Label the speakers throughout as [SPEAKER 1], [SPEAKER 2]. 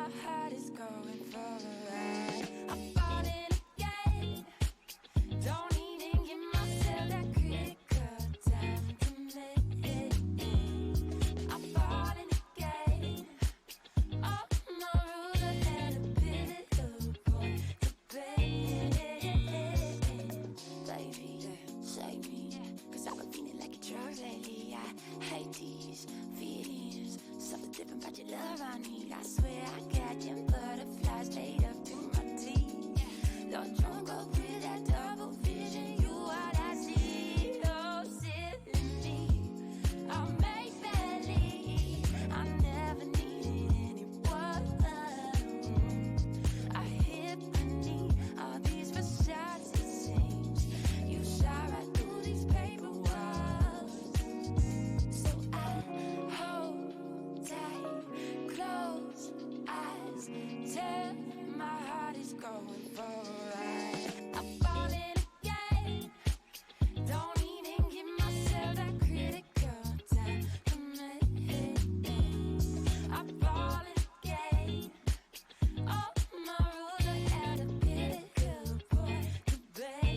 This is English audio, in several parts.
[SPEAKER 1] my heart is going for a ride. I'm falling again. Don't even give myself that critical time to make. I'm falling again. All my rules I had a pivotal point to break. Baby, save me, 'cause I've been feeling like a drug lately. I hate these feelings. Something different about your love I need. I swear I got them butterflies laid up in my teeth. Don't drunk up with that double vision. You what I see. Oh, silly me. I make believe I never needed anyone. I hit beneath all these facades. It seems you shot right through these paper walls. So I hold tight, close eyes, tell my heart is going for a ride. I'm falling again. Don't even give myself that critical time to make. I'm falling again. All my rules I had a pitiful point to break.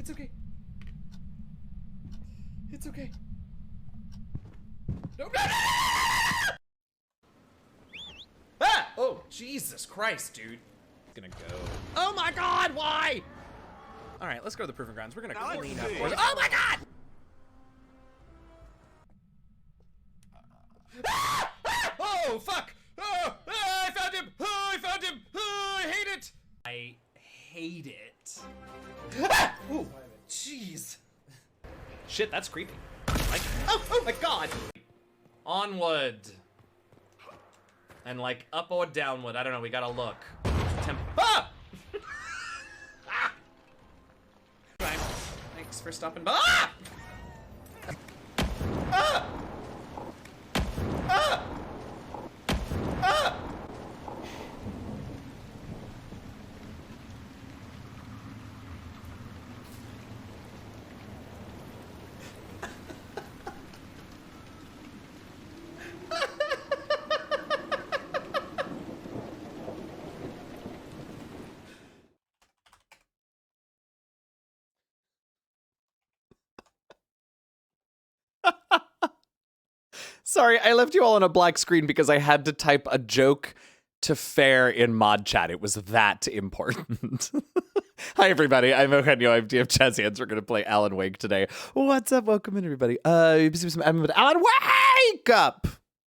[SPEAKER 2] It's okay. It's okay. No, no, no! Ah! Oh, Jesus Christ, dude. Gonna go. Oh my God, why? All right, let's go to the proving grounds. We're gonna clean up. Oh my God! Ah! Ah! Oh, fuck! Oh, ah, I found him! Oh, I found him! Oh, I hate it! I hate it. Ah! Ooh, jeez. Shit, that's creepy. Like, oh my God! Onward. And like up or downward, I don't know, we gotta look. Ah! Ah! Thanks for stopping by. Ah! Ah! Ah! Ah! Sorry, I left you all on a black screen because I had to type a joke to Fair in mod chat. It was that important. Hi, everybody. I'm Eugenio. I'm DF Jazzy, and we're going to play Alan Wake today. What's up? Welcome in, everybody. Alan Wake up!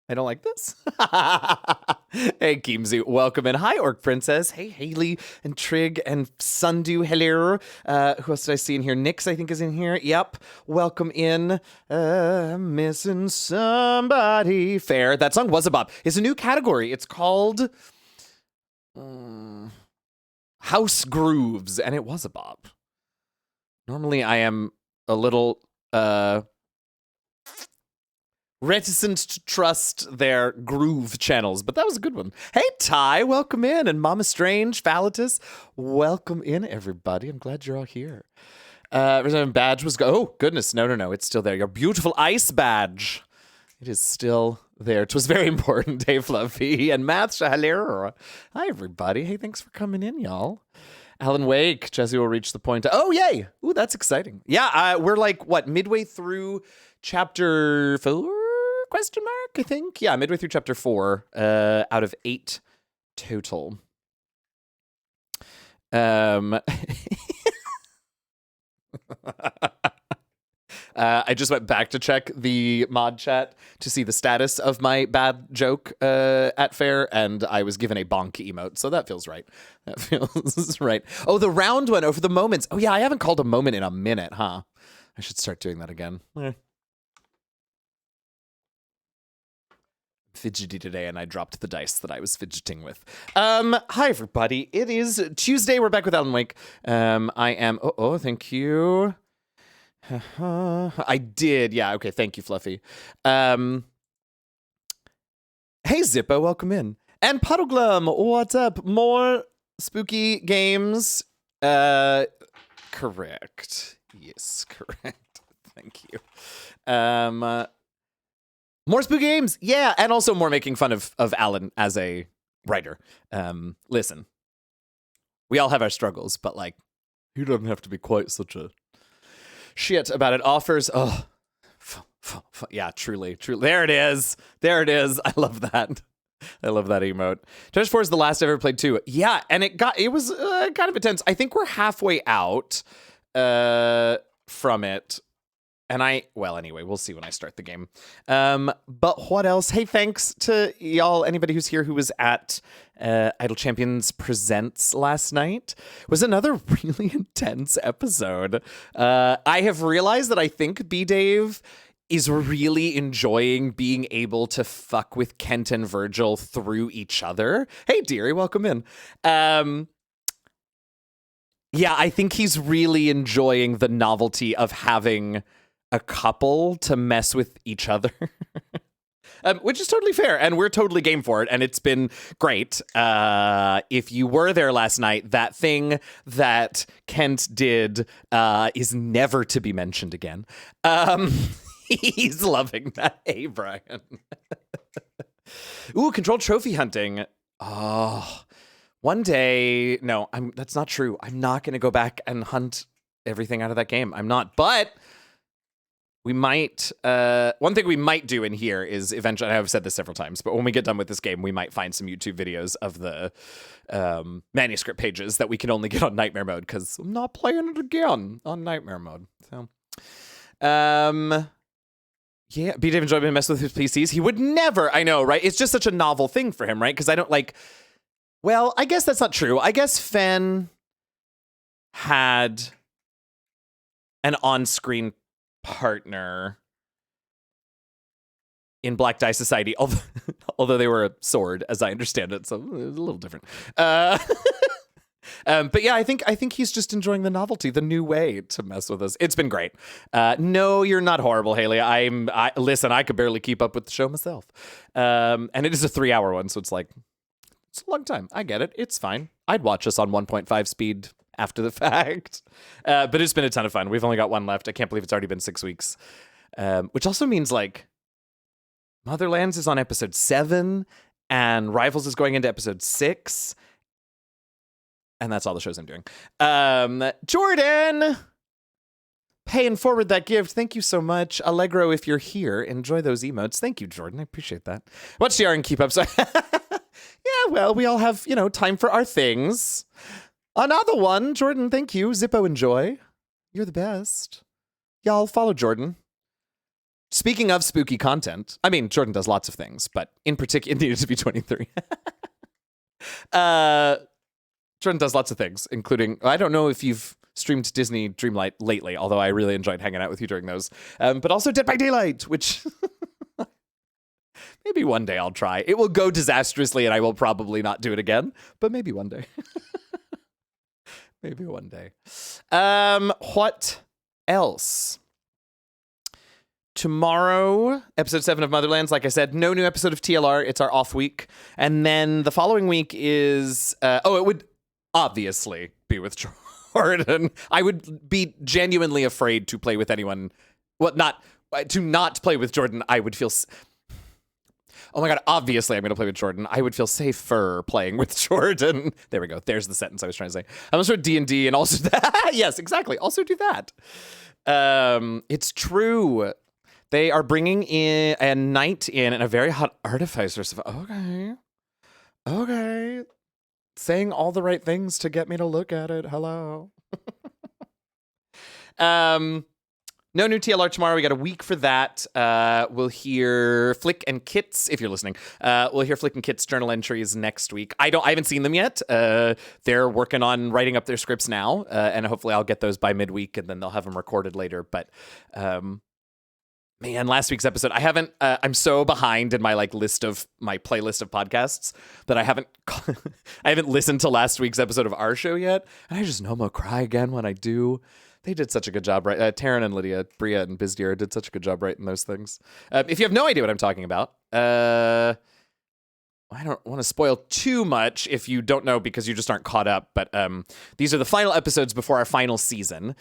[SPEAKER 2] I don't like this. Hey, Keemsy, welcome in. Hi, Orc Princess. Hey, Haley and Trig and Sundu. Hello. Who else did I see in here? Nix, I think, is in here. Yep. Welcome in. Missing somebody. Fair. That song was a bop. It's a new category. It's called House Grooves, and it was a bop. Normally, I am a little reticent to trust their groove channels, but that was a good one. Hey, Ty, welcome in. And Mama Strange, Phalatus, welcome in, everybody. I'm glad you're all here. Resident badge was oh, goodness. No. It's still there. Your beautiful ice badge. It is still there. It was very important. Hey, Fluffy. And Math Shahaler. Hi, everybody. Hey, thanks for coming in, y'all. Alan Wake. Jesse will reach the point. Oh, yay. Ooh, that's exciting. Yeah, we're like, what, midway through chapter 4? Question mark, I think. Yeah, midway through chapter 4, out of 8 total. I just went back to check the mod chat to see the status of my bad joke at Fair, and I was given a bonk emote, so that feels right. That feels right. Oh, the round one. Oh, for the moments. Oh, yeah, I haven't called a moment in a minute, huh? I should start doing that again. Fidgety today, and I dropped the dice that I was fidgeting with. Hi, everybody. It is Tuesday. We're back with Alan Wake. I am... Oh, thank you. I did. Yeah, okay. Thank you, Fluffy. Hey, Zippo. Welcome in. And Puddleglum. What's up? More spooky games. Correct. Yes, correct. Thank you. More spooky games, yeah, and also more making fun of Alan as a writer. Listen, we all have our struggles, but like, he doesn't have to be quite such a shit about it. Offers, yeah, truly. There it is. I love that. I love that emote. Treasure 4 is the last I've ever played too. Yeah, and it was kind of intense. I think we're halfway out from it. And well, anyway, we'll see when I start the game. But what else? Hey, thanks to y'all, anybody who's here who was at Idle Champions Presents last night. It was another really intense episode. I have realized that I think B-Dave is really enjoying being able to fuck with Kent and Virgil through each other. Hey, dearie, welcome in. Yeah, I think he's really enjoying the novelty of having a couple to mess with each other, which is totally fair, and we're totally game for it, and it's been great. If you were there last night, that thing that Kent did is never to be mentioned again. He's loving that. Hey, Brian. Ooh, controlled trophy hunting. Oh, one day. No, that's not true. I'm not going to go back and hunt everything out of that game. I'm not. But we might, one thing we might do in here is eventually, and I've said this several times, but when we get done with this game, we might find some YouTube videos of the manuscript pages that we can only get on Nightmare mode, because I'm not playing it again on Nightmare mode. So, yeah, B. Dave enjoyed mess with his PCs. He would never, I know, right? It's just such a novel thing for him, right? Because I don't like, well, I guess that's not true. I guess Fen had an on-screen partner in Black Die Society, although they were a sword, as I understand it, so it was a little different. But yeah, I think he's just enjoying the novelty, the new way to mess with us. It's been great. No, you're not horrible, Haley. Listen, I could barely keep up with the show myself. And it is a 3-hour one, so it's like, it's a long time. I get it. It's fine. I'd watch us on 1.5 speed after the fact. But it's been a ton of fun. We've only got one left. I can't believe it's already been 6 weeks. Which also means, like, Motherlands is on episode 7, and Rivals is going into episode 6. And that's all the shows I'm doing. Jordan! Paying forward that gift. Thank you so much. Allegro, if you're here, enjoy those emotes. Thank you, Jordan. I appreciate that. Watch the and keep up. So yeah, well, we all have, time for our things. Another one. Jordan, thank you. Zippo, enjoy. You're the best. Y'all follow Jordan. Speaking of spooky content, I mean, Jordan does lots of things, but in particular, it needed to be 23. Jordan does lots of things, including, I don't know if you've streamed Disney Dreamlight lately, although I really enjoyed hanging out with you during those. But also Dead by Daylight, which maybe one day I'll try. It will go disastrously and I will probably not do it again, but maybe one day. Maybe one day. What else? Tomorrow, episode 7 of Motherlands. Like I said, no new episode of TLR. It's our off week. And then the following week is... it would obviously be with Jordan. I would be genuinely afraid to play with anyone. Well, to not play with Jordan, I would feel... Oh my God, obviously I'm going to play with Jordan. I would feel safer playing with Jordan. There we go. There's the sentence I was trying to say. I'm also D&D and also that. Yes, exactly. Also do that. It's true. They are bringing in a knight in and a very hot artificer. Okay. Saying all the right things to get me to look at it. Hello. No new TLR tomorrow. We got a week for that. We'll hear Flick and Kit's, if you're listening. We'll hear Flick and Kit's journal entries next week. I haven't seen them yet. They're working on writing up their scripts now, and hopefully I'll get those by midweek, and then they'll have them recorded later. But man, last week's episode, I haven't. I'm so behind in my playlist of podcasts that I haven't listened to last week's episode of our show yet, and I just know I'm gonna cry again when I do. They did such a good job, right? Taryn and Lydia, Bria and Bizdeer did such a good job writing those things. If you have no idea what I'm talking about, I don't want to spoil too much if you don't know because you just aren't caught up. But these are the final episodes before our final season.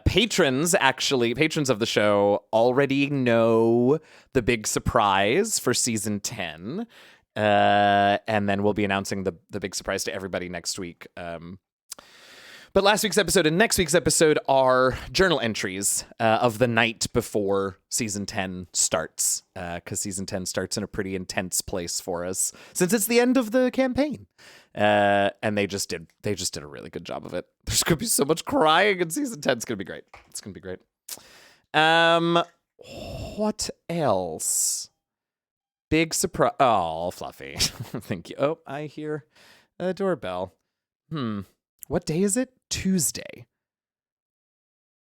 [SPEAKER 2] Patrons of the show already know the big surprise for season 10. And then we'll be announcing the big surprise to everybody next week. But last week's episode and next week's episode are journal entries of the night before season 10 starts, because season 10 starts in a pretty intense place for us since it's the end of the campaign. And they just did a really good job of it. There's gonna be so much crying in season 10. It's gonna be great. It's gonna be great. What else? Big surprise. Oh, Fluffy. Thank you. Oh, I hear a doorbell. What day is it? Tuesday.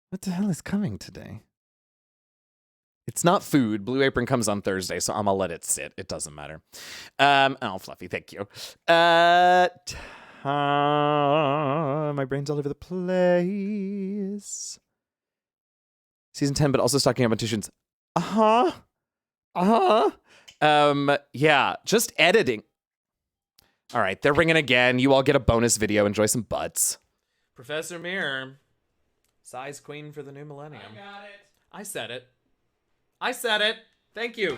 [SPEAKER 2] What the hell is coming today? It's not food. Blue Apron comes on Thursday, so I'm gonna let it sit. It doesn't matter. Oh, Fluffy, thank you. My brain's all over the place. Season 10, but also stocking up on tuitions. Yeah, just editing. All right, they're ringing again. You all get a bonus video. Enjoy some butts. Professor Mirror, size queen for the new millennium. I got it. I said it. Thank you.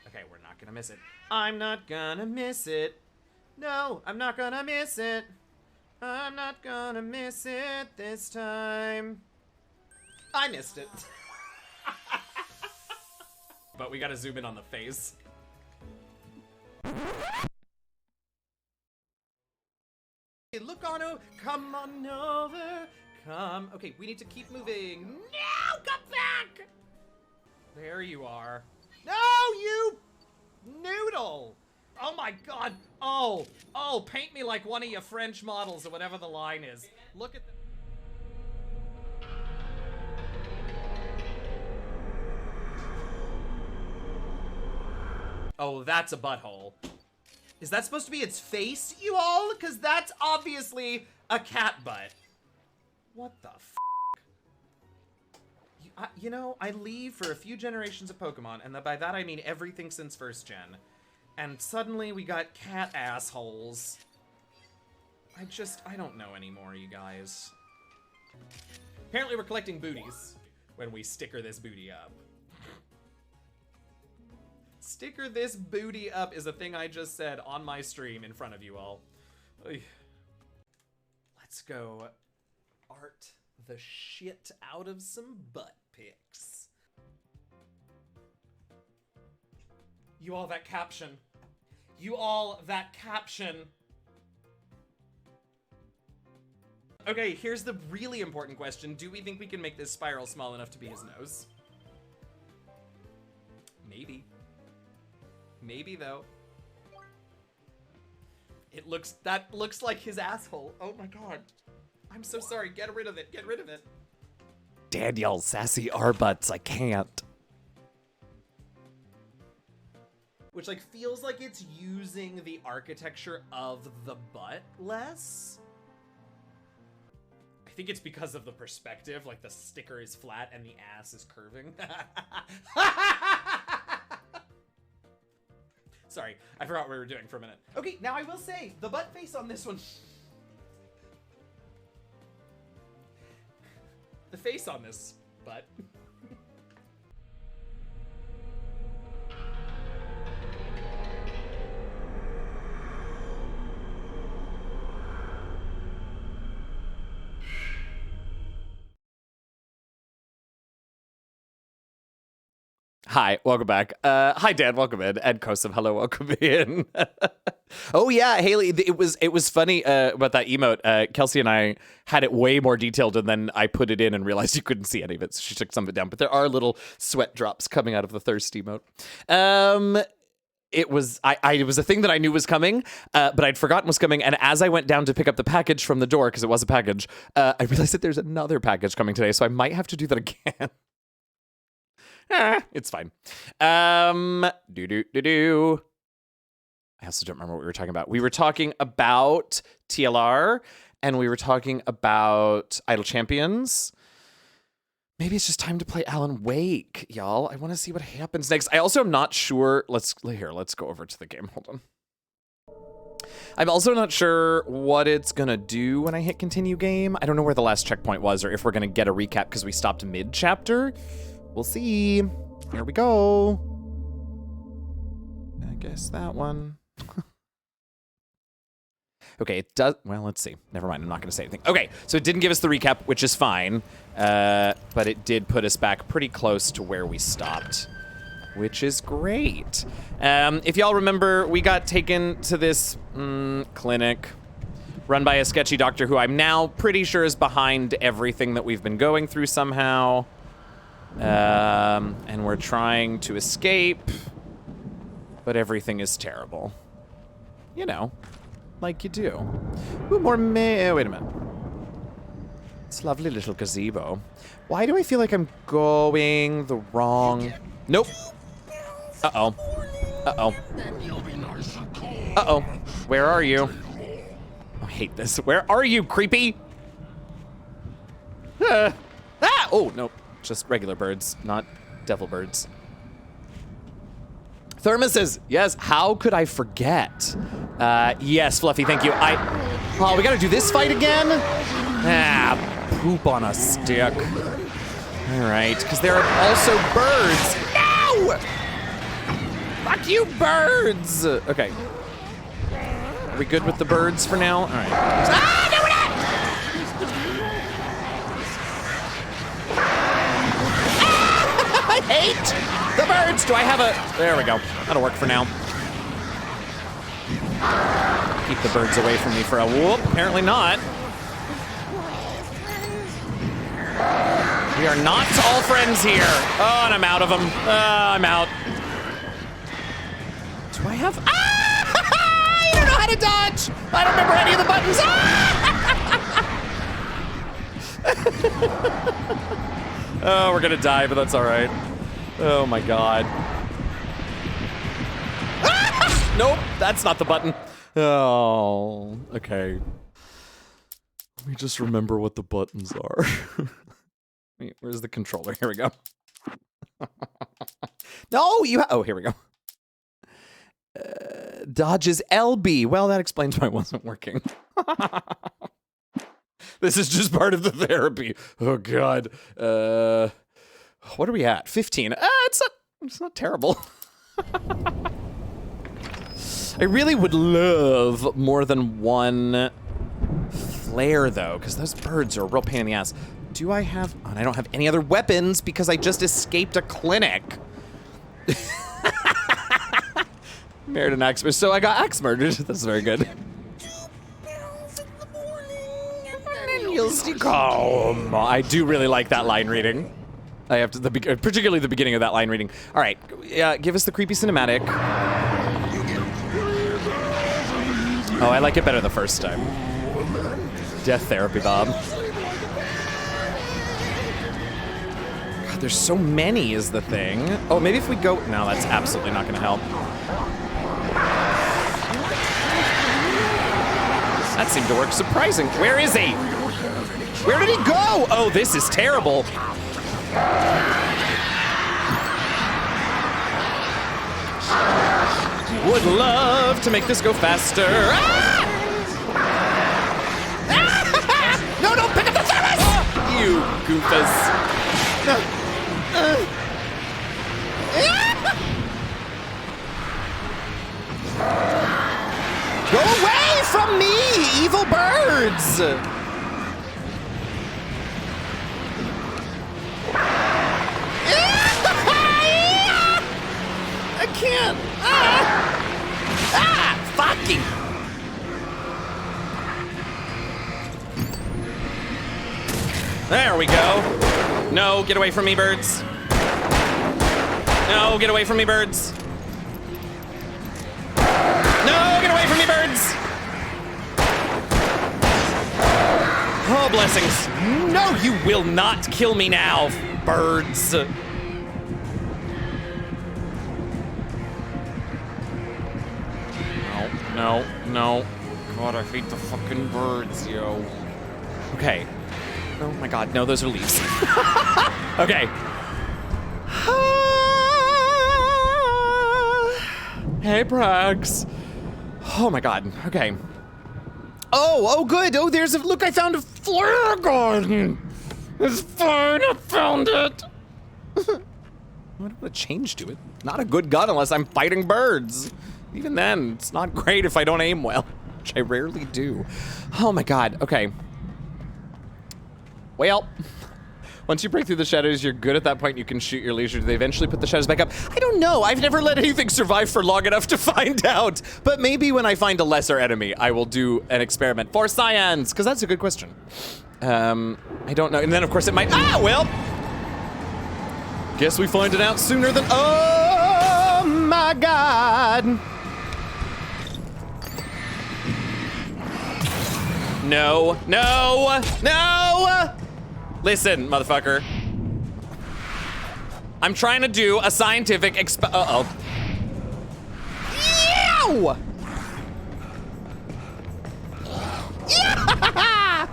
[SPEAKER 2] Okay, we're not gonna miss it. I'm not gonna miss it. No, I'm not gonna miss it. I'm not gonna miss it this time. I missed it. But we gotta zoom in on the face. Look on over, come on over, come. Okay, we need to keep moving. No, come back! There you are. No, you noodle! Oh my god. Oh, paint me like one of your French models or whatever the line is. Look at the... Oh, that's a butthole. Is that supposed to be its face, you all? Because that's obviously a cat butt. What the f***? You know, I leave for a few generations of Pokemon, and by that I mean everything since first gen. And suddenly we got cat assholes. I don't know anymore, you guys. Apparently we're collecting booties when we sticker this booty up. Sticker this booty up is a thing I just said on my stream in front of you all. Let's go art the shit out of some butt pics. You all, that caption. You all, that caption. Okay, here's the really important question. Do we think we can make this spiral small enough to be his nose? Maybe. Maybe though. That looks like his asshole. Oh my god. I'm so sorry. Get rid of it. Get rid of it. Daniel, sassy R-butts. I can't. Which like feels like it's using the architecture of the butt less. I think it's because of the perspective. Like the sticker is flat and the ass is curving. Sorry, I forgot what we were doing for a minute. Okay, now I will say, the butt face on this one. The face on this butt. Hi, welcome back. Hi, Dan, welcome in. And Kosov, hello, welcome in. Oh yeah, Haley, it was funny about that emote. Kelsey and I had it way more detailed, and then I put it in and realized you couldn't see any of it, so she took some of it down. But there are little sweat drops coming out of the thirst emote. It was a thing that I knew was coming, but I'd forgotten was coming. And as I went down to pick up the package from the door, because it was a package, I realized that there's another package coming today, so I might have to do that again. It's fine. I also don't remember what we were talking about. We were talking about TLR, and we were talking about Idle Champions. Maybe it's just time to play Alan Wake, y'all. I want to see what happens next. I also am not sure. Let's go over to the game. Hold on. I'm also not sure what it's gonna do when I hit continue game. I don't know where the last checkpoint was, or if we're gonna get a recap because we stopped mid-chapter. We'll see. Here we go. I guess that one. Okay, it does. Well, let's see. Never mind. I'm not going to say anything. Okay, so it didn't give us the recap, which is fine. But it did put us back pretty close to where we stopped, which is great. If y'all remember, we got taken to this clinic run by a sketchy doctor who I'm now pretty sure is behind everything that we've been going through somehow. And we're trying to escape, but everything is terrible. You know, like you do. Ooh, more wait a minute. It's a lovely little gazebo. Why do I feel like I'm going the wrong... Nope. Uh-oh. Uh-oh. Uh-oh. Where are you? I hate this. Where are you, creepy? Ah! Oh, nope. Just regular birds, not devil birds. Thermoses, yes, how could I forget? Yes, Fluffy, thank you. Oh, we gotta do this fight again? Poop on a stick. All right, because there are also birds. No! Fuck you, birds! Okay. we good with the birds for now? All right. Ah, no, we're not! Ah, I hate the birds. Do I have a... There we go. That'll work for now. Keep the birds away from me for a whoop. Apparently not. We are not all friends here. Oh, and I'm out of them. I'm out. Do I have... Ah! I don't know how to dodge. I don't remember any of the buttons. Ah! Oh, we're gonna die, but that's all right. Oh my god. Ah! Nope, that's not the button. Oh, okay. Let me just remember what the buttons are. Wait, where's the controller? Here we go. No, oh, here we go. Dodge is LB. Well, that explains why it wasn't working. This is just part of the therapy. Oh god. What are we at? 15. It's not terrible. I really would love more than one flare though, because those birds are a real pain in the ass. Do I have... Oh, and I don't have any other weapons because I just escaped a clinic. Married an axe. So I got axe murdered. That's very good. You'll still come. I do really like that line reading. I have to, particularly the beginning of that line reading. All right, give us the creepy cinematic. Oh, I like it better the first time. Death therapy, Bob. God, there's so many is the thing. Oh, maybe if we go... No, that's absolutely not gonna help. That seemed to work surprising. Where is he? Where did he go? Oh, this is terrible. Would love to make this go faster. Ah! Ah! No, no, pick up the service! You goofus. No. Go away from me, evil birds! I can't. Fucking. There we go. No, get away from me, birds. No, get away from me, birds. No, get away from me, birds. Oh, blessings. No, you will not kill me now, birds. No, no. God, I hate the fucking birds, yo. Okay. Oh my god, no, those are leaves. Okay. Hey, Prags. Oh my god, okay. Oh, good. Oh, there's a, look, I found a flare gun. It's fine, I found it. I don't want to change to it. Not a good gun unless I'm fighting birds. Even then, it's not great if I don't aim well, which I rarely do. Oh my god, okay. Well, once you break through the shadows, you're good at that point. You can shoot your leisure. Do they eventually put the shadows back up? I don't know. I've never let anything survive for long enough to find out. But maybe when I find a lesser enemy, I will do an experiment for science, because that's a good question. I don't know. And then, of course, it might... Ah, well. Guess we find it out sooner than... Oh, my God. No, no, no! Listen, motherfucker. I'm trying to do a scientific uh-oh. Yow! Yeah! Ah!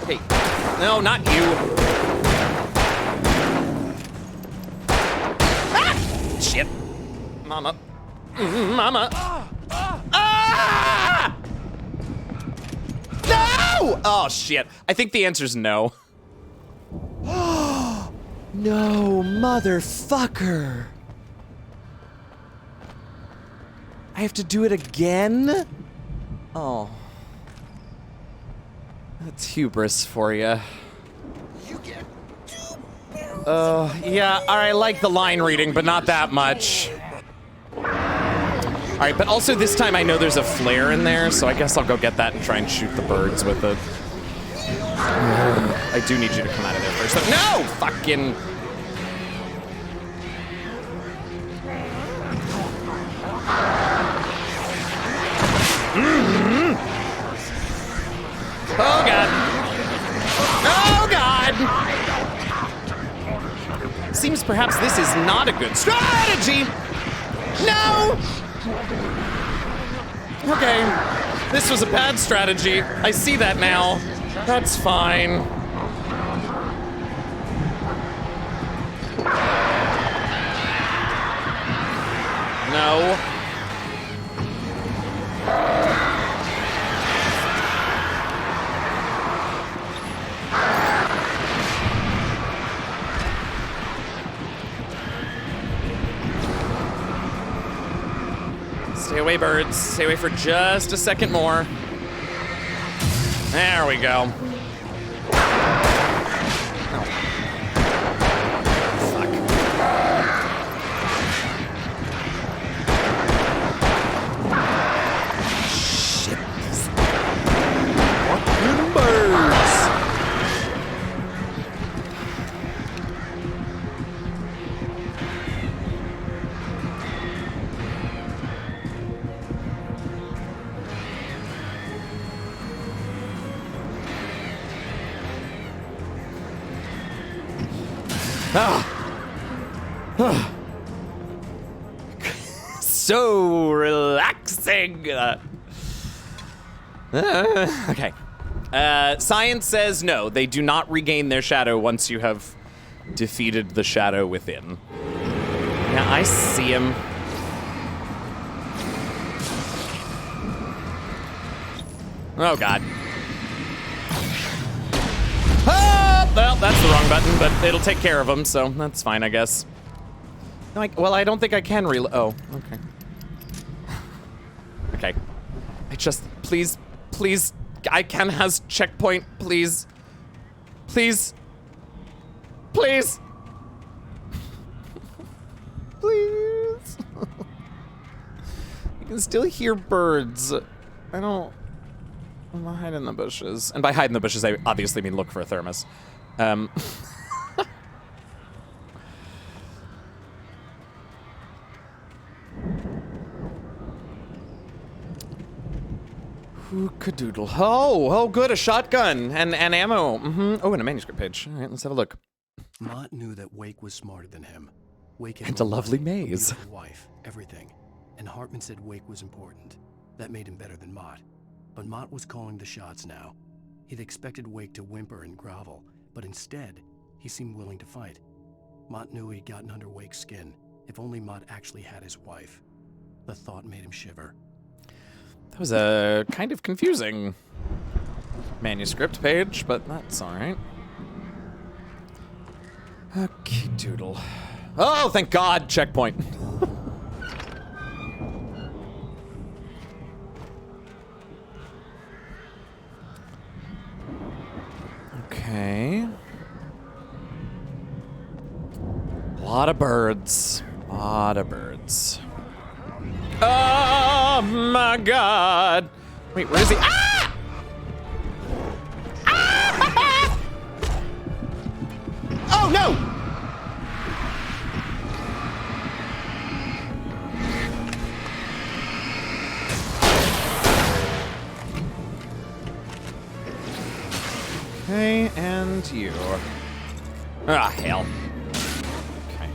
[SPEAKER 2] Okay, no, not you. Ah! Shit. Mama. Mama. Ah! No! Oh, shit. I think the answer's no. No, motherfucker. I have to do it again? Oh. That's hubris for you. Yeah, I like the line reading, but not that much. Alright, but also this time I know there's a flare in there, so I guess I'll go get that and try and shoot the birds with it. I do need you to come out of there first. No! Fucking... Oh, God. Oh, God! Seems perhaps this is not a good strategy! No! Okay. This was a bad strategy. I see that now. That's fine. No. Stay away, birds. Stay away for just a second more. There we go. Oh. Fuck. Shit. Fucking birds. So relaxing. Okay. Science says no, they do not regain their shadow once you have defeated the shadow within. Yeah, I see him. Oh, God. Oh, well, that's the wrong button, but it'll take care of him, so that's fine, I guess. No, well, I don't think I can oh, okay. Okay. I just, please, Ken has checkpoint, please. Please. Please. Please. You can still hear birds. I'm gonna hide in the bushes. And by hide in the bushes, I obviously mean look for a thermos. Ooh-cadoodle. Oh, good, a shotgun and ammo. Oh, and a manuscript page. All right, let's have a look.
[SPEAKER 3] Mott knew that Wake was smarter than him. Wake had
[SPEAKER 2] And a lovely
[SPEAKER 3] money,
[SPEAKER 2] maze.
[SPEAKER 3] a beautiful wife, everything. And Hartman said Wake was important. That made him better than Mott. But Mott was calling the shots now. He'd expected Wake to whimper and grovel, but instead, he seemed willing to fight. Mott knew he'd gotten under Wake's skin. If only Mott actually had his wife. The thought made him shiver.
[SPEAKER 2] That was a kind of confusing manuscript page, but that's all right. Okay, doodle. Oh, thank God, checkpoint. Okay. A lot of birds. A lot of birds. Oh my God! Wait, where is he? Ah! Ah! Oh no! Okay, and you. Ah, hell. Okay.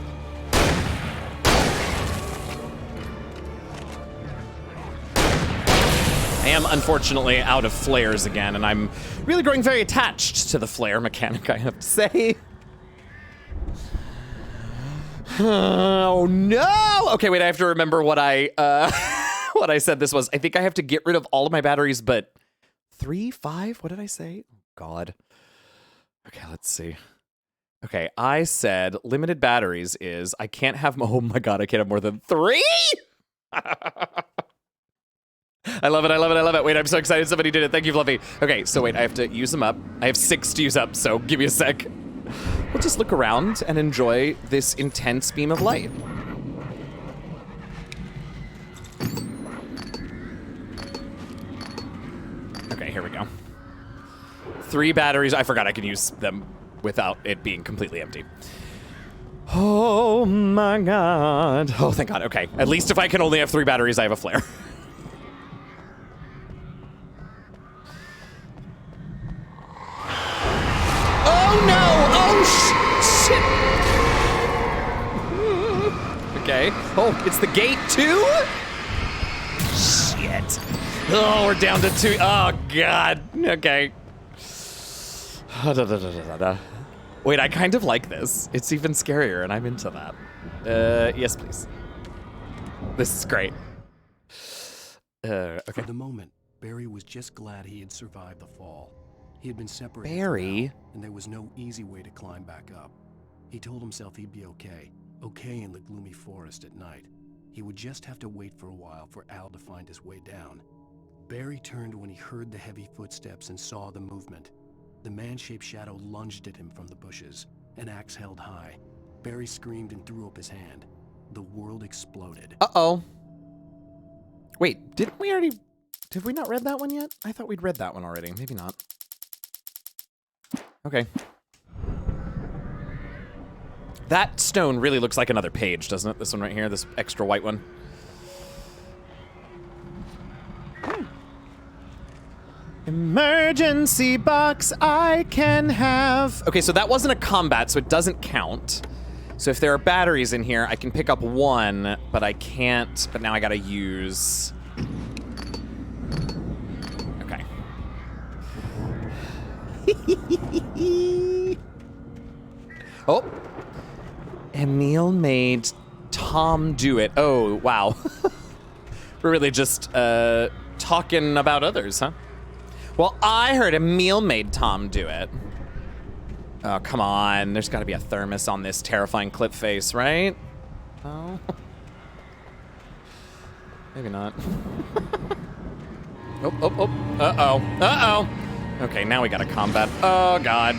[SPEAKER 2] I am unfortunately out of flares again, and I'm really growing very attached to the flare mechanic, I have to say. Oh no! Okay, wait, I have to remember what I what I said this was. I think I have to get rid of all of my batteries, but 3, 5? What did I say? Oh, God. Okay, let's see. Okay, I said limited batteries is I can't have, oh my God, I can't have more than 3? I love it, I love it, I love it. Wait, I'm so excited somebody did it. Thank you, Fluffy. Okay, so wait, I have to use them up. I have 6 to use up, so give me a sec. We'll just look around and enjoy this intense beam of light. Okay, here we go. 3 batteries. I forgot I can use them without it being completely empty. Oh my god. Oh, thank god. Okay, at least if I can only have 3 batteries, I have a flare. Oh no! Oh shit! Okay. Oh, it's the gate too? Shit. Oh, we're down to 2. Oh god. Okay. Wait, I kind of like this. It's even scarier, and I'm into that. Yes, please. This is great. Okay.
[SPEAKER 3] For the moment, Barry was just glad he had survived the fall. He had been separated
[SPEAKER 2] Barry?
[SPEAKER 3] from Al, and there was no easy way to climb back up. He told himself he'd be okay in the gloomy forest at night. He would just have to wait for a while for Al to find his way down. Barry turned when he heard the heavy footsteps and saw the movement. The man-shaped shadow lunged at him from the bushes, an axe held high. Barry screamed and threw up his hand. The world exploded.
[SPEAKER 2] Uh-oh. Wait, did we not read that one yet? I thought we'd read that one already. Maybe not. Okay. That stone really looks like another page, doesn't it? This one right here, this extra white one. Emergency box I can have. Okay, so that wasn't a combat, so it doesn't count. So if there are batteries in here, I can pick up 1, but I can't, but now I gotta use... Okay. Oh. Emil made Tom do it. Oh, wow. We're really just talking about others, huh? Well, I heard Emil made Tom do it. Oh, come on. There's got to be a thermos on this terrifying clip face, right? Oh. Maybe not. Oh. Uh-oh. Okay, now we got a combat. Oh, God.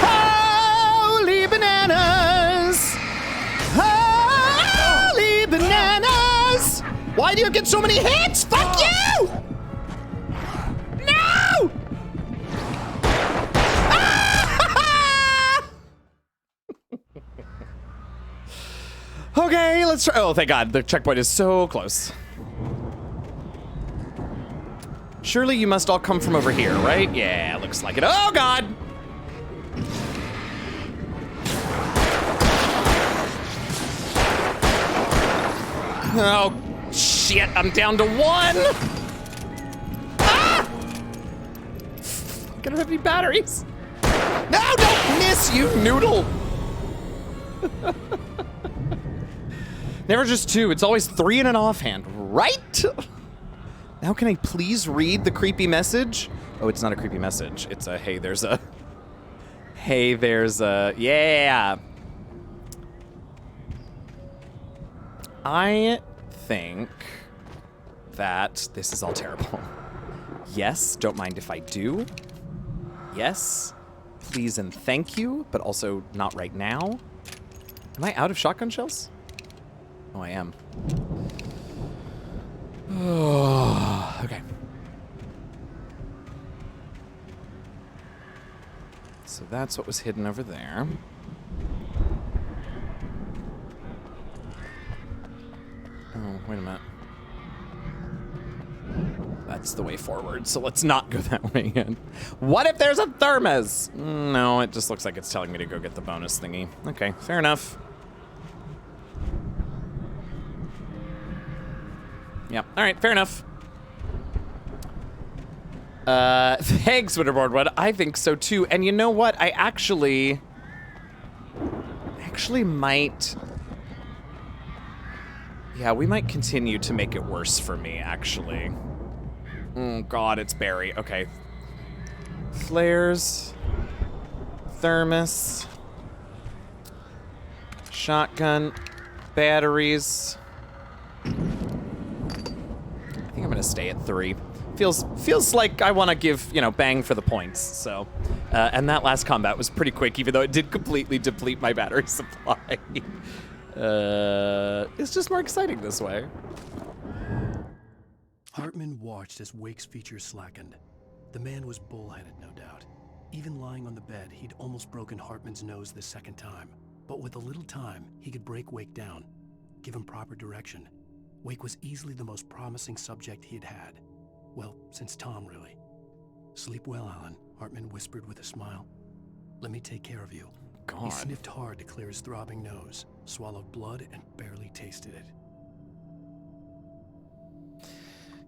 [SPEAKER 2] Holy bananas! Holy bananas! Why do you get so many hits? Fuck you! No! Okay, let's try. Oh, thank God. The checkpoint is so close. Surely you must all come from over here, right? Yeah, looks like it. Oh, God! Oh, shit. I'm down to 1. Ah! I don't have any batteries. No, don't miss, you noodle. Never just 2. It's always 3 in an offhand, right? Now can I please read the creepy message? Oh, it's not a creepy message. It's a, hey, there's a... Hey, there's a... Yeah. I think that this is all terrible. Yes, don't mind if I do. Yes, please and thank you, but also not right now. Am I out of shotgun shells? Oh, I am. Oh, okay. So that's what was hidden over there. Oh, wait a minute. That's the way forward, so let's not go that way again. What if there's a thermos? No, it just looks like it's telling me to go get the bonus thingy. Okay, fair enough. Yep, all right, fair enough. Thanks, Winterboard. I think so too. And you know what? I actually might... Yeah, we might continue to make it worse for me, actually. Oh, God, it's Barry. Okay. Flares. Thermos. Shotgun. Batteries. stay at 3. Feels like I want to give, you know, bang for the points. So, and that last combat was pretty quick, even though it did completely deplete my battery supply. It's just more exciting this way.
[SPEAKER 3] Hartman watched as Wake's features slackened. The man was bullheaded, no doubt. Even lying on the bed, he'd almost broken Hartman's nose the second time. But with a little time, he could break Wake down, give him proper direction. Wake was easily the most promising subject he'd had. Well, since Tom, really. Sleep well, Alan, Hartman whispered with a smile. Let me take care of you.
[SPEAKER 2] God.
[SPEAKER 3] He sniffed hard to clear his throbbing nose, swallowed blood, and barely tasted it.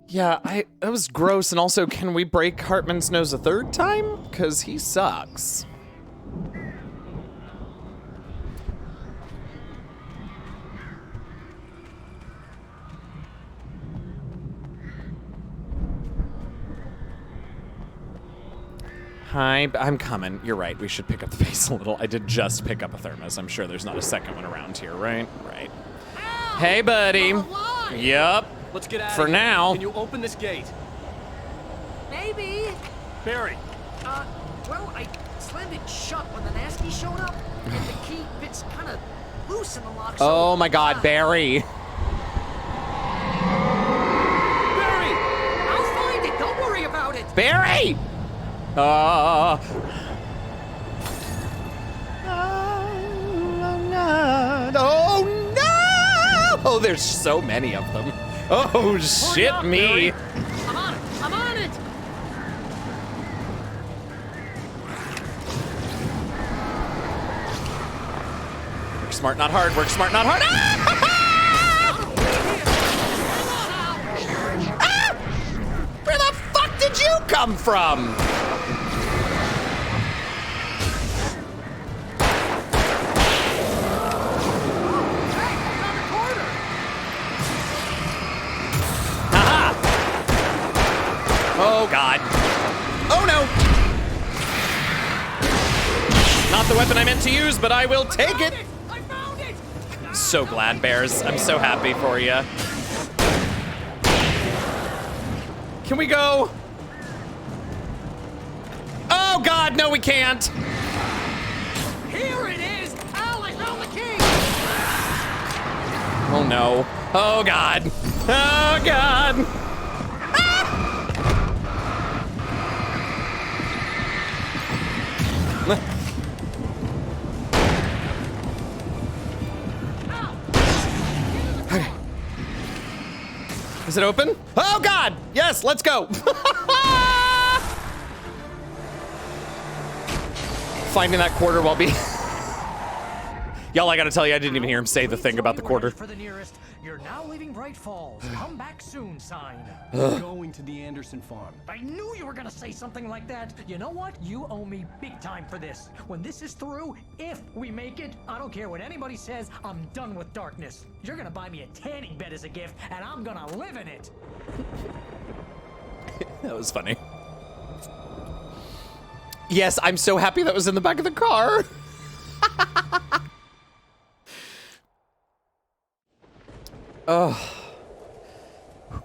[SPEAKER 2] Yeah, that was gross. And also, can we break Hartman's nose a 3rd time? Because he sucks. Hi, I'm coming. You're right. We should pick up the pace a little. I did just pick up a thermos. I'm sure there's not a second one around here, right? Right.
[SPEAKER 4] Ow!
[SPEAKER 2] Hey, buddy.
[SPEAKER 4] I'm alive!
[SPEAKER 2] Yup.
[SPEAKER 5] Let's get out
[SPEAKER 2] For
[SPEAKER 5] of here.
[SPEAKER 2] now.
[SPEAKER 5] Can you open this gate?
[SPEAKER 4] Maybe.
[SPEAKER 5] Barry,
[SPEAKER 4] Well, I slammed it shut when the nasty showed up, and the key fits kind of loose in the lock. So,
[SPEAKER 2] Oh my God, Barry.
[SPEAKER 5] Barry!
[SPEAKER 4] I'll find it. Don't worry about it.
[SPEAKER 2] Barry! Oh no! Oh, there's so many of them. Oh, shit
[SPEAKER 4] up,
[SPEAKER 2] me.
[SPEAKER 4] Barry. I'm on it. I'm on it.
[SPEAKER 2] Work smart, not hard. Work smart, not hard. Ah! Where the fuck did you come from? Haha! Oh God. Oh no! Not the weapon I meant to use, but I will take it.
[SPEAKER 4] I found it.
[SPEAKER 2] So glad, Bears. I'm so happy for you. Can we go? Oh God, no, we can't.
[SPEAKER 4] Here it is. Al, I found the key.
[SPEAKER 2] Oh no. Oh God. Oh God. Okay. Is it open? Oh God! Yes, let's go. Finding that quarter while being. Y'all, I gotta tell you, I didn't even hear him say the thing about the quarter.
[SPEAKER 6] For the nearest, you're now leaving Bright Falls. Come back soon, sign.
[SPEAKER 3] Going to the Anderson farm.
[SPEAKER 6] I knew you were gonna say something like that. You know what? You owe me big time for this. When this is through, if we make it, I don't care what anybody says, I'm done with darkness. You're gonna buy me a tanning bed as a gift, and I'm gonna live in it.
[SPEAKER 2] That was funny. Yes, I'm so happy that was in the back of the car. Oh.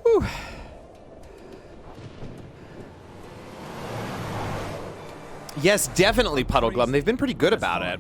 [SPEAKER 2] Whew. Yes, definitely Puddle Glum. They've been pretty good about it.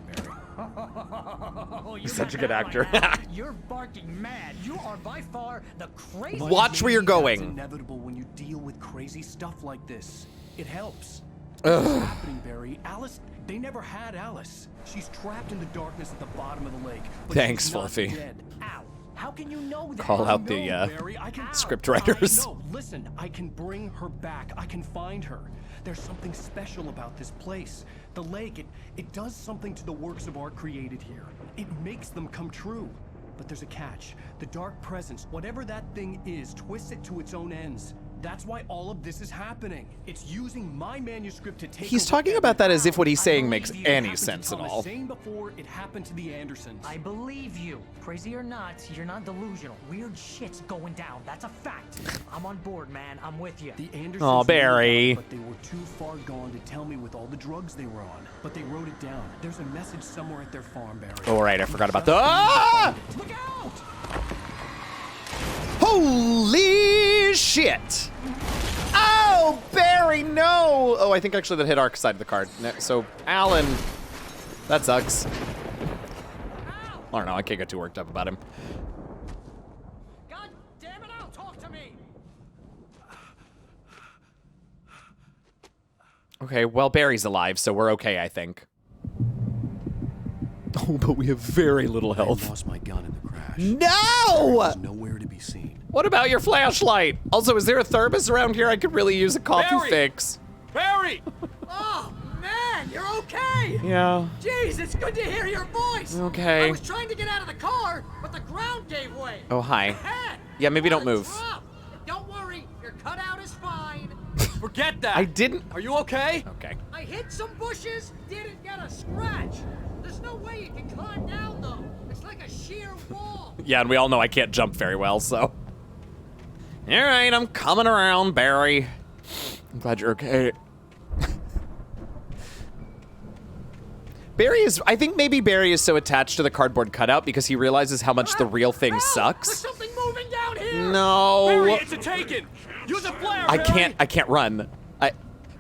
[SPEAKER 2] He's such a good actor.
[SPEAKER 6] You're barking mad. You are by far the craziest.
[SPEAKER 2] Watch where you're
[SPEAKER 3] That's
[SPEAKER 2] going.
[SPEAKER 3] inevitable when you deal with crazy stuff like this. It helps. What's happening, Barry? Alice, they never had Alice. She's trapped in the darkness at the bottom of the lake. But
[SPEAKER 2] Thanks,
[SPEAKER 3] she's not
[SPEAKER 2] Fluffy.
[SPEAKER 3] dead.
[SPEAKER 6] Ow. How can you know that?
[SPEAKER 2] Call out
[SPEAKER 3] No,
[SPEAKER 2] the
[SPEAKER 3] Barry, I can
[SPEAKER 2] script writers.
[SPEAKER 3] No, listen, I can bring her back. I can find her. There's something special about this place. The lake, it does something to the works of art created here. It makes them come true. But there's a catch. The dark presence, whatever that thing is, twists it to its own ends. That's why all of this is happening. It's using my manuscript to take
[SPEAKER 2] He's
[SPEAKER 3] over
[SPEAKER 2] talking about that as if what he's
[SPEAKER 3] I
[SPEAKER 2] saying
[SPEAKER 3] believe
[SPEAKER 2] makes
[SPEAKER 3] you. It
[SPEAKER 2] any
[SPEAKER 3] happened to
[SPEAKER 2] sense at
[SPEAKER 3] Thomas
[SPEAKER 2] all.
[SPEAKER 3] Zane before it happened to the Andersons.
[SPEAKER 6] I believe you. Crazy or not, you're not delusional. Weird shit's going down. That's a fact. I'm on board, man. I'm with you.
[SPEAKER 3] The Andersons
[SPEAKER 2] Aw,
[SPEAKER 3] knew
[SPEAKER 2] Barry.
[SPEAKER 3] about it, but they were too far gone to tell me with all the drugs they were on. But they wrote it down. There's a message somewhere at their farm, Barry.
[SPEAKER 2] Oh, right, I forgot about
[SPEAKER 3] Just
[SPEAKER 2] the. Ah!
[SPEAKER 3] find it.
[SPEAKER 6] Look out!
[SPEAKER 2] Holy shit. Oh, Barry, no. Oh, I think actually that hit our side of the card. So, Alan, that sucks. I don't know, I can't get too worked up about him.
[SPEAKER 6] God damn it, Al, talk to me!
[SPEAKER 2] Okay, well, Barry's alive, so we're okay, I think. Oh, but we have very little
[SPEAKER 3] I
[SPEAKER 2] health.
[SPEAKER 3] lost my gun in the crash.
[SPEAKER 2] No!
[SPEAKER 3] There's nowhere to be seen.
[SPEAKER 2] What about your flashlight? Also, is there a thermos around here? I could really use a coffee
[SPEAKER 5] Barry!
[SPEAKER 2] fix.
[SPEAKER 5] Barry!
[SPEAKER 4] Oh, man, you're okay!
[SPEAKER 2] Yeah.
[SPEAKER 4] Jeez, it's good to hear your voice!
[SPEAKER 2] Okay.
[SPEAKER 4] I was trying to get out of the car, but the ground gave way.
[SPEAKER 2] Oh, hi.
[SPEAKER 4] Head.
[SPEAKER 2] Yeah, maybe
[SPEAKER 4] What
[SPEAKER 2] don't
[SPEAKER 4] a
[SPEAKER 2] move.
[SPEAKER 4] drop. Don't worry, your cutout is fine.
[SPEAKER 5] Forget that.
[SPEAKER 2] I didn't.
[SPEAKER 5] Are you okay?
[SPEAKER 2] Okay.
[SPEAKER 4] I hit some bushes, didn't get a scratch. There's no way you can climb down, though. It's like a sheer wall.
[SPEAKER 2] Yeah, and we all know I can't jump very well, so. All right, I'm coming around, Barry. I'm glad you're okay. Barry is, I think maybe Barry is so attached to the cardboard cutout because he realizes how much the real thing
[SPEAKER 4] Help! There's
[SPEAKER 2] sucks.
[SPEAKER 4] something moving down here.
[SPEAKER 2] No.
[SPEAKER 5] Barry, it's a taken. Use a flare,
[SPEAKER 2] I
[SPEAKER 5] Barry.
[SPEAKER 2] can't run.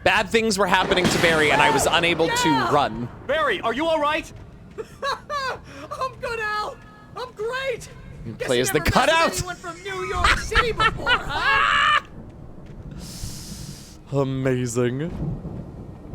[SPEAKER 2] Bad things were happening to Barry and I was unable to run.
[SPEAKER 5] Barry, are you all right?
[SPEAKER 4] I'm good, Al. I'm great.
[SPEAKER 2] You
[SPEAKER 4] Guess
[SPEAKER 2] play
[SPEAKER 4] you
[SPEAKER 2] as the
[SPEAKER 4] never messed with
[SPEAKER 2] cutout.
[SPEAKER 4] anyone from New York City before, huh?
[SPEAKER 2] Amazing.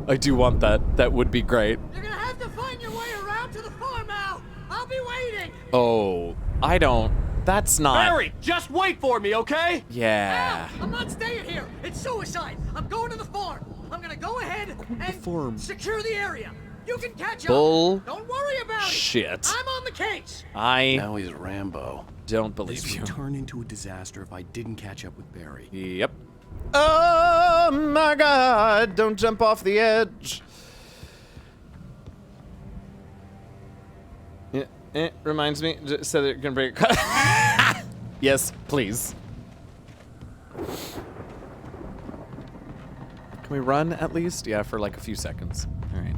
[SPEAKER 2] I do want that. That would be great.
[SPEAKER 4] You're gonna have to find your way around to the farm, Al. I'll be waiting.
[SPEAKER 2] Oh, I don't. That's not.
[SPEAKER 5] Barry, just wait for me, okay?
[SPEAKER 2] Yeah.
[SPEAKER 4] Al, I'm not staying here. It's suicide. I'm going to the farm. I'm gonna go ahead and
[SPEAKER 2] farm.
[SPEAKER 4] secure the area. You can catch
[SPEAKER 2] Bull.
[SPEAKER 4] up. Don't worry about it.
[SPEAKER 2] Shit.
[SPEAKER 4] I'm on the case.
[SPEAKER 2] I
[SPEAKER 3] Now he's Rambo.
[SPEAKER 2] don't believe
[SPEAKER 3] This
[SPEAKER 2] you.
[SPEAKER 3] would turn into a disaster if I didn't catch up with Barry.
[SPEAKER 2] Yep. Oh my God! Don't jump off the edge. Yeah, it reminds me. Just said it can break. Yes, please. Can we run at least? Yeah, for like a few seconds. All right.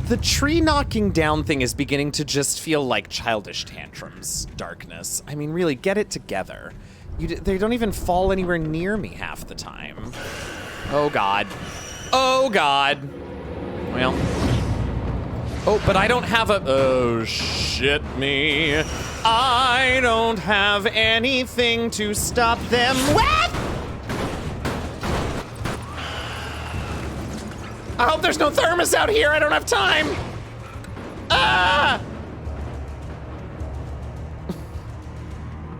[SPEAKER 2] The tree knocking down thing is beginning to just feel like childish tantrums, Darkness. I mean, really, get it together. They don't even fall anywhere near me half the time. Oh, God. Oh, God. Well. Oh, but I don't have a... Oh, shit me. I don't have anything to stop them with! I hope there's no thermos out here. I don't have time. Ah!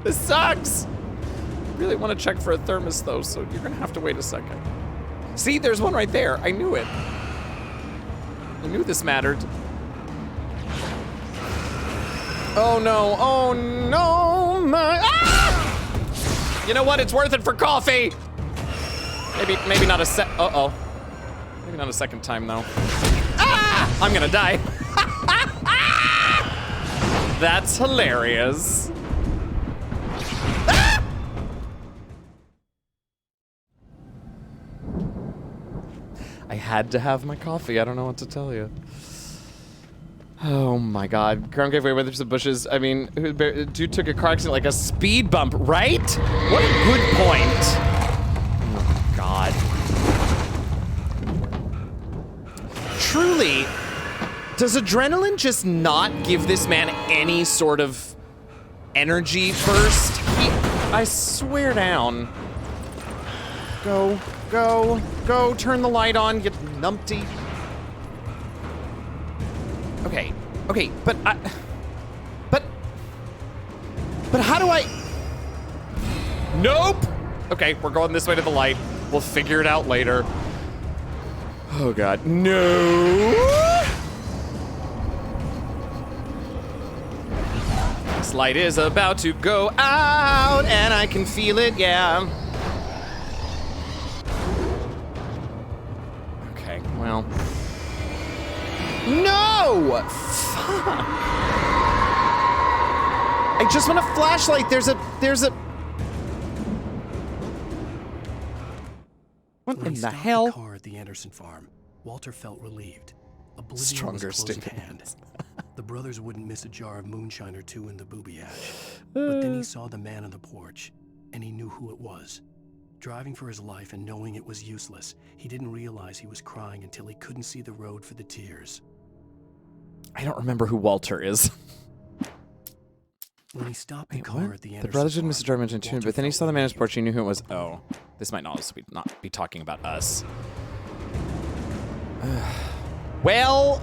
[SPEAKER 2] This sucks. I really want to check for a thermos, though, so you're going to have to wait a second. See, there's one right there. I knew it. I knew this mattered. Oh, no. Oh, no. My... Ah! You know what? It's worth it for coffee. Maybe not a Uh-oh. Maybe not a second time, though. Ah! I'm gonna die. That's hilarious. Ah! I had to have my coffee. I don't know what to tell you. Oh my God. Ground gave way with some bushes. I mean, dude took a car accident like a speed bump, right? What a good point. Oh God. Truly, does adrenaline just not give this man any sort of energy first? I swear down. Go, go, go, turn the light on, you numpty. Okay, but how do I? Nope. Okay, we're going this way to the light. We'll figure it out later. Oh God, no! This light is about to go out, and I can feel it, yeah. Okay, well. No! Fuck! I just want a flashlight. There's a. What
[SPEAKER 3] When
[SPEAKER 2] in
[SPEAKER 3] he
[SPEAKER 2] the
[SPEAKER 3] stopped
[SPEAKER 2] hell?
[SPEAKER 3] the car at the Anderson farm, Walter felt relieved. A blizzard
[SPEAKER 2] Stronger
[SPEAKER 3] was close at
[SPEAKER 2] stupid
[SPEAKER 3] hand. The brothers wouldn't miss a jar of moonshine or two in the booby hatch. But then he saw the man on the porch, and he knew who it was. Driving for his life and knowing it was useless, he didn't realize he was crying until he couldn't see the road for the tears.
[SPEAKER 2] I don't remember who Walter is.
[SPEAKER 3] When he stopped the
[SPEAKER 2] Wait,
[SPEAKER 3] car
[SPEAKER 2] what?
[SPEAKER 3] at the
[SPEAKER 2] The
[SPEAKER 3] Anderson
[SPEAKER 2] brothers didn't
[SPEAKER 3] farm,
[SPEAKER 2] miss a jar of moonshine too,
[SPEAKER 3] Walter
[SPEAKER 2] but then he
[SPEAKER 3] felt
[SPEAKER 2] saw the man on his
[SPEAKER 3] relieved.
[SPEAKER 2] porch. He knew who it was. Oh, this might not be talking about us. Well,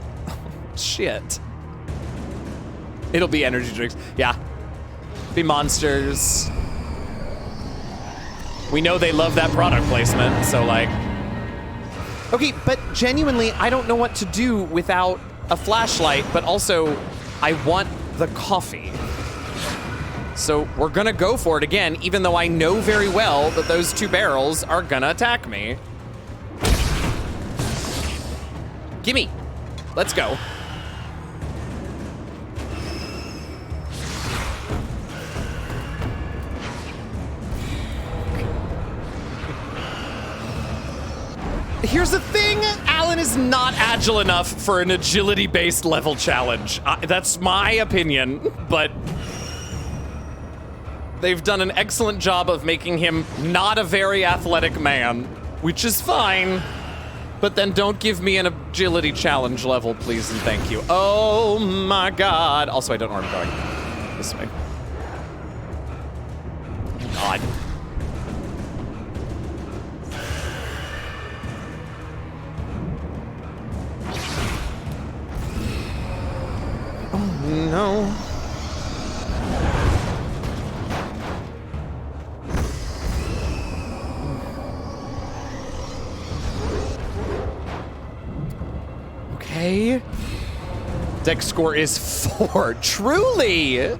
[SPEAKER 2] shit. It'll be energy drinks. Yeah. Be monsters. We know they love that product placement, so like. Okay, but genuinely, I don't know what to do without a flashlight, but also I want the coffee. So we're gonna go for it again, even though I know very well that those two barrels are gonna attack me. Gimme. Let's go. Here's the thing, Alan is not agile enough for an agility-based level challenge. That's my opinion, but they've done an excellent job of making him not a very athletic man, which is fine, but then don't give me an agility challenge level, please and thank you. Oh my God. Also, I don't know where I'm going. This way. God. No. Okay. Dex score is 4. Truly.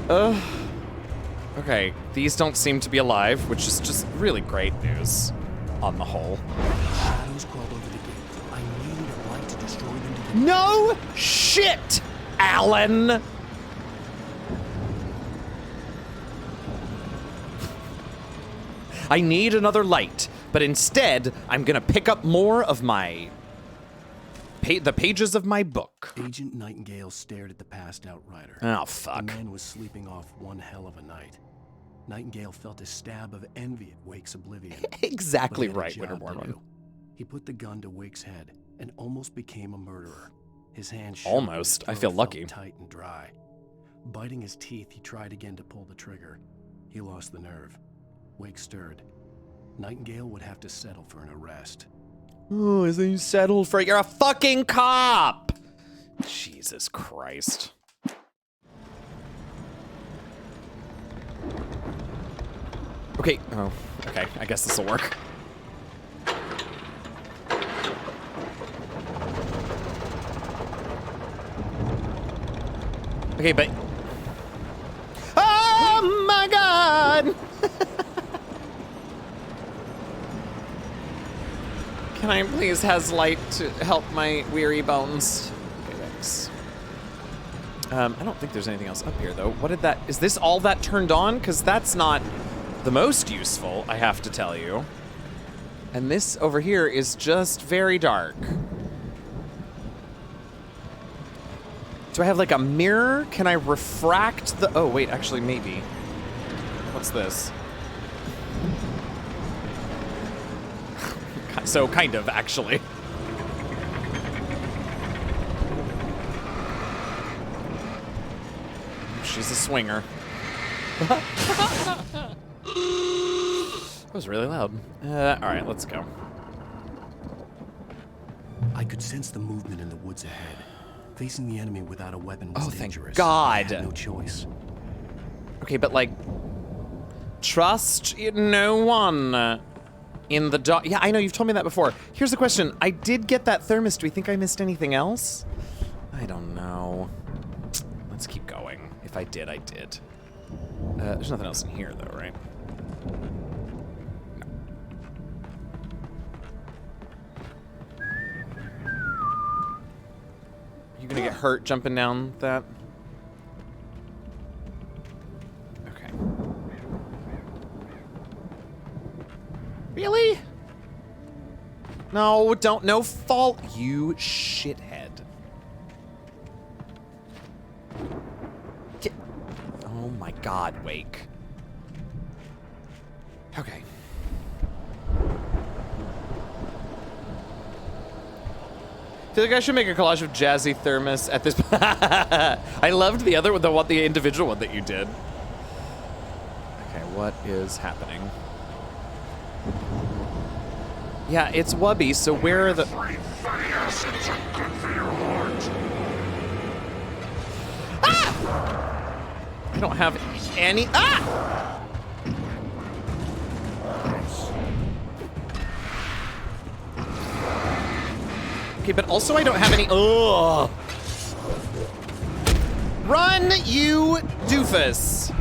[SPEAKER 2] Okay. These don't seem to be alive, which is just really great news on the whole.
[SPEAKER 3] Shadows crawled over the gate. I needed a light to destroy them to get
[SPEAKER 2] No shit, Alan. I need another light, but instead, I'm gonna pick up more of my the pages of my book.
[SPEAKER 3] Agent Nightingale stared at the passed out rider.
[SPEAKER 2] Oh,
[SPEAKER 3] The
[SPEAKER 2] fuck.
[SPEAKER 3] man was sleeping off one hell of a night. Nightingale felt a stab of envy at Wake's oblivion.
[SPEAKER 2] Exactly
[SPEAKER 3] But he had a
[SPEAKER 2] right,
[SPEAKER 3] job to
[SPEAKER 2] Winterborn one.
[SPEAKER 3] do. He put the gun to Wake's head and almost became a murderer. His hand shivered
[SPEAKER 2] Almost.
[SPEAKER 3] and
[SPEAKER 2] I
[SPEAKER 3] his
[SPEAKER 2] feel
[SPEAKER 3] throat
[SPEAKER 2] lucky.
[SPEAKER 3] felt tight and dry. Biting his teeth, he tried again to pull the trigger. He lost the nerve. Wake stirred. Nightingale would have to settle for an arrest.
[SPEAKER 2] Oh, isn't you settled for it? You're a fucking cop! Jesus Christ. Okay, oh, okay, I guess this'll work. Okay, but... Oh my God! Can I please has light to help my weary bones? Okay, thanks. I don't think there's anything else up here, though. What did that... Is this all that turned on? Because that's not the most useful, I have to tell you. And this over here is just very dark. Do I have, like, a mirror? Can I refract the... Oh, wait, actually, maybe. What's this? So, kind of, actually. She's a swinger. That was really loud. All right, let's go.
[SPEAKER 3] I could sense the movement in the woods ahead. Facing the enemy without a weapon was
[SPEAKER 2] Oh, thank
[SPEAKER 3] dangerous.
[SPEAKER 2] God.
[SPEAKER 3] I had no choice.
[SPEAKER 2] Okay, but, like, trust no one in the dark. Yeah, I know, you've told me that before. Here's the question. I did get that thermos. Do we think I missed anything else? I don't know. Let's keep going. If I did, I did. There's nothing else in here, though, right? No. You gonna get hurt jumping down that? Okay. Really? No, don't. No fault. You shithead. God, Wake. Okay. I feel like I should make a collage of Jazzy Thermos at this. I loved the other one, the individual one that you did. Okay, what is happening? Yeah, it's Wubby, so where are the... Ah! I don't have any... Ah! Okay, but also I don't have any... Ugh. Run, you doofus.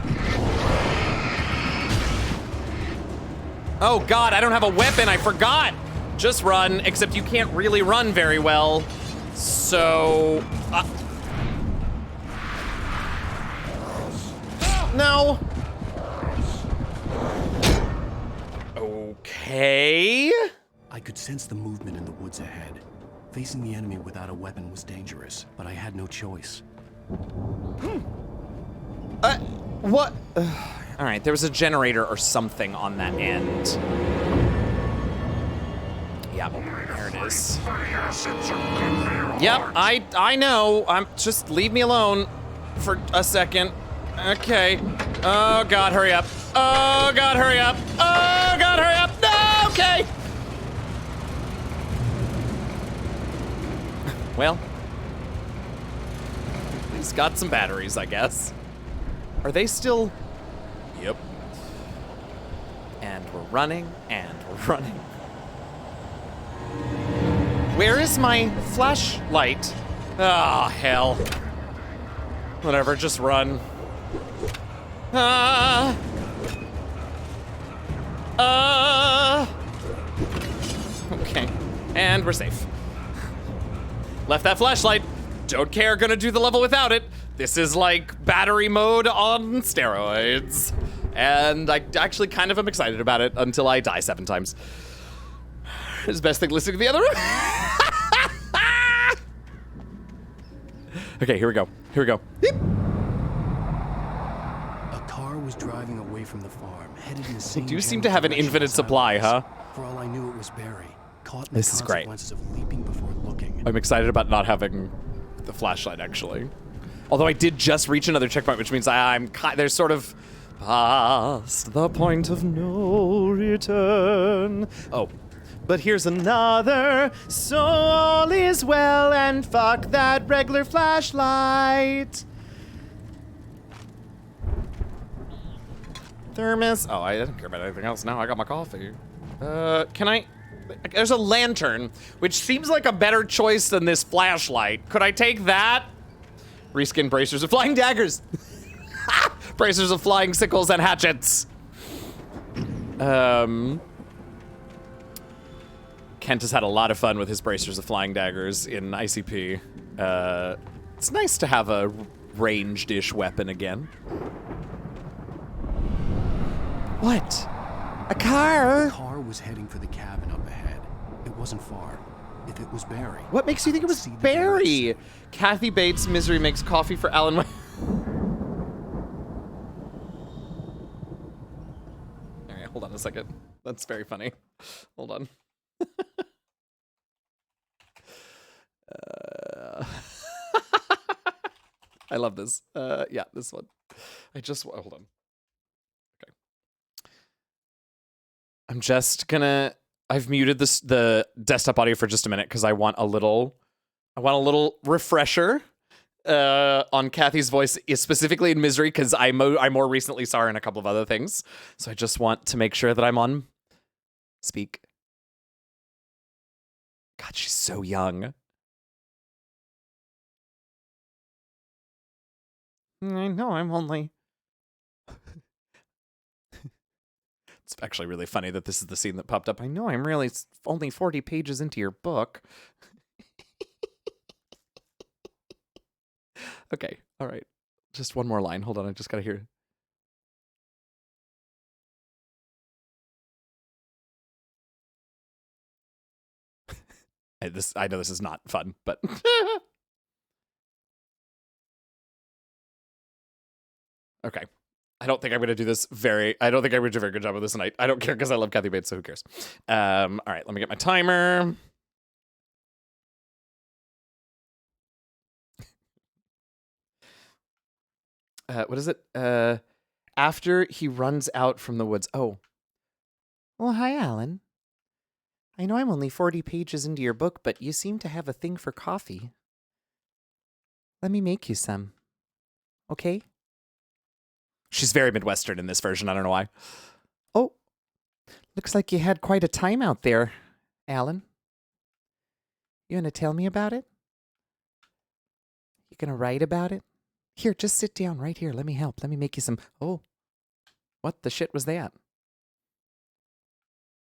[SPEAKER 2] Oh God, I don't have a weapon, I forgot. Just run, except you can't really run very well. So... No. Okay.
[SPEAKER 3] I could sense the movement in the woods ahead. Facing the enemy without a weapon was dangerous, but I had no choice.
[SPEAKER 2] What? All right, there was a generator or something on that end. Yep, there it is. Yep, I know. Just leave me alone for a second. Okay. Oh God, hurry up. Oh God, hurry up. Oh God, hurry up. No, okay. Well, he's got some batteries, I guess. Are they still? Yep. And we're running, and we're running. Where is my flashlight? Oh, hell. Whatever, just run. Okay, and we're safe. Left that flashlight. Don't care, gonna do the level without it. This is like battery mode on steroids. And I actually kind of am excited about it until I die 7 times. It's the best thing listening to the other room. Okay, here we go. Here we go. Beep.
[SPEAKER 3] A car was driving away from the farm, headed in the same
[SPEAKER 2] do seem
[SPEAKER 3] general
[SPEAKER 2] to have an
[SPEAKER 3] direction
[SPEAKER 2] infinite
[SPEAKER 3] as I
[SPEAKER 2] supply,
[SPEAKER 3] was.
[SPEAKER 2] huh?
[SPEAKER 3] For all I knew, it was Barry, caught in
[SPEAKER 2] This
[SPEAKER 3] the
[SPEAKER 2] is great.
[SPEAKER 3] consequences of leaping before looking.
[SPEAKER 2] I'm excited about not having the flashlight, actually. Although I did just reach another checkpoint, which means there's sort of past the point of no return. Oh, but here's another. So all is well, and fuck that regular flashlight. Thermos. Oh, I didn't care about anything else. Now I got my coffee. Can I? There's a lantern, which seems like a better choice than this flashlight. Could I take that? Reskin bracers of flying daggers. Bracers of flying sickles and hatchets. Kent has had a lot of fun with his bracers of flying daggers in ICP. It's nice to have a ranged-ish weapon again. What? A car?
[SPEAKER 3] The car was heading for the cabin up ahead. It wasn't far. If it was Barry.
[SPEAKER 2] What makes you think it was
[SPEAKER 3] See the
[SPEAKER 2] Barry?
[SPEAKER 3] direction.
[SPEAKER 2] Kathy Bates, Misery makes coffee for Alan. All right, hold on a second. That's very funny. Hold on. I love this. Yeah, this one. Hold on. Okay. I'm just gonna. I've muted the desktop audio for just a minute because I want a little refresher on Kathy's voice, specifically in Misery, because I more recently saw her in a couple of other things. So I just want to make sure that I'm on speak. God, she's so young. I know, I'm only... It's actually really funny that this is the scene that popped up. I know, I'm really only 40 pages into your book. Okay, all right. Just one more line. Hold on, I just gotta hear. I know this is not fun, but... Okay. I don't think I'm gonna do this I don't think I'm gonna do a very good job of this tonight. I don't care because I love Kathy Bates, so who cares? All right, let me get my timer. What is it? After he runs out from the woods. Oh. Well, hi, Alan. I know I'm only 40 pages into your book, but you seem to have a thing for coffee. Let me make you some. Okay? She's very Midwestern in this version. I don't know why. Oh. Looks like you had quite a time out there, Alan. You gonna tell me about it? You gonna write about it? Here, just sit down right here. Let me help. Let me make you some... Oh. What the shit was that?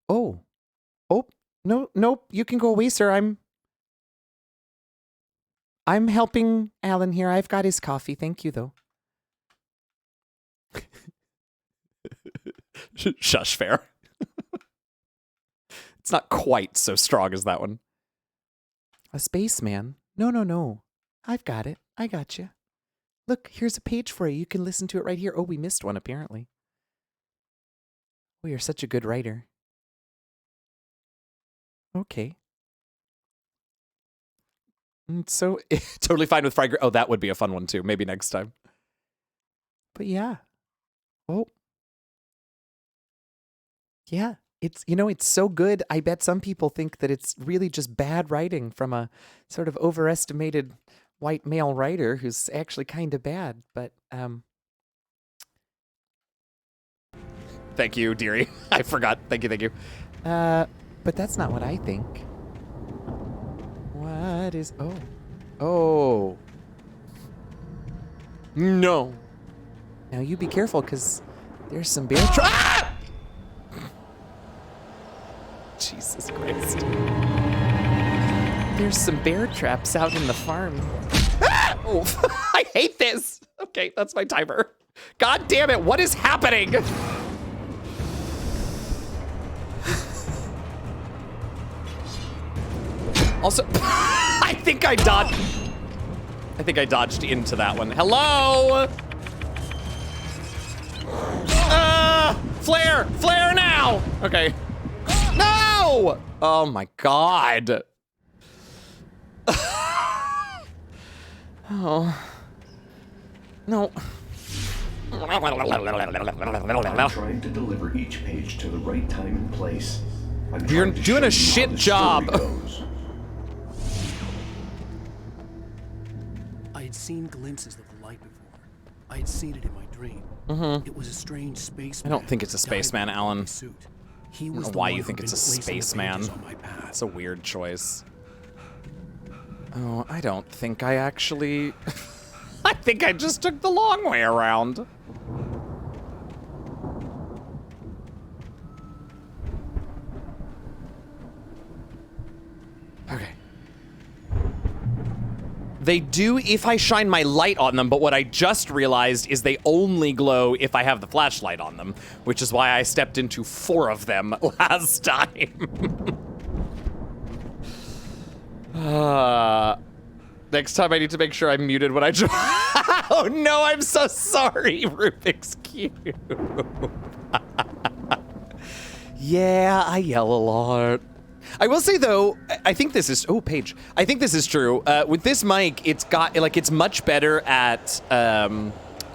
[SPEAKER 2] Oh. Oh. No, nope. You can go away, sir. I'm helping Alan here. I've got his coffee. Thank you, though. Shush, fair. It's not quite so strong as that one. A spaceman? No. I've got it. I got you. Look, here's a page for you. You can listen to it right here. Oh, we missed one, apparently. Oh, you're such a good writer. Okay. So, totally fine with fried... Oh, that would be a fun one, too. Maybe next time. But yeah. Oh. Yeah. It's so good. I bet some people think that it's really just bad writing from a sort of overestimated white male writer who's actually kind of bad. But, Thank you, dearie. I forgot. Thank you. But that's not what I think. What is... Oh. No. Now you be careful, because there's some bear Ah! Jesus Christ. There's some bear traps out in the farm. Ah! Oh, I hate this. Okay, that's my timer. God damn it, what is happening? Also, I think I dodged into that one. Hello? Flare now. Okay. No! Oh my God. Oh. No.
[SPEAKER 7] I'm trying to deliver each page to the right time and place.
[SPEAKER 2] You're doing a shit job.
[SPEAKER 3] I had seen glimpses of the light before. I had seen it in my dream. It was a strange spaceman.
[SPEAKER 2] I don't think it's a spaceman, Alan.
[SPEAKER 3] He
[SPEAKER 2] I
[SPEAKER 3] was
[SPEAKER 2] don't know
[SPEAKER 3] the
[SPEAKER 2] why
[SPEAKER 3] one
[SPEAKER 2] you
[SPEAKER 3] who'd
[SPEAKER 2] think
[SPEAKER 3] been
[SPEAKER 2] it's a
[SPEAKER 3] placing the
[SPEAKER 2] spaceman.
[SPEAKER 3] pages on my path.
[SPEAKER 2] It's a weird choice. Oh, I don't think I actually... I think I just took the long way around. Okay. They do if I shine my light on them, but what I just realized is they only glow if I have the flashlight on them, which is why I stepped into 4 of them last time. Next time I need to make sure I'm muted when I draw. Oh no, I'm so sorry, Rubik's Cube. Yeah, I yell a lot. I will say though, I think this is, Paige. I think this is true. With this mic, it's much better at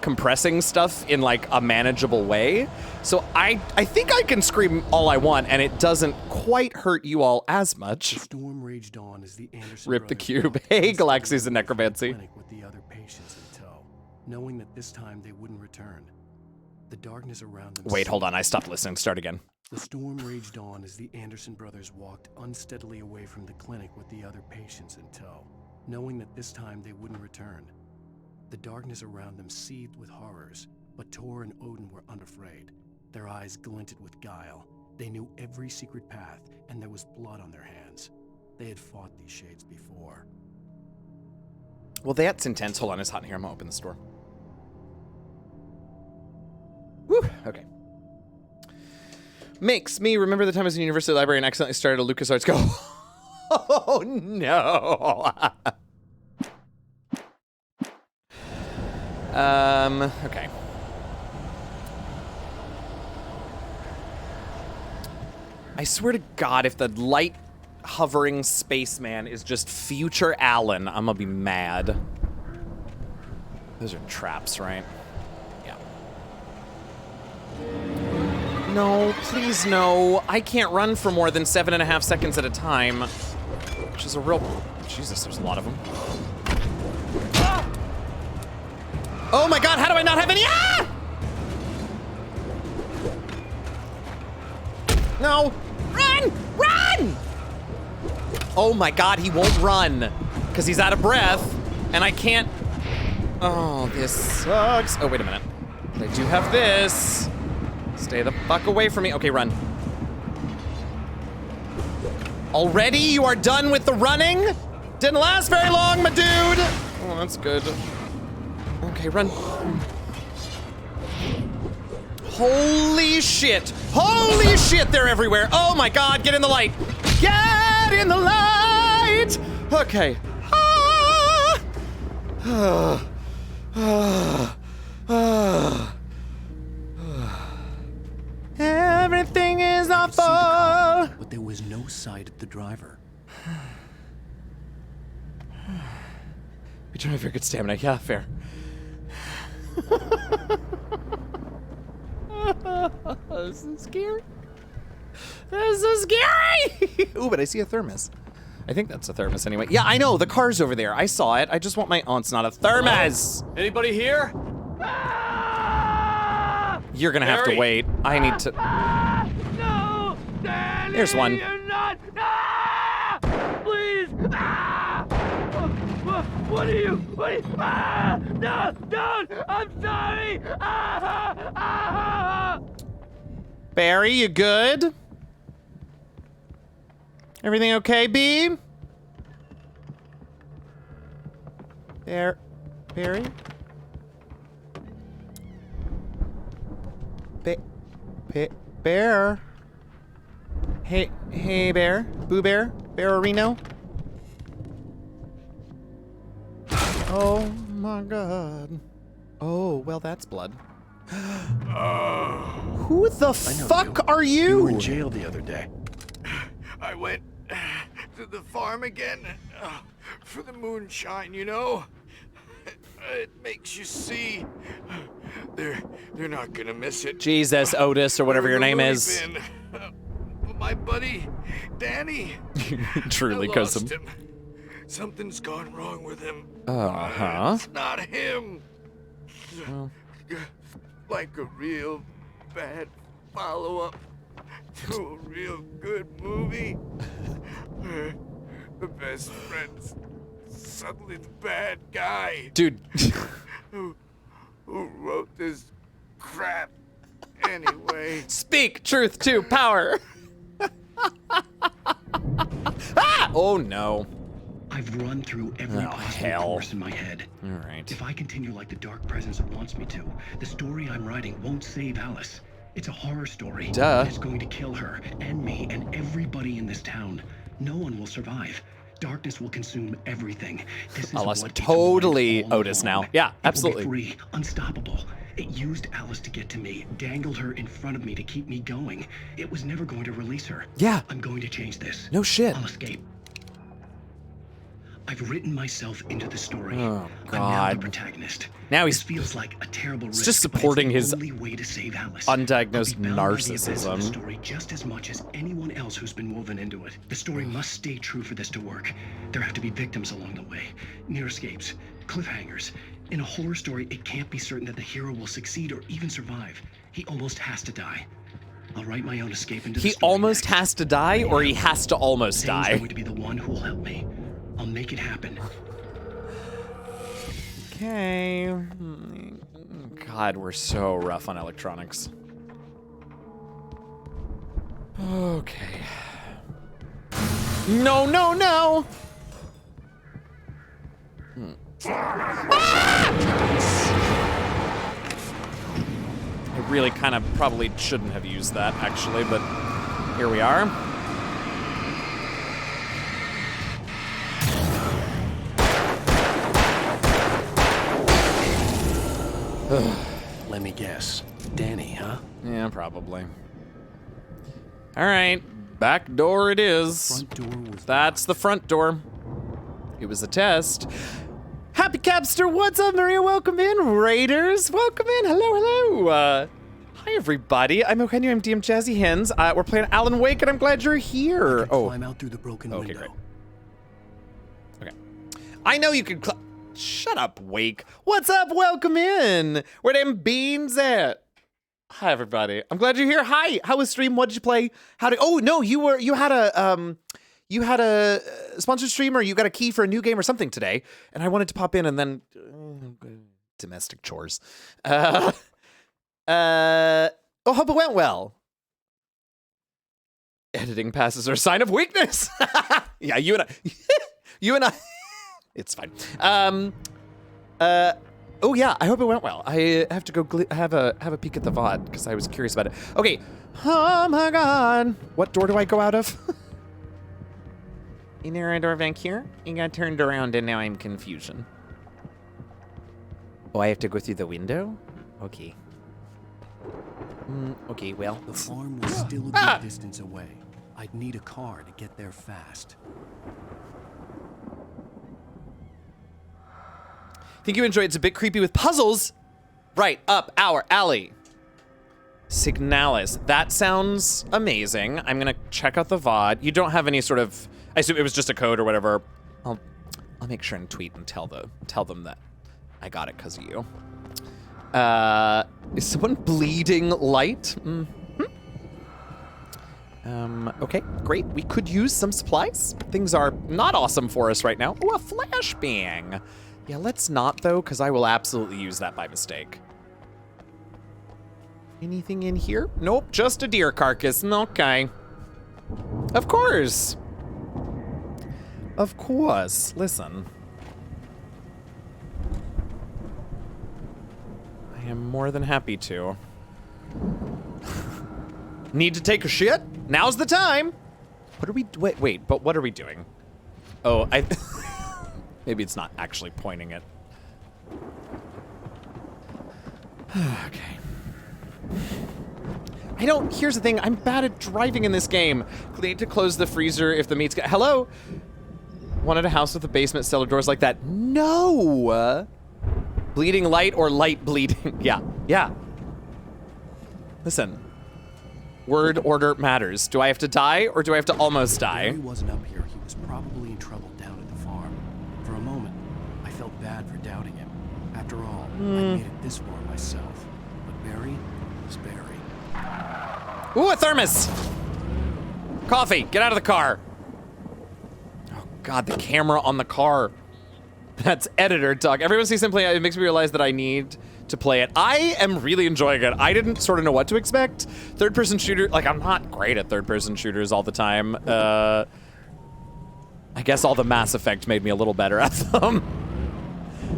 [SPEAKER 2] compressing stuff in like a manageable way. So I think I can scream all I want and it doesn't quite hurt you all as much.
[SPEAKER 3] The storm raged on as the Anderson
[SPEAKER 2] Rip the
[SPEAKER 3] brothers
[SPEAKER 2] cube.
[SPEAKER 3] walked
[SPEAKER 2] Hey,
[SPEAKER 3] unsteadily
[SPEAKER 2] Galaxies and
[SPEAKER 3] away from the
[SPEAKER 2] Necromancy.
[SPEAKER 3] clinic with the other patients in tow, knowing that this time they wouldn't return. The darkness around them.
[SPEAKER 2] Wait, hold on. I stopped listening. Start again.
[SPEAKER 3] The storm raged on as the Anderson brothers walked unsteadily away from the clinic with the other patients in tow, knowing that this time they wouldn't return. The darkness around them seethed with horrors, but Tor and Odin were unafraid. Their eyes glinted with guile. They knew every secret path, and there was blood on their hands. They had fought these shades before.
[SPEAKER 2] Well, that's intense. Hold on. It's hot in here. I'm going to open the store. Woo. Okay. Makes me remember the time I was in the university library and accidentally started a LucasArts go. Oh, no. Okay. I swear to God, if the light hovering spaceman is just future Alan, I'm gonna be mad. Those are traps, right? Yeah. No, please no. I can't run for more than 7.5 seconds at a time. Which is a real... Jesus, there's a lot of them. Oh my God, how do I not have any? Ah! No, run, run! Oh my God, he won't run because he's out of breath and I can't. Oh, this sucks. Oh, wait a minute. I do have this. Stay the fuck away from me. Okay, run. Already you are done with the running? Didn't last very long, my dude. Oh, that's good. Okay, run. Holy shit. Holy shit, they're everywhere. Oh my God, get in the light. Get in the light. Okay. Everything is awful.
[SPEAKER 3] But there was no sight of the driver.
[SPEAKER 2] We don't have very good stamina. Yeah, fair. This is scary. This is scary. Ooh, but I see a thermos. I think that's a thermos anyway. Yeah, I know. The car's over there. I saw it. I just want my... Oh, it's not a thermos.
[SPEAKER 5] Hello? Anybody here?
[SPEAKER 2] You're gonna have to
[SPEAKER 5] Barry?
[SPEAKER 2] wait. I need to...
[SPEAKER 5] No! Danny,
[SPEAKER 2] Here's one.
[SPEAKER 5] You're not! Please! What are you? What are you? No! Don't! I'm sorry!
[SPEAKER 2] Barry, you good? Everything okay, B? Barry? Bear? Hey, Bear? Boo Bear? Bearino? Oh my God. Oh, well, that's blood. Who the fuck are
[SPEAKER 3] You were
[SPEAKER 2] you?
[SPEAKER 3] in jail the other day.
[SPEAKER 8] I went to the farm again for the moonshine, you know? It makes you see. They're not gonna miss it.
[SPEAKER 2] Jesus, Otis, or whatever your name is.
[SPEAKER 8] My buddy, Danny.
[SPEAKER 2] Truly
[SPEAKER 8] I
[SPEAKER 2] cousin.
[SPEAKER 8] lost him. Something's gone wrong with him.
[SPEAKER 2] Uh-huh.
[SPEAKER 8] It's not him.
[SPEAKER 2] Well.
[SPEAKER 8] Like a real bad follow-up to a real good movie. Where the best friend's suddenly the bad guy.
[SPEAKER 2] Dude.
[SPEAKER 8] Who wrote this crap anyway?
[SPEAKER 2] Speak truth to power. Ah! Oh no.
[SPEAKER 3] I've run through every
[SPEAKER 2] Oh,
[SPEAKER 3] possible
[SPEAKER 2] hell.
[SPEAKER 3] course in my head.
[SPEAKER 2] All right.
[SPEAKER 3] If I continue like the dark presence wants me to, the story I'm writing won't save Alice. It's a horror story.
[SPEAKER 2] Duh.
[SPEAKER 3] It's going to kill her and me and everybody in this town. No one will survive. Darkness will consume everything. This is
[SPEAKER 2] Alice,
[SPEAKER 3] what keeps
[SPEAKER 2] totally
[SPEAKER 3] Alice all
[SPEAKER 2] Otis
[SPEAKER 3] along.
[SPEAKER 2] now. Yeah,
[SPEAKER 3] It will be
[SPEAKER 2] absolutely.
[SPEAKER 3] free, unstoppable. It used Alice to get to me, dangled her in front of me to keep me going. It was never going to release her.
[SPEAKER 2] Yeah.
[SPEAKER 3] I'm going to change this.
[SPEAKER 2] No shit.
[SPEAKER 3] I'll escape. I've written myself into the story.
[SPEAKER 2] Oh,
[SPEAKER 3] I'm now the
[SPEAKER 2] God.
[SPEAKER 3] protagonist.
[SPEAKER 2] Now
[SPEAKER 3] This
[SPEAKER 2] he's
[SPEAKER 3] feels like a terrible risk.
[SPEAKER 2] just
[SPEAKER 3] but it's
[SPEAKER 2] supporting
[SPEAKER 3] the
[SPEAKER 2] his
[SPEAKER 3] only way to save Alice.
[SPEAKER 2] undiagnosed
[SPEAKER 3] I'll be bound by the events of
[SPEAKER 2] narcissism.
[SPEAKER 3] the story just as much as anyone else who's been woven into it. The story must stay true for this to work. There have to be victims along the way, near escapes, cliffhangers. In a horror story, it can't be certain that the hero will succeed or even survive. He almost has to die. I'll write my own escape into the
[SPEAKER 2] He
[SPEAKER 3] story
[SPEAKER 2] almost
[SPEAKER 3] next.
[SPEAKER 2] has to die, or he has to almost
[SPEAKER 3] Zane's
[SPEAKER 2] die.
[SPEAKER 3] going to be the one who will help me. I'll make it happen.
[SPEAKER 2] Okay. God, we're so rough on electronics. Okay. No, no, no! I really kind of probably shouldn't have used that, actually, but here we are.
[SPEAKER 3] Let me guess. Danny, huh?
[SPEAKER 2] Yeah, probably. All right, Back door it is.
[SPEAKER 3] Front door was
[SPEAKER 2] That's the front door. It was a test. Happy Capster, what's up, Maria? Welcome in, Raiders. Welcome in. Hello, hello. Hi, everybody. I'm Eugenio. I'm DM Jazzy Hens. We're playing Alan Wake, and I'm glad you're here.
[SPEAKER 3] climb out through the broken
[SPEAKER 2] okay,
[SPEAKER 3] window.
[SPEAKER 2] great. Okay. I know you can. Shut up, Wake. What's up? Welcome in. Where them beans at? Hi, everybody. I'm glad you're here. Hi. How was stream? What did you play? How did? Oh no, you had a sponsored stream, or you got a key for a new game or something today, and I wanted to pop in, and then domestic chores. Oh, hope it went well. Editing passes are a sign of weakness. Yeah, you and I. It's fine. Oh yeah, I hope it went well. I have to go have a peek at the VOD because I was curious about it. Okay. Oh my God. What door do I go out of? Is there a door back here? You got turned around and now I'm confusion. Oh, I have to go through the window? Okay. Okay, well.
[SPEAKER 3] The farm was still a good distance away. I'd need a car to get there fast.
[SPEAKER 2] Think you enjoy it. It's a bit creepy with puzzles. Right up our alley. Signalis. That sounds amazing. I'm gonna check out the VOD. You don't have any sort of, I assume it was just a code or whatever. I'll make sure and tweet and tell them that I got it because of you. Is someone bleeding light? Okay, great. We could use some supplies. Things are not awesome for us right now. Oh, a flashbang. Yeah, let's not, though, because I will absolutely use that by mistake. Anything in here? Nope, just a deer carcass. Okay. Of course. Of course. Listen. I am more than happy to. Need to take a shit? Now's the time. What are we, wait, but what are we doing? Oh, maybe it's not actually pointing it. Okay. Here's the thing, I'm bad at driving in this game. Need to close the freezer if the meat's hello? Wanted a house with a basement cellar doors like that. No! Bleeding light or light bleeding? Yeah. Listen. Word order matters. Do I have to die or do I have to almost die?
[SPEAKER 3] If he wasn't up here, he was probably in trouble down at the farm. For a moment, I felt bad for doubting him. After all, I made it this far myself. But Barry was Barry.
[SPEAKER 2] Ooh, a thermos! Coffee, get out of the car. Oh God, the camera on the car. That's editor talk. Everyone sees him playing, it makes me realize that I need to play it. I am really enjoying it. I didn't sort of know what to expect. Third-person shooter, like I'm not great at third-person shooters all the time. I guess all the Mass Effect made me a little better at them.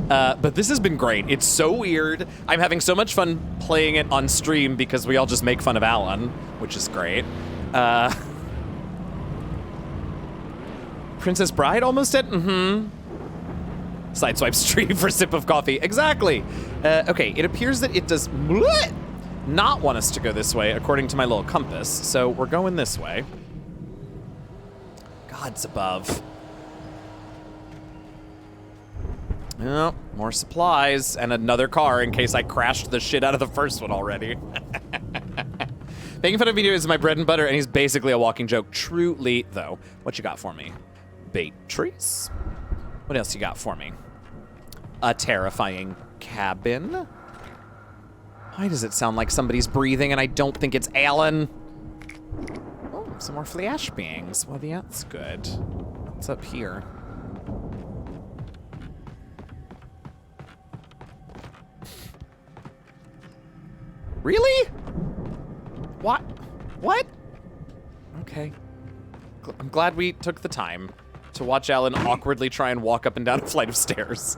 [SPEAKER 2] But this has been great. It's so weird. I'm having so much fun playing it on stream because we all just make fun of Alan, which is great. Princess Bride almost dead? Sideswipe stream for a sip of coffee. Exactly. Okay, it appears that it does not want us to go this way according to my little compass. So we're going this way. God's above. Oh, more supplies and another car in case I crashed the shit out of the first one already. Making fun of video is my bread and butter, and he's basically a walking joke. Truly, though. What you got for me? Batteries? What else you got for me? A terrifying cabin? Why does it sound like somebody's breathing and I don't think it's Alan? Oh, some more flashbangs. Well, yeah, that's good. What's up here? Really? What? What? Okay. I'm glad we took the time to watch Alan awkwardly try and walk up and down a flight of stairs.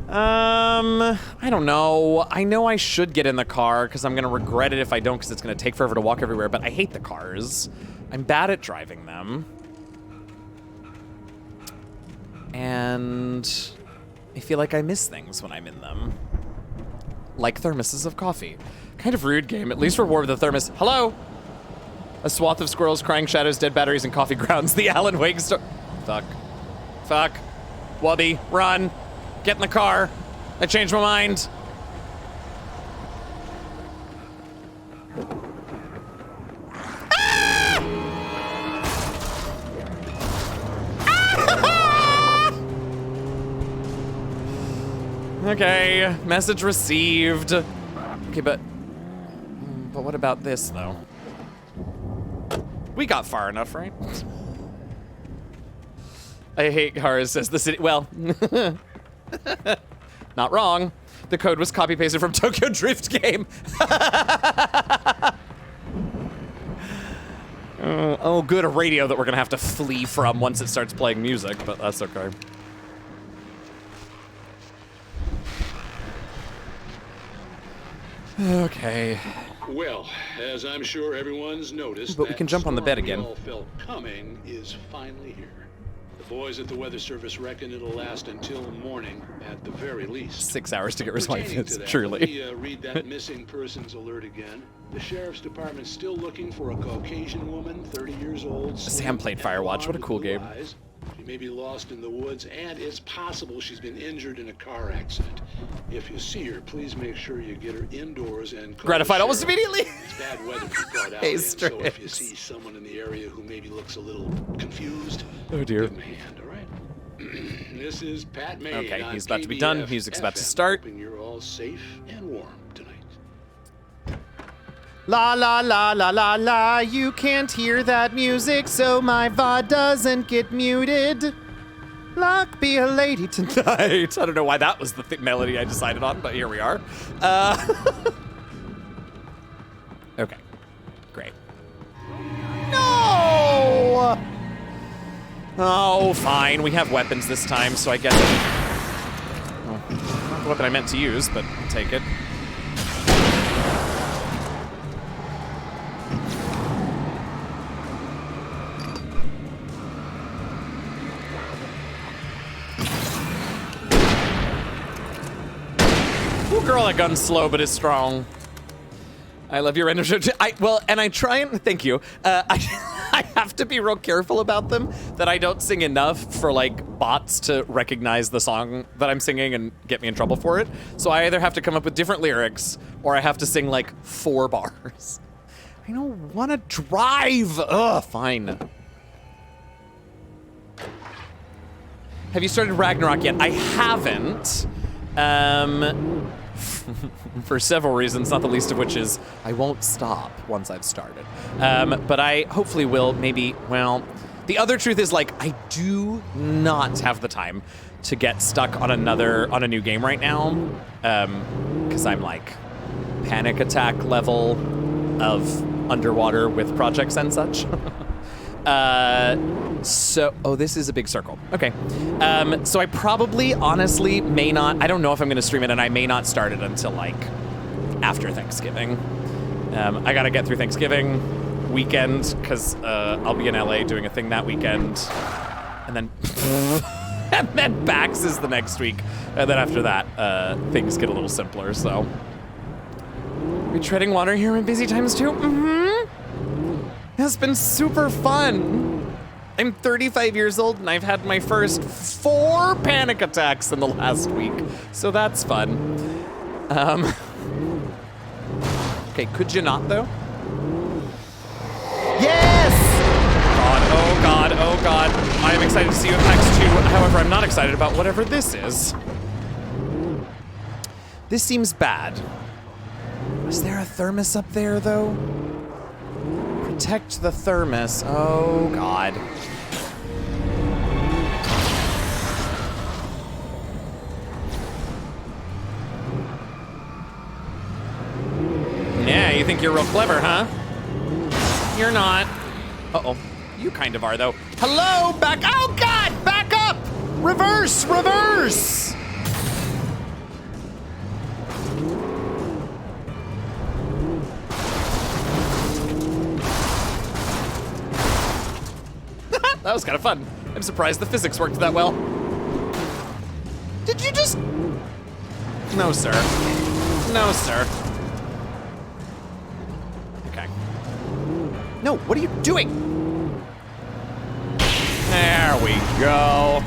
[SPEAKER 2] I don't know. I know I should get in the car because I'm gonna regret it if I don't because it's gonna take forever to walk everywhere, but I hate the cars. I'm bad at driving them. And I feel like I miss things when I'm in them. Like thermoses of coffee. Kind of rude game. At least reward with a thermos. Hello? A swath of squirrels, crying shadows, dead batteries, and coffee grounds. The Alan Wake story. Fuck. Fuck. Wubby, run. Get in the car. I changed my mind. Okay, message received. Okay, but what about this, though? We got far enough, right? I hate cars, says the city. Well, not wrong. The code was copy-pasted from Tokyo Drift game. Oh, good, a radio that we're gonna have to flee from once it starts playing music, but that's okay. Okay.
[SPEAKER 9] Well, as I'm sure everyone's noticed,
[SPEAKER 2] but we can jump on the bed again.
[SPEAKER 9] We all felt coming is finally here. The boys at the Weather Service reckon it'll last until morning at the very least.
[SPEAKER 2] 6 hours to get response, truly.
[SPEAKER 9] Let me read that missing persons alert again. The sheriff's department's still looking for a Caucasian woman, 30 years old.
[SPEAKER 2] Sam played Firewatch. What a cool game.
[SPEAKER 9] She may be lost in the woods, and it's possible she's been injured in a car accident. If you see her, please make sure you get her indoors and call
[SPEAKER 2] gratified
[SPEAKER 9] the
[SPEAKER 2] almost
[SPEAKER 9] sheriff.
[SPEAKER 2] immediately.
[SPEAKER 9] It's bad weather to be brought out
[SPEAKER 2] Hey,
[SPEAKER 9] in, so if you
[SPEAKER 2] Strix.
[SPEAKER 9] see someone in the area who maybe looks a little confused,
[SPEAKER 2] Oh dear.
[SPEAKER 9] give them a hand, all right? This is Pat May.
[SPEAKER 2] Okay,
[SPEAKER 9] on
[SPEAKER 2] he's about to be done.
[SPEAKER 9] KBF
[SPEAKER 2] Music's about to
[SPEAKER 9] FM,
[SPEAKER 2] start.
[SPEAKER 9] hoping you're all safe and warm tonight.
[SPEAKER 2] La la la la la la, you can't hear that music, so my VOD doesn't get muted. Luck be a lady tonight. I don't know why that was the melody I decided on, but here we are. Okay, great. No! Oh, fine, we have weapons this time, so I guess... Oh, not the weapon I meant to use, but I'll take it. Ooh, girl, that gun's slow, but is strong. I love your energy. And I try and, thank you. I have to be real careful about them, that I don't sing enough for like bots to recognize the song that I'm singing and get me in trouble for it. So I either have to come up with different lyrics, or I have to sing like 4 bars. I don't want to drive. Ugh, fine. Have you started Ragnarok yet? I haven't. For several reasons, not the least of which is I won't stop once I've started. But I hopefully will maybe, well, the other truth is like I do not have the time to get stuck on a new game right now. Because I'm like panic attack level of underwater with projects and such. Oh, this is a big circle. Okay. So I probably, honestly, may not, I don't know if I'm going to stream it, and I may not start it until, like, after Thanksgiving. I got to get through Thanksgiving weekend, because I'll be in LA doing a thing that weekend. And then, and then PAX is the next week. And then after that, things get a little simpler, so. We treading water here in busy times, too? It's been super fun. I'm 35 years old and I've had my first 4 panic attacks in the last week. So that's fun. Okay, could you not though? Yes! Oh God, oh God. I am excited to see you in PAX 2. However, I'm not excited about whatever this is. This seems bad. Is there a thermos up there though? Protect the thermos. Oh, God. Yeah, you think you're real clever, huh? You're not. Uh-oh. You kind of are, though. Hello? Back. Oh, God! Back up! Reverse! Reverse! That was kind of fun. I'm surprised the physics worked that well. Did you just... No, sir. No, sir. Okay. No, what are you doing? There we go.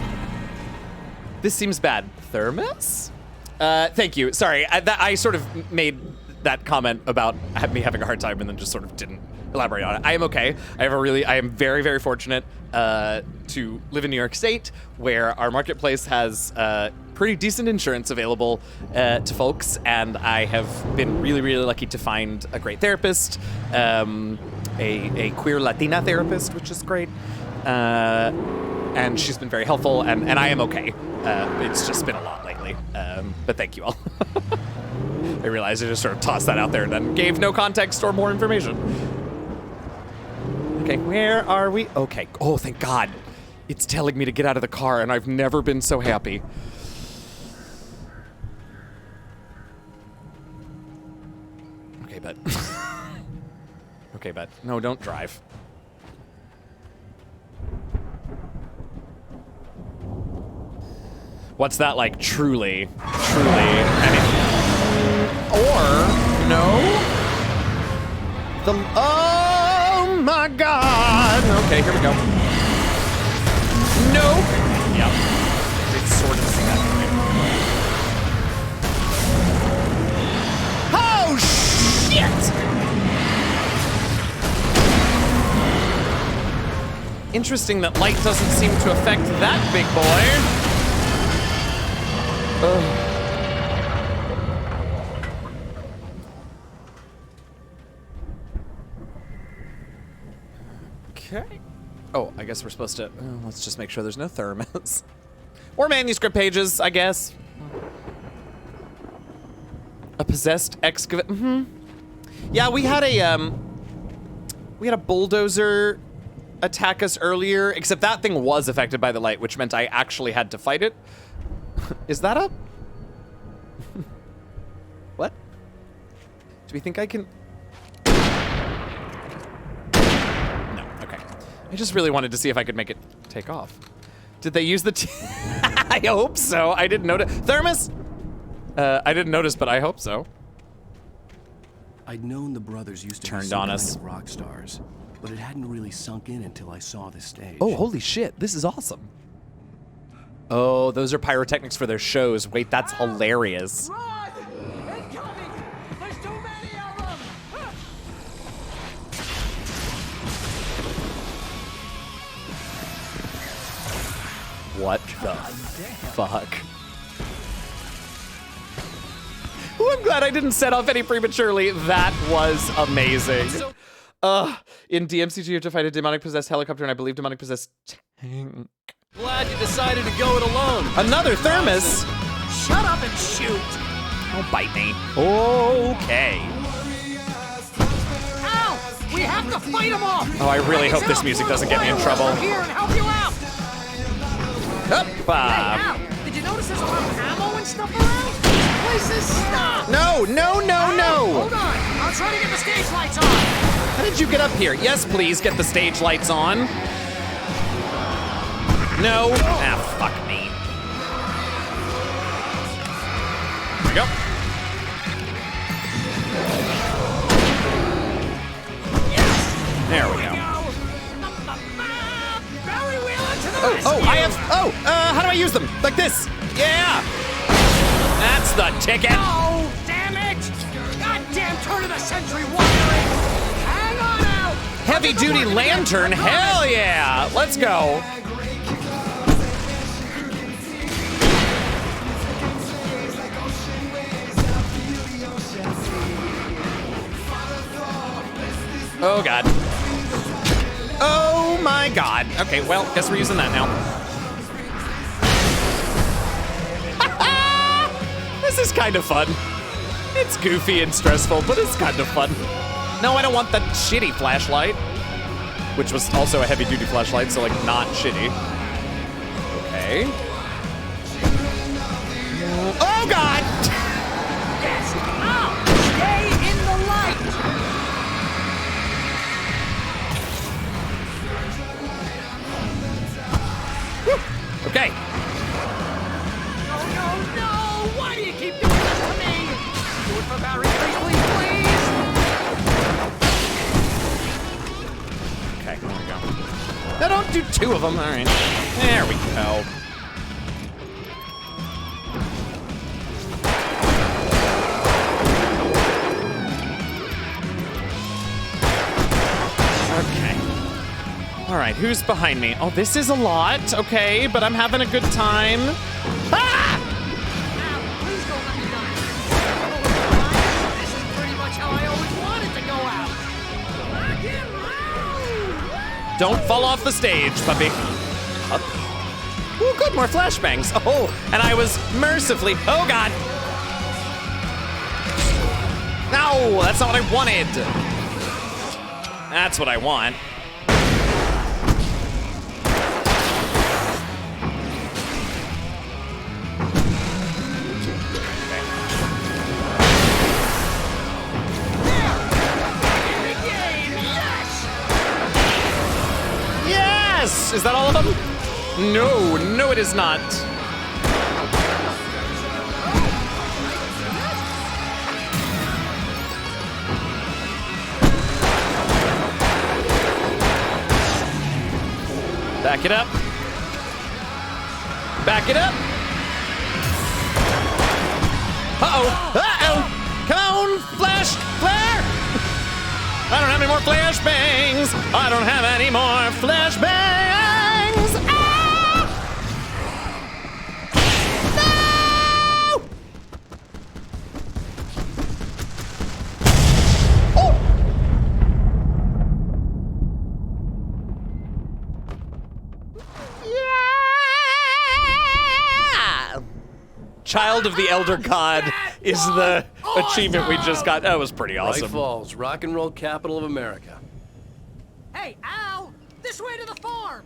[SPEAKER 2] This seems bad. Thermos? Thank you. Sorry, I sort of made that comment about me having a hard time and then just sort of didn't elaborate on it. I am okay. I am very, very fortunate to live in New York State, where our marketplace has pretty decent insurance available to folks, and I have been really, really lucky to find a great therapist, a queer Latina therapist, which is great, and she's been very helpful, and I am okay. It's just been a lot lately, but thank you all. I realized I just sort of tossed that out there and then gave no context or more information. Okay, where are we? Okay. Oh, thank God. It's telling me to get out of the car, and I've never been so happy. Okay, but... okay, but... No, don't drive. What's that like? Truly. I mean... Or... No? Oh my God! Okay, here we go. Nope. Yep. It's sort of see that way. Oh shit! Interesting that light doesn't seem to affect that big boy. Ugh. Okay. Oh, I guess we're supposed to... let's just make sure there's no thermos. Or manuscript pages, I guess. A possessed excavate... Yeah, we had a bulldozer attack us earlier, except that thing was affected by the light, which meant I actually had to fight it. Is that a... What? Do we think I can... I just really wanted to see if I could make it take off. Did they use the I hope so. I didn't notice. Thermos? I didn't notice, but I hope so.
[SPEAKER 3] I'd known the brothers used to
[SPEAKER 2] Turned
[SPEAKER 3] be some
[SPEAKER 2] on
[SPEAKER 3] kind
[SPEAKER 2] us.
[SPEAKER 3] of rock stars, but it hadn't really sunk in until I saw the stage.
[SPEAKER 2] Oh, holy shit. This is awesome. Oh, those are pyrotechnics for their shows. Wait, that's hilarious.
[SPEAKER 6] Run! Incoming! There's too many of them!
[SPEAKER 2] What the fuck? Oh, I'm glad I didn't set off any prematurely. That was amazing. In DMC2, you have to fight a demonic possessed helicopter and I believe demonic possessed tank.
[SPEAKER 5] Glad you decided to go it alone.
[SPEAKER 2] Another thermos?
[SPEAKER 4] Shut up and shoot!
[SPEAKER 2] Don't bite me. Okay.
[SPEAKER 4] Ow! We have to fight them off!
[SPEAKER 2] Oh, I really hope this music doesn't get me in trouble.
[SPEAKER 4] I'm here and help you out! Hey, Al, did you notice there's a lot of ammo and stuff around? This place is stopped!
[SPEAKER 2] No!
[SPEAKER 4] Hold on, I'll try to get the stage lights on!
[SPEAKER 2] How did you get up here? Yes, please, get the stage lights on. No. Ah, fuck me. There we go.
[SPEAKER 4] Yes!
[SPEAKER 2] There we go.
[SPEAKER 4] Barry wheel into the
[SPEAKER 2] How do I use them? Like this. Yeah. That's the ticket.
[SPEAKER 4] Oh, damn it! Goddamn turn of the century wiring! Hang on out!
[SPEAKER 2] Heavy duty lantern. Hell yeah. Let's go. Oh, God. Oh, my God. Okay, well, guess we're using that now. This is kind of fun. It's goofy and stressful, but it's kind of fun. No, I don't want the shitty flashlight, which was also a heavy-duty flashlight, so, like, not shitty. Okay. Oh, God!
[SPEAKER 4] Yes! Ow! Stay in the light!
[SPEAKER 2] Okay.
[SPEAKER 4] No! Why do you keep doing this to me? Do it for Barry, please!
[SPEAKER 2] No, don't do 2 of them. All right. There we go. Okay. All right, who's behind me? Oh, this is a lot. Okay, but I'm having a good time. Ah!
[SPEAKER 6] Please don't let me die. This is pretty much how I always wanted to go out. Rock and roll!
[SPEAKER 2] Don't fall off the stage, puppy. Up. Oh, good, more flashbangs. Oh, and I was mercifully. Oh, God. No, that's not what I wanted. That's what I want. Yes! Is that all of them? No, it is not. Back it up. Back it up. Uh-oh. Uh-oh. Come on, flash, flare. I don't have any more flashbangs. I don't have any more flashbangs. Ah! No! Oh! Yeah! Child of the Elder God is the achievement we just got. That was pretty awesome.
[SPEAKER 3] Bright Falls, rock and roll capital of America.
[SPEAKER 6] Hey, Al! This way to the farm!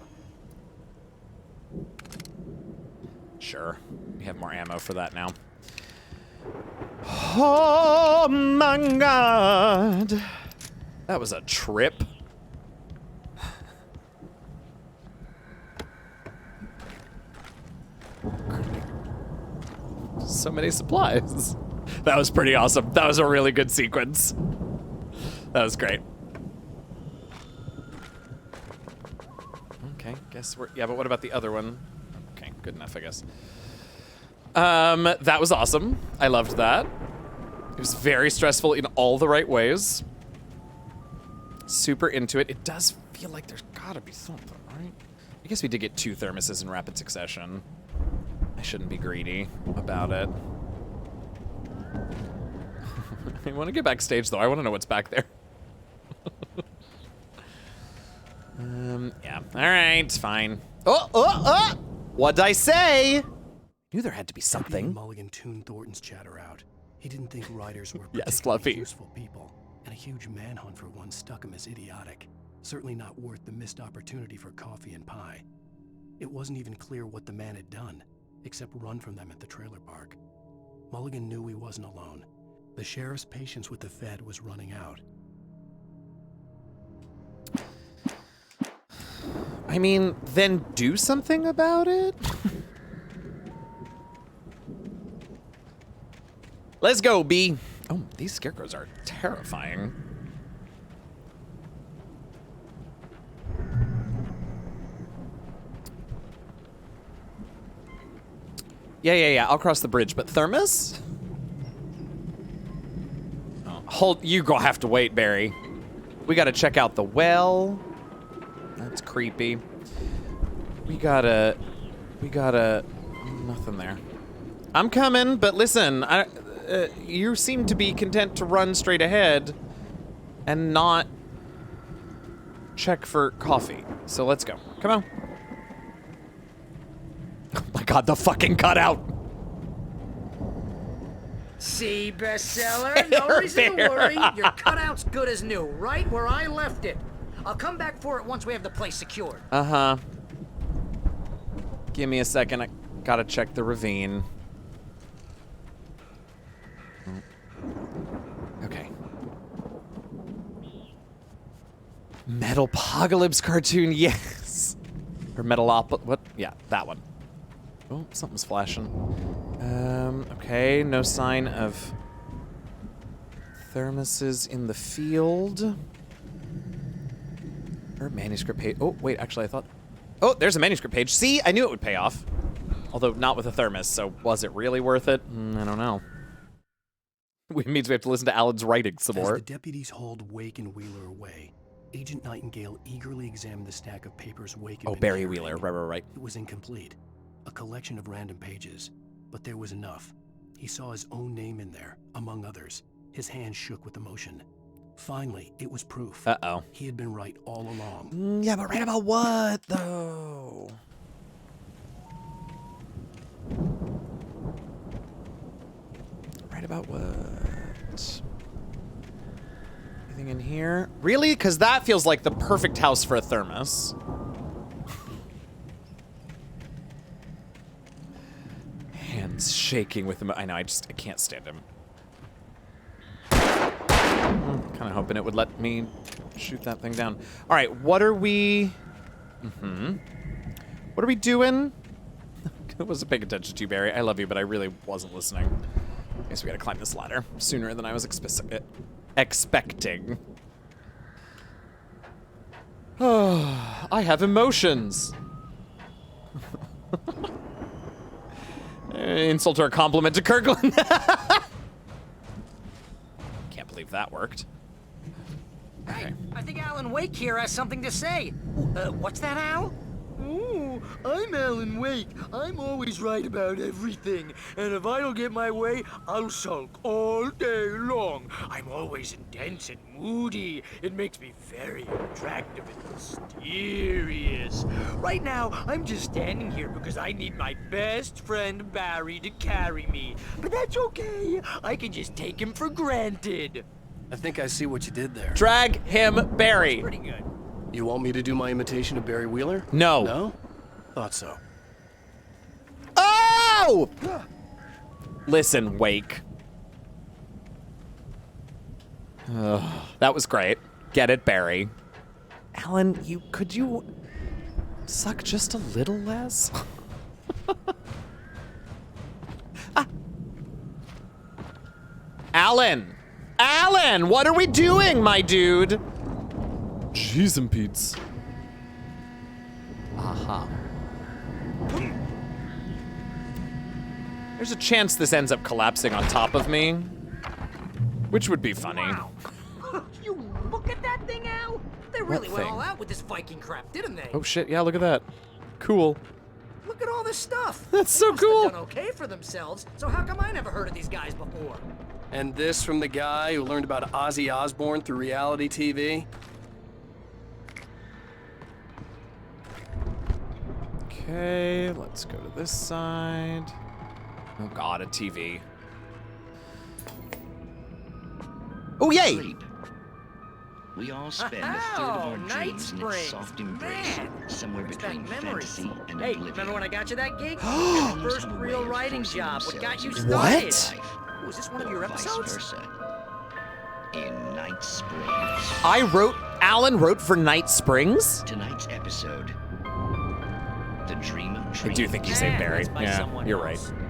[SPEAKER 2] Sure. We have more ammo for that now. Oh my God. That was a trip. So many supplies. That was pretty awesome. That was a really good sequence. That was great. Okay, guess we're... Yeah, but what about the other one? Okay, good enough, I guess. That was awesome. I loved that. It was very stressful in all the right ways. Super into it. It does feel like there's gotta be something, right? I guess we did get 2 thermoses in rapid succession. I shouldn't be greedy about it. I want to get backstage, though. I want to know what's back there. Yeah. All right, fine. Oh! What'd I say? Knew there had to be something.
[SPEAKER 3] Mulligan tuned Thornton's chatter out. He didn't think writers were
[SPEAKER 2] Yes,
[SPEAKER 3] particularly
[SPEAKER 2] Fluffy.
[SPEAKER 3] useful people, and a huge manhunt for one struck him as idiotic. Certainly not worth the missed opportunity for coffee and pie. It wasn't even clear what the man had done, except run from them at the trailer park. Mulligan knew he wasn't alone. The sheriff's patience with the Fed was running out.
[SPEAKER 2] I mean, then do something about it? Let's go, B. Oh, these scarecrows are terrifying. Yeah. I'll cross the bridge, but thermos? Oh, hold, you go have to wait, Barry. We gotta check out the well. That's creepy. We gotta, nothing there. I'm coming, but listen, you seem to be content to run straight ahead and not check for coffee. So let's go. Come on. Oh my God, the fucking cutout.
[SPEAKER 6] See, bestseller? No reason to worry. Your cutout's good as new, right where I left it. I'll come back for it once we have the place secured.
[SPEAKER 2] Uh-huh. Give me a second. I gotta check the ravine. Okay. Metalopocalypse cartoon, yes. Or what? Yeah, that one. Oh, something's flashing. Okay, no sign of thermoses in the field. Or manuscript page. Oh, wait, actually, I thought... Oh, there's a manuscript page. See, I knew it would pay off. Although not with a thermos, so was it really worth it? I don't know. Which means we have to listen to Alan's writing some more.
[SPEAKER 3] As the deputies hauled Wake and Wheeler away, Agent Nightingale eagerly examined the stack of papers Wake had
[SPEAKER 2] Oh,
[SPEAKER 3] been
[SPEAKER 2] Barry
[SPEAKER 3] carrying.
[SPEAKER 2] Wheeler. Right.
[SPEAKER 3] It was incomplete, a collection of random pages, but there was enough. He saw his own name in there, among others. His hand shook with emotion. Finally, it was proof.
[SPEAKER 2] Uh-oh.
[SPEAKER 3] He had been right all along.
[SPEAKER 2] Yeah, but right about what, though? Right about what? Anything in here? Really? Because that feels like the perfect house for a thermos. Hands shaking with him. I know, I can't stand him. Kind of hoping it would let me shoot that thing down. All right, what are we... What are we doing? I wasn't paying attention to you, Barry. I love you, but I really wasn't listening. I guess we gotta climb this ladder sooner than I was expecting. Oh, I have emotions. Insult or a compliment to Kirkland. Can't believe that worked.
[SPEAKER 6] Hey, I think Alan Wake here has something to say. What's that, Al?
[SPEAKER 5] Ooh, I'm Alan Wake. I'm always right about everything. And if I don't get my way, I'll sulk all day long. I'm always intense and moody. It makes me very attractive and mysterious. Right now, I'm just standing here because I need my best friend Barry to carry me. But that's okay. I can just take him for granted.
[SPEAKER 3] I think I see what you did there.
[SPEAKER 2] Drag him, Barry.
[SPEAKER 6] Pretty good.
[SPEAKER 3] You want me to do my imitation of Barry Wheeler?
[SPEAKER 2] No.
[SPEAKER 3] No? Thought so.
[SPEAKER 2] Oh! Listen, Wake. That was great. Get it, Barry. Alan, could you suck just a little less? Alan! Alan, what are we doing, my dude? Jeez and Pete's. Aha. There's a chance this ends up collapsing on top of me, which would be funny.
[SPEAKER 6] Wow. You look at that thing, Al. They really went
[SPEAKER 2] thing?
[SPEAKER 6] all out with this Viking crap, didn't they?
[SPEAKER 2] Oh shit, yeah, look at that. Cool.
[SPEAKER 6] Look at all this stuff.
[SPEAKER 2] That's
[SPEAKER 6] They
[SPEAKER 2] so
[SPEAKER 6] must have
[SPEAKER 2] cool.
[SPEAKER 6] done okay for themselves. So how come I never heard of these guys before?
[SPEAKER 3] And this from the guy who learned about Ozzy Osbourne through reality TV?
[SPEAKER 2] Okay, let's go to this side. Oh god, a TV. Oh, yay!
[SPEAKER 10] Sleep. We all spend a third of our
[SPEAKER 6] Night
[SPEAKER 10] dreams in its
[SPEAKER 6] Springs.
[SPEAKER 10] soft embrace,
[SPEAKER 6] Man,
[SPEAKER 10] somewhere
[SPEAKER 6] brings
[SPEAKER 10] between
[SPEAKER 6] back memories.
[SPEAKER 10] fantasy and
[SPEAKER 6] Hey,
[SPEAKER 10] oblivion.
[SPEAKER 6] remember when I got you that gig? Your first
[SPEAKER 10] Have a
[SPEAKER 6] real
[SPEAKER 10] way of
[SPEAKER 6] writing
[SPEAKER 10] forcing
[SPEAKER 6] job. What got you
[SPEAKER 10] themselves
[SPEAKER 6] started?
[SPEAKER 10] into
[SPEAKER 2] What?
[SPEAKER 10] life,
[SPEAKER 6] Was this one of your
[SPEAKER 10] or vice
[SPEAKER 6] episodes?
[SPEAKER 10] versa. In Night Springs.
[SPEAKER 2] Alan wrote for Night Springs?
[SPEAKER 10] Tonight's episode, The Dream of Dreams.
[SPEAKER 2] I do think you saved Barry.
[SPEAKER 6] That's by
[SPEAKER 2] Yeah,
[SPEAKER 6] someone
[SPEAKER 2] you're
[SPEAKER 6] else.
[SPEAKER 2] right.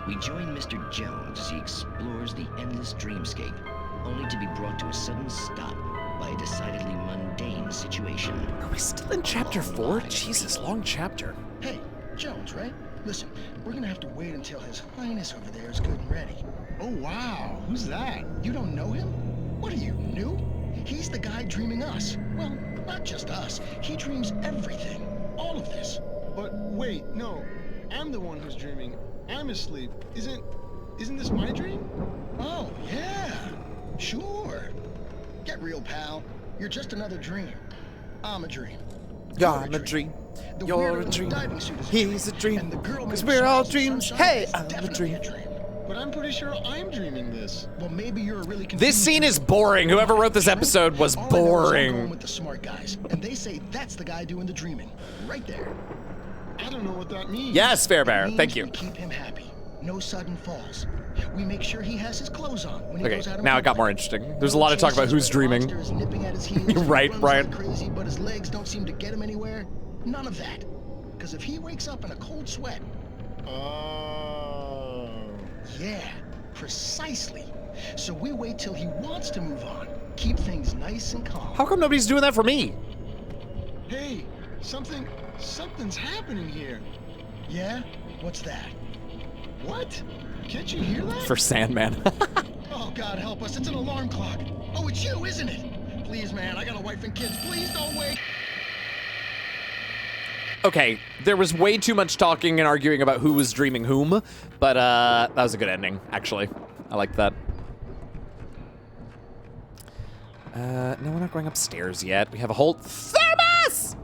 [SPEAKER 10] We join Mr. Jones as he explores the endless dreamscape, only to be brought to a sudden stop by a decidedly mundane situation.
[SPEAKER 2] Are we still in chapter 4? Jesus, long chapter.
[SPEAKER 11] Hey, Jones, right? Listen, we're gonna have to wait until His Highness over there is good and ready. Oh, wow. Who's that? You don't know him? What are you, new? He's the guy dreaming us. Well, not just us. He dreams everything. All of this.
[SPEAKER 12] But wait, no. I'm the one who's dreaming. I'm asleep. Isn't this my dream?
[SPEAKER 11] Oh, yeah. Sure. Get real, pal. You're just another dream. I'm a dream.
[SPEAKER 2] I'm a dream.
[SPEAKER 11] The
[SPEAKER 2] You're
[SPEAKER 11] weirdo
[SPEAKER 2] a
[SPEAKER 11] in the
[SPEAKER 2] dream.
[SPEAKER 11] diving suit is
[SPEAKER 2] He's a dream.
[SPEAKER 11] And the girl
[SPEAKER 2] Cause
[SPEAKER 11] making
[SPEAKER 2] we're all
[SPEAKER 11] smiles in
[SPEAKER 2] dreams.
[SPEAKER 11] sunshine
[SPEAKER 2] Hey,
[SPEAKER 11] is
[SPEAKER 2] I'm a
[SPEAKER 11] definitely
[SPEAKER 2] dream.
[SPEAKER 12] But I'm pretty sure I'm dreaming this.
[SPEAKER 11] Well, maybe you're a really confused
[SPEAKER 2] This scene is
[SPEAKER 11] dreamer.
[SPEAKER 2] boring. Whoever wrote this
[SPEAKER 11] Sure.
[SPEAKER 2] episode was
[SPEAKER 11] All I know is I'm going
[SPEAKER 2] boring.
[SPEAKER 11] with the smart guys, and they say that's the guy doing the dreaming, right there.
[SPEAKER 12] I don't know what that means.
[SPEAKER 2] Yes, Fairbear.
[SPEAKER 11] Means
[SPEAKER 2] Thank you.
[SPEAKER 11] We keep him happy. No sudden falls. We make sure he has his clothes on when he
[SPEAKER 2] Okay,
[SPEAKER 11] goes out in
[SPEAKER 2] now it got
[SPEAKER 11] public.
[SPEAKER 2] more interesting. There's a
[SPEAKER 11] No
[SPEAKER 2] lot of talk about
[SPEAKER 11] chases
[SPEAKER 2] who's
[SPEAKER 11] where the
[SPEAKER 2] dreaming.
[SPEAKER 11] monster is nipping at his heels and he
[SPEAKER 2] Right,
[SPEAKER 11] runs
[SPEAKER 2] Brian.
[SPEAKER 11] like crazy, but his legs don't seem to get him anywhere. None of that. Because if he wakes up in a cold sweat,
[SPEAKER 12] Oh.
[SPEAKER 11] yeah, precisely. So we wait till he wants to move on. Keep things nice and calm.
[SPEAKER 2] How come nobody's doing that for me?
[SPEAKER 12] Hey, something's happening here.
[SPEAKER 11] Yeah? What's that? What? Can't you hear that?
[SPEAKER 2] For Sandman.
[SPEAKER 11] Oh, God help us. It's an alarm clock. Oh, it's you, isn't it? Please, man, I got a wife and kids. Please don't wake.
[SPEAKER 2] Okay, there was way too much talking and arguing about who was dreaming whom, but that was a good ending, actually. I liked that. No, we're not going upstairs yet. We have a whole thermos!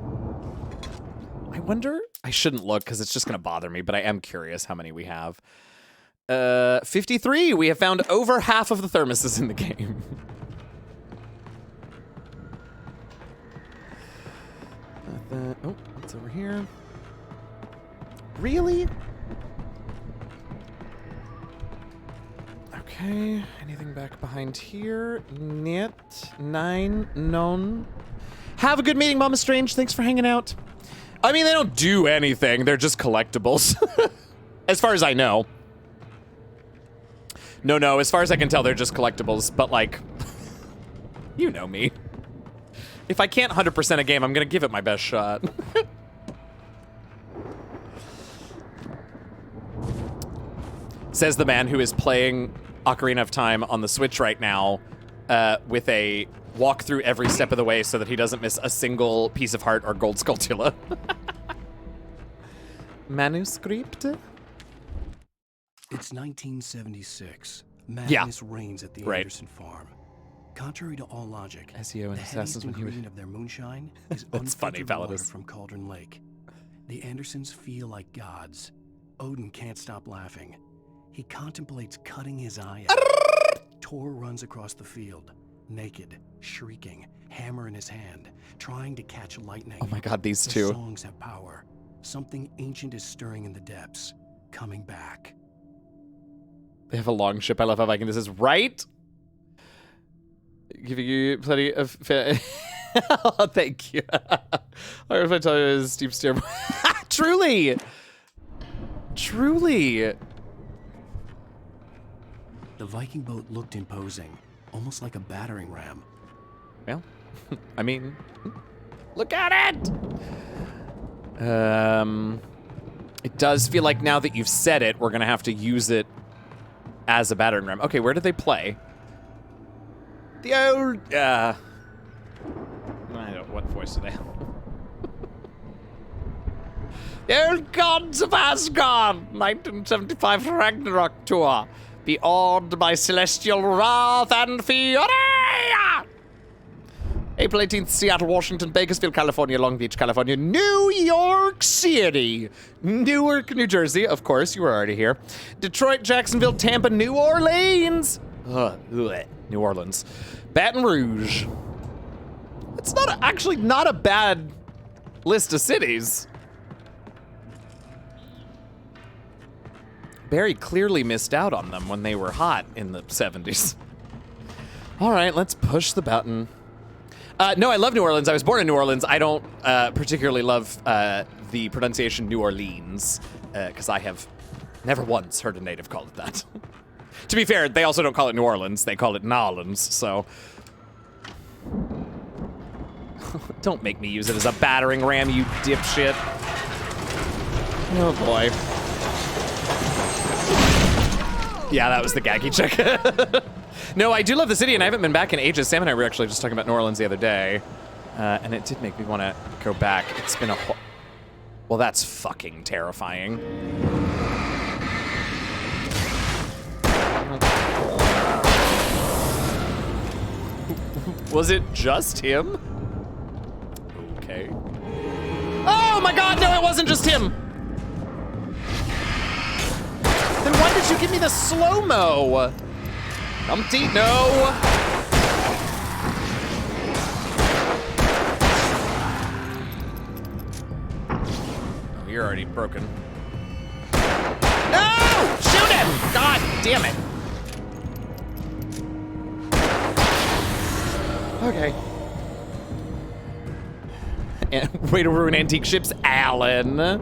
[SPEAKER 2] I wonder... I shouldn't look because it's just going to bother me, but I am curious how many we have. 53! We have found over half of the thermoses in the game. Oh, what's over here? Really? Okay, anything back behind here? Niet. 9. None. Have a good meeting, Mama Strange. Thanks for hanging out. I mean, they don't do anything. They're just collectibles. As far as I know. No, as far as I can tell, they're just collectibles. But, like, you know me. If I can't 100% a game, I'm going to give it my best shot. Says the man who is playing Ocarina of Time on the Switch right now with a walk through every step of the way so that he doesn't miss a single piece of heart or gold skulltula. Manuscript?
[SPEAKER 3] It's 1976. Madness reigns at the Anderson farm. Contrary to all logic,
[SPEAKER 2] SEO and
[SPEAKER 3] the heaviest
[SPEAKER 2] Assassin's
[SPEAKER 3] ingredient of their moonshine is
[SPEAKER 2] That's funny,
[SPEAKER 3] unfiltered water
[SPEAKER 2] Validus.
[SPEAKER 3] from Cauldron Lake. The Andersons feel like gods. Odin can't stop laughing. He contemplates cutting his eye out. Tor runs across the field, naked, shrieking, hammer in his hand, trying to catch lightning.
[SPEAKER 2] Oh my god, these
[SPEAKER 3] The
[SPEAKER 2] two.
[SPEAKER 3] songs have power. Something ancient is stirring in the depths, coming back.
[SPEAKER 2] They have a long ship. I love how Viking this is, right? Giving you plenty of... Oh, thank you. I if I tell you is steep stair. Truly! Truly!
[SPEAKER 3] The Viking boat looked imposing, almost like a battering ram.
[SPEAKER 2] Well, I mean, look at it! It does feel like now that you've said it, we're gonna have to use it as a battering ram. Okay, where did they play? The old, I don't, what voice do they have? The old gods of Asgard, 1975 Ragnarok tour. Beyond my celestial wrath and fury! April 18th, Seattle, Washington, Bakersfield, California, Long Beach, California, New York City, Newark, New Jersey, of course, you were already here, Detroit, Jacksonville, Tampa, New Orleans, New Orleans, Baton Rouge. It's actually not a bad list of cities. Barry clearly missed out on them when they were hot in the 70s. All right, let's push the button. No, I love New Orleans. I was born in New Orleans. I don't particularly love the pronunciation New Orleans because I have never once heard a native call it that. To be fair, they also don't call it New Orleans. They call it Nolans, so. Don't make me use it as a battering ram, you dipshit. Oh, boy. Yeah, that was the gaggy check. No, I do love the city, and I haven't been back in ages. Sam and I were actually just talking about New Orleans the other day, and it did make me want to go back. It's been a well, that's fucking terrifying. Was it just him? Okay. Oh my god, no, it wasn't just him! Then why did you give me the slow-mo? Humpty, no! Oh, you're already broken. No! Shoot him! God damn it. Okay. And way to ruin antique ships, Alan. Oh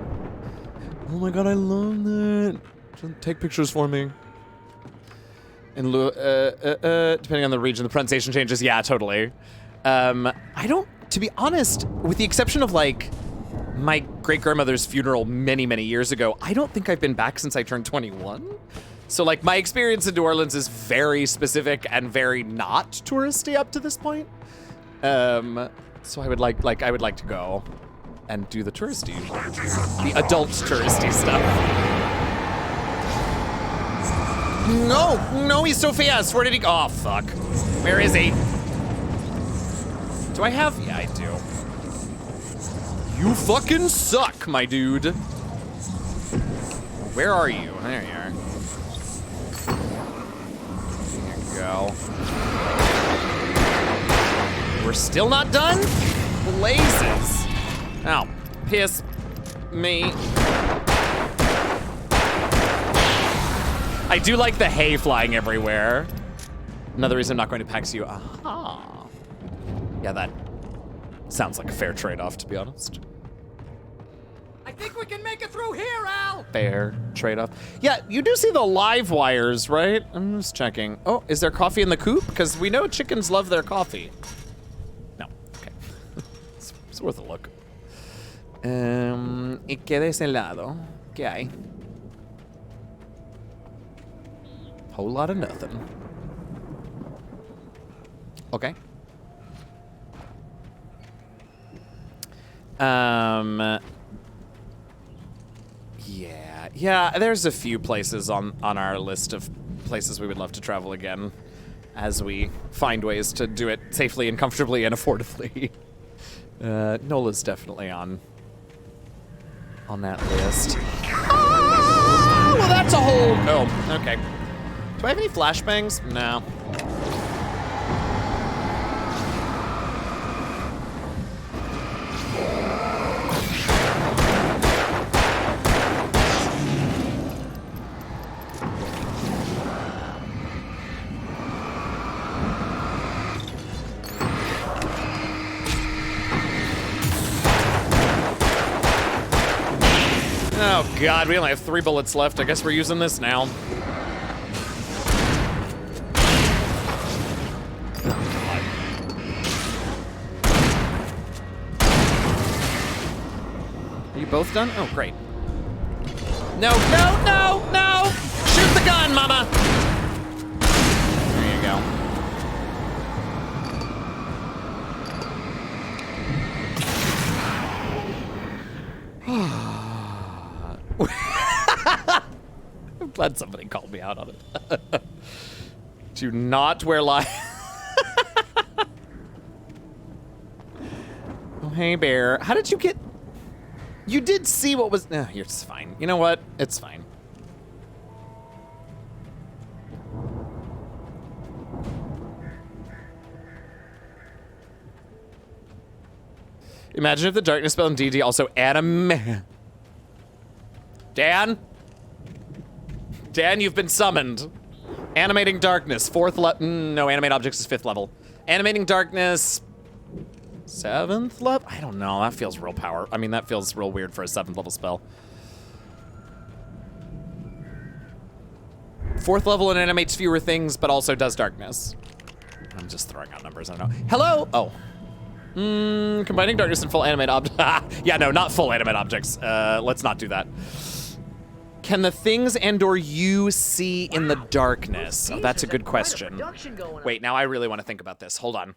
[SPEAKER 2] my god, I love that. Take pictures for me. Depending on the region, the pronunciation changes. Yeah, totally. I don't, to be honest, with the exception of like my great-grandmother's funeral many, many years ago, I don't think I've been back since I turned 21. So like my experience in New Orleans is very specific and very not touristy up to this point. So I would like to go and do the touristy, the adult touristy stuff. No, he's so fast. Where did he go? Oh, fuck. Where is he? Do I have? Yeah, I do. You fucking suck, my dude. Where are you? There you are. There you go. We're still not done? Blazes. Ow. Piss me. I do like the hay flying everywhere. Another reason I'm not going to PAX U. Aha. Yeah, that sounds like a fair trade-off, to be honest.
[SPEAKER 4] I think we can make it through here, Al!
[SPEAKER 2] Fair trade-off. Yeah, you do see the live wires, right? I'm just checking. Oh, is there coffee in the coop? Because we know chickens love their coffee. No, okay. It's worth a look. ¿Y qué de ese lado? ¿Qué hay? Whole lot of nothing. Okay. Yeah, there's a few places on our list of places we would love to travel again as we find ways to do it safely and comfortably and affordably. Nola's definitely on that list. Oh, well, that's a whole... Oh, okay. Do I have any flashbangs? No. Oh God, we only have 3 bullets left. I guess we're using this now. Are you both done? Oh, great. No, no, no, no! Shoot the gun, mama! There you go. I'm glad somebody called me out on it. Do not wear live. Oh, hey, Bear. How did you get... You did see what was... No, you're just fine. You know what? It's fine. Imagine if the darkness spell in D&D also Dan? Dan, you've been summoned. Animating darkness, 4th level. No, animate objects is 5th level. Animating darkness, 7th level? I don't know, that feels real power. I mean, that feels real weird for a 7th level spell. 4th level and animates fewer things, but also does darkness. I'm just throwing out numbers, I don't know. Hello? Oh. Combining darkness and full animate objects. Yeah, no, not full animate objects. Let's not do that. Can the things and/or you see in the darkness? Oh, that's a good question. Wait, now I really want to think about this. Hold on.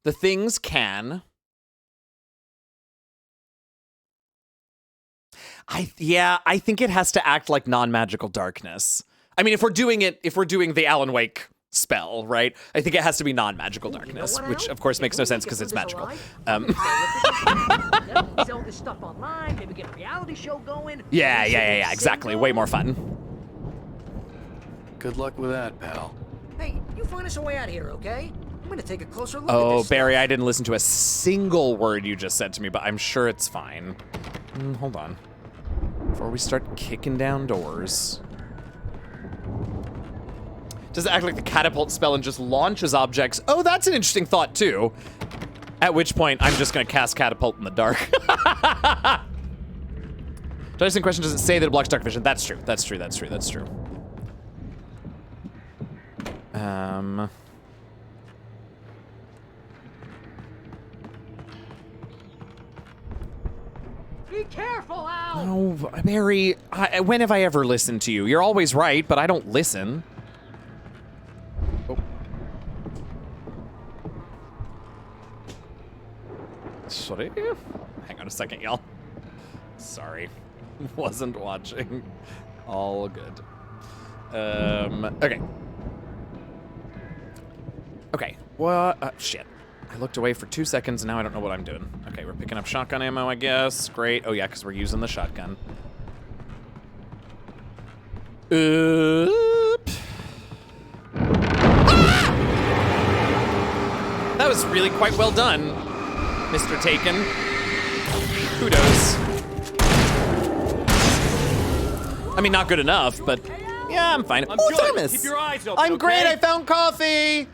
[SPEAKER 2] The things can. I think it has to act like non-magical darkness. I mean, if we're doing the Alan Wake spell, right? I think it has to be non-magical darkness, which of course makes no sense because it's magical.
[SPEAKER 6] Sell this stuff online, maybe get a reality show going.
[SPEAKER 2] Yeah, exactly. Way more fun.
[SPEAKER 3] Good luck with that, pal.
[SPEAKER 6] Hey, you find us a way out of here, okay? I'm gonna take a closer look at
[SPEAKER 2] Oh,
[SPEAKER 6] this
[SPEAKER 2] Barry,
[SPEAKER 6] stuff.
[SPEAKER 2] I didn't listen to a single word you just said to me, but I'm sure it's fine. Hold on. Before we start kicking down doors. Does it act like the catapult spell and just launches objects? Oh, that's an interesting thought, too. At which point, I'm just going to cast catapult in the dark. Dice in question doesn't say that it blocks dark vision. That's true. That's true. That's true. That's true.
[SPEAKER 4] Be careful, Al!
[SPEAKER 2] Oh, Barry, when have I ever listened to you? You're always right, but I don't listen. Oh. Sorry. Hang on a second, y'all. Sorry. Wasn't watching. All good. Okay. Okay. What? Shit. I looked away for 2 seconds and now I don't know what I'm doing. Okay, we're picking up shotgun ammo, I guess. Great. Oh yeah, because we're using the shotgun. That was really quite well done, Mr. Taken. Kudos. I mean, not good enough, but yeah, I'm fine. Oh, Thomas!
[SPEAKER 13] Keep your eyes open,
[SPEAKER 2] I'm great,
[SPEAKER 13] okay?
[SPEAKER 2] I found coffee!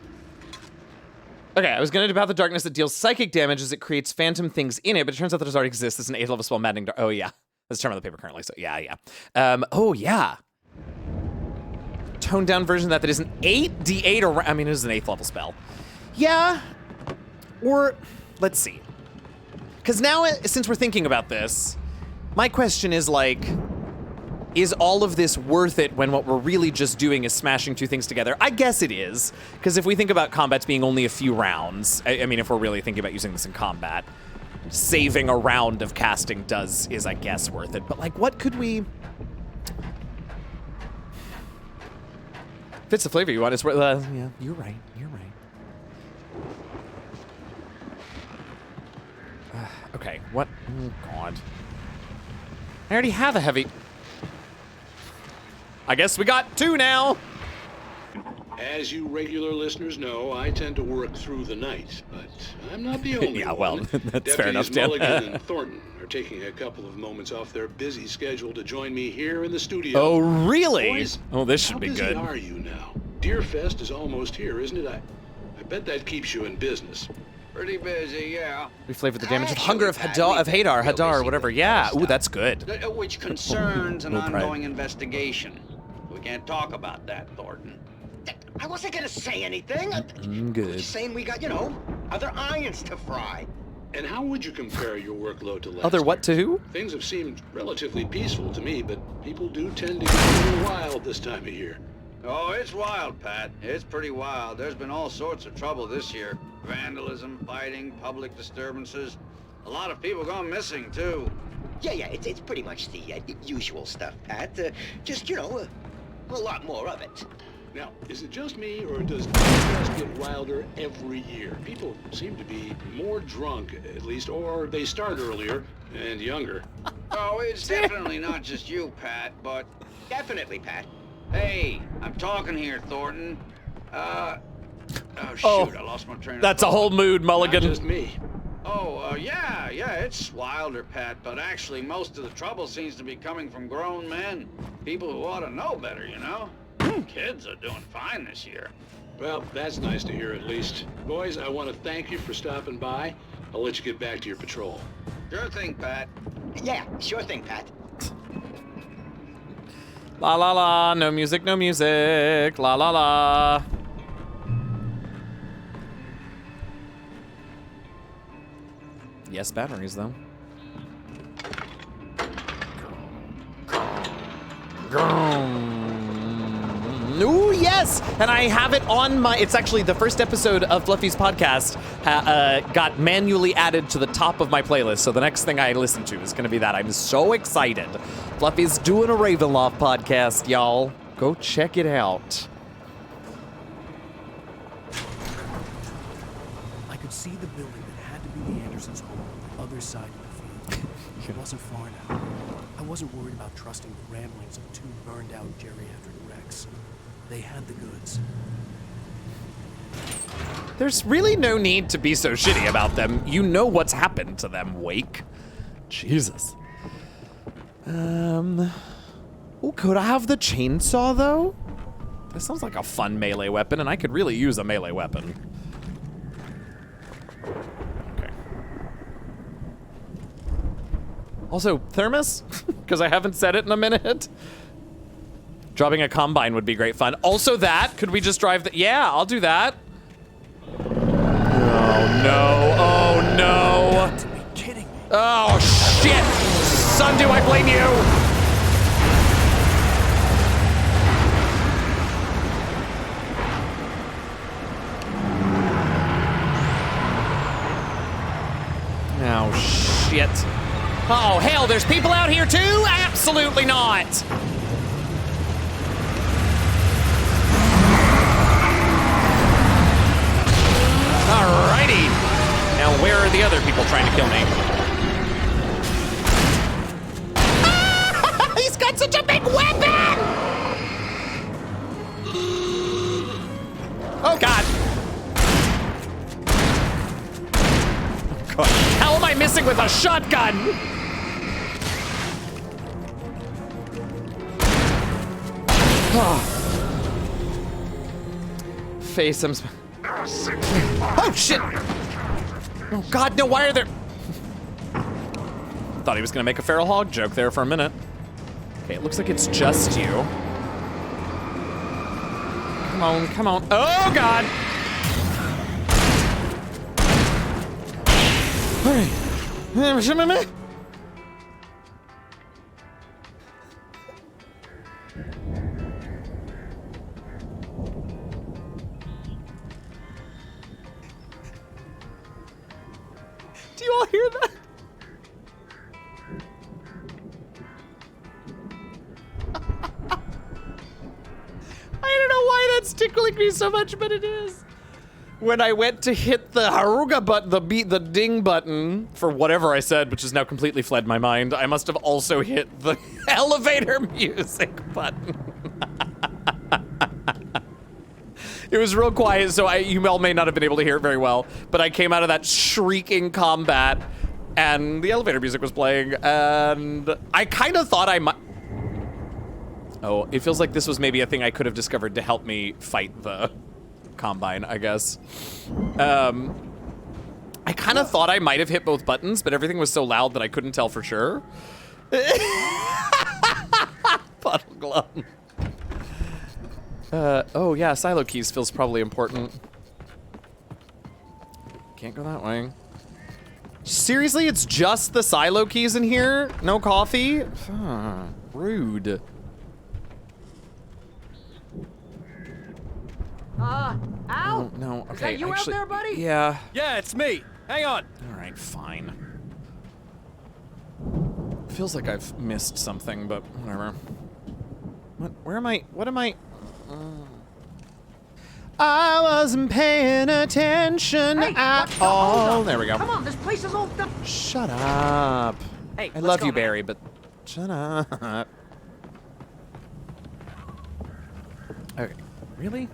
[SPEAKER 2] Okay, I was gonna debate the darkness that deals psychic damage as it creates phantom things in it, but it turns out that it already exists as an 8th level spell maddening dark. Oh yeah, that's the term on the paper currently, so yeah. Oh yeah. Toned down version of that is an 8d8 or, I mean, it is an 8th level spell. Yeah, or, let's see. Because now, since we're thinking about this, my question is like, is all of this worth it when what we're really just doing is smashing two things together? I guess it is, because if we think about combats being only a few rounds, I mean, if we're really thinking about using this in combat, saving a round of casting is, I guess, worth it. But like, what could we... If it's the flavor you want, it's worth... yeah, you're right, you're right. Okay, what? Oh, God. I already have a heavy... I guess we got two now.
[SPEAKER 9] As you regular listeners know, I tend to work through the night, but I'm not the only
[SPEAKER 2] yeah,
[SPEAKER 9] one.
[SPEAKER 2] well, that's fair enough, Dan.
[SPEAKER 9] Mulligan and Thornton are taking a couple of moments off their busy schedule to join me here in the studio.
[SPEAKER 2] Oh, really?
[SPEAKER 9] Boys,
[SPEAKER 2] oh, this should be good.
[SPEAKER 9] How busy are you now? Deerfest is almost here, isn't it? I bet that keeps you in business.
[SPEAKER 14] Pretty busy, yeah.
[SPEAKER 2] We flavored the damage with hunger of Hadar, whatever. Yeah, ooh, that's good.
[SPEAKER 14] Which concerns an
[SPEAKER 2] Little pride.
[SPEAKER 14] ongoing investigation. We can't talk about that, Thornton.
[SPEAKER 15] I wasn't gonna say anything.
[SPEAKER 2] Good.
[SPEAKER 15] Just saying we got, other irons to fry.
[SPEAKER 9] And how would you compare your workload to last
[SPEAKER 2] Other what to who?
[SPEAKER 9] Things have seemed relatively peaceful to me, but people do tend to get a little wild this time of year.
[SPEAKER 14] Oh, it's wild, Pat. It's pretty wild. There's been all sorts of trouble this year. Vandalism, fighting, public disturbances. A lot of people gone missing, too.
[SPEAKER 15] Yeah, it's pretty much the usual stuff, Pat. Just, a lot more of it.
[SPEAKER 9] Now, is it just me, or does Deerfest get wilder every year? People seem to be more drunk, at least, or they start earlier and younger.
[SPEAKER 14] Oh, it's definitely not just you, Pat, but...
[SPEAKER 15] Definitely, Pat.
[SPEAKER 14] Hey, I'm talking here, Thornton. Oh, shoot, I lost my train of
[SPEAKER 2] That's a whole mood, Mulligan.
[SPEAKER 9] Not just me.
[SPEAKER 14] Oh, yeah, it's wilder, Pat, but actually most of the trouble seems to be coming from grown men. People who ought to know better, Kids are doing fine this year.
[SPEAKER 9] Well, that's nice to hear at least. Boys, I want to thank you for stopping by. I'll let you get back to your patrol.
[SPEAKER 14] Sure thing, Pat.
[SPEAKER 15] Yeah, sure thing, Pat.
[SPEAKER 2] La la la, no music, no music. La la la. Yes, batteries though. Ooh, yes! And I have it on my, it's actually the first episode of Fluffy's podcast got manually added to the top of my playlist. So the next thing I listen to is gonna be that. I'm so excited. Fluffy's doing a Ravenloft podcast, y'all. Go check it out.
[SPEAKER 3] I could see the building that had to be the Andersons' home on the other side of the field. It wasn't far enough. I wasn't worried about trusting the ramblings of two burned-out geriatric wrecks. They had the goods.
[SPEAKER 2] There's really no need to be so shitty about them. You know what's happened to them, Wake. Jesus. Oh, could I have the chainsaw, though? That sounds like a fun melee weapon, and I could really use a melee weapon. Okay. Also, thermos? Because I haven't said it in a minute. Dropping a combine would be great fun. Also that, could we just drive the, yeah, I'll do that. Oh no, oh no.
[SPEAKER 3] You got to be kidding me.
[SPEAKER 2] Oh shit! Son, do I blame you? Oh shit. Oh hell, there's people out here too? Absolutely not! Alrighty. Now where are the other people trying to kill me? Ah! He's got such a big weapon! Oh god. Oh god. How am I missing with a shotgun? Oh. Face him. Oh shit! Oh god, no, why are there... Thought he was gonna make a feral hog joke there for a minute. Okay, it looks like it's just you. Come on, come on. Oh god! Alright. Do you all hear that? I don't know why that's tickling me so much, but it is. When I went to hit the haruga button, the ding button for whatever I said, which has now completely fled my mind, I must have also hit the elevator music button. It was real quiet, so you all may not have been able to hear it very well, but I came out of that shrieking combat, and the elevator music was playing, and I kind of thought I might... Oh, it feels like this was maybe a thing I could have discovered to help me fight the combine, I guess. I kind of thought I might have hit both buttons, but everything was so loud that I couldn't tell for sure. Puddle glum. Oh yeah, silo keys feels probably important. Can't go that way. Seriously, it's just the silo keys in here? No coffee? Rude.
[SPEAKER 6] Al?
[SPEAKER 2] Oh, no, okay,
[SPEAKER 6] Is that you
[SPEAKER 2] actually,
[SPEAKER 6] out there, buddy?
[SPEAKER 2] Yeah.
[SPEAKER 3] Yeah, it's me. Hang on.
[SPEAKER 2] All right, fine. Feels like I've missed something, but whatever. What? Where am I? What am I? I wasn't paying attention at all. There we go.
[SPEAKER 6] Come on, this place is all done.
[SPEAKER 2] Shut up.
[SPEAKER 6] Hey,
[SPEAKER 2] I
[SPEAKER 6] let's
[SPEAKER 2] love
[SPEAKER 6] go,
[SPEAKER 2] you,
[SPEAKER 6] man.
[SPEAKER 2] Barry, but shut up. Okay, really?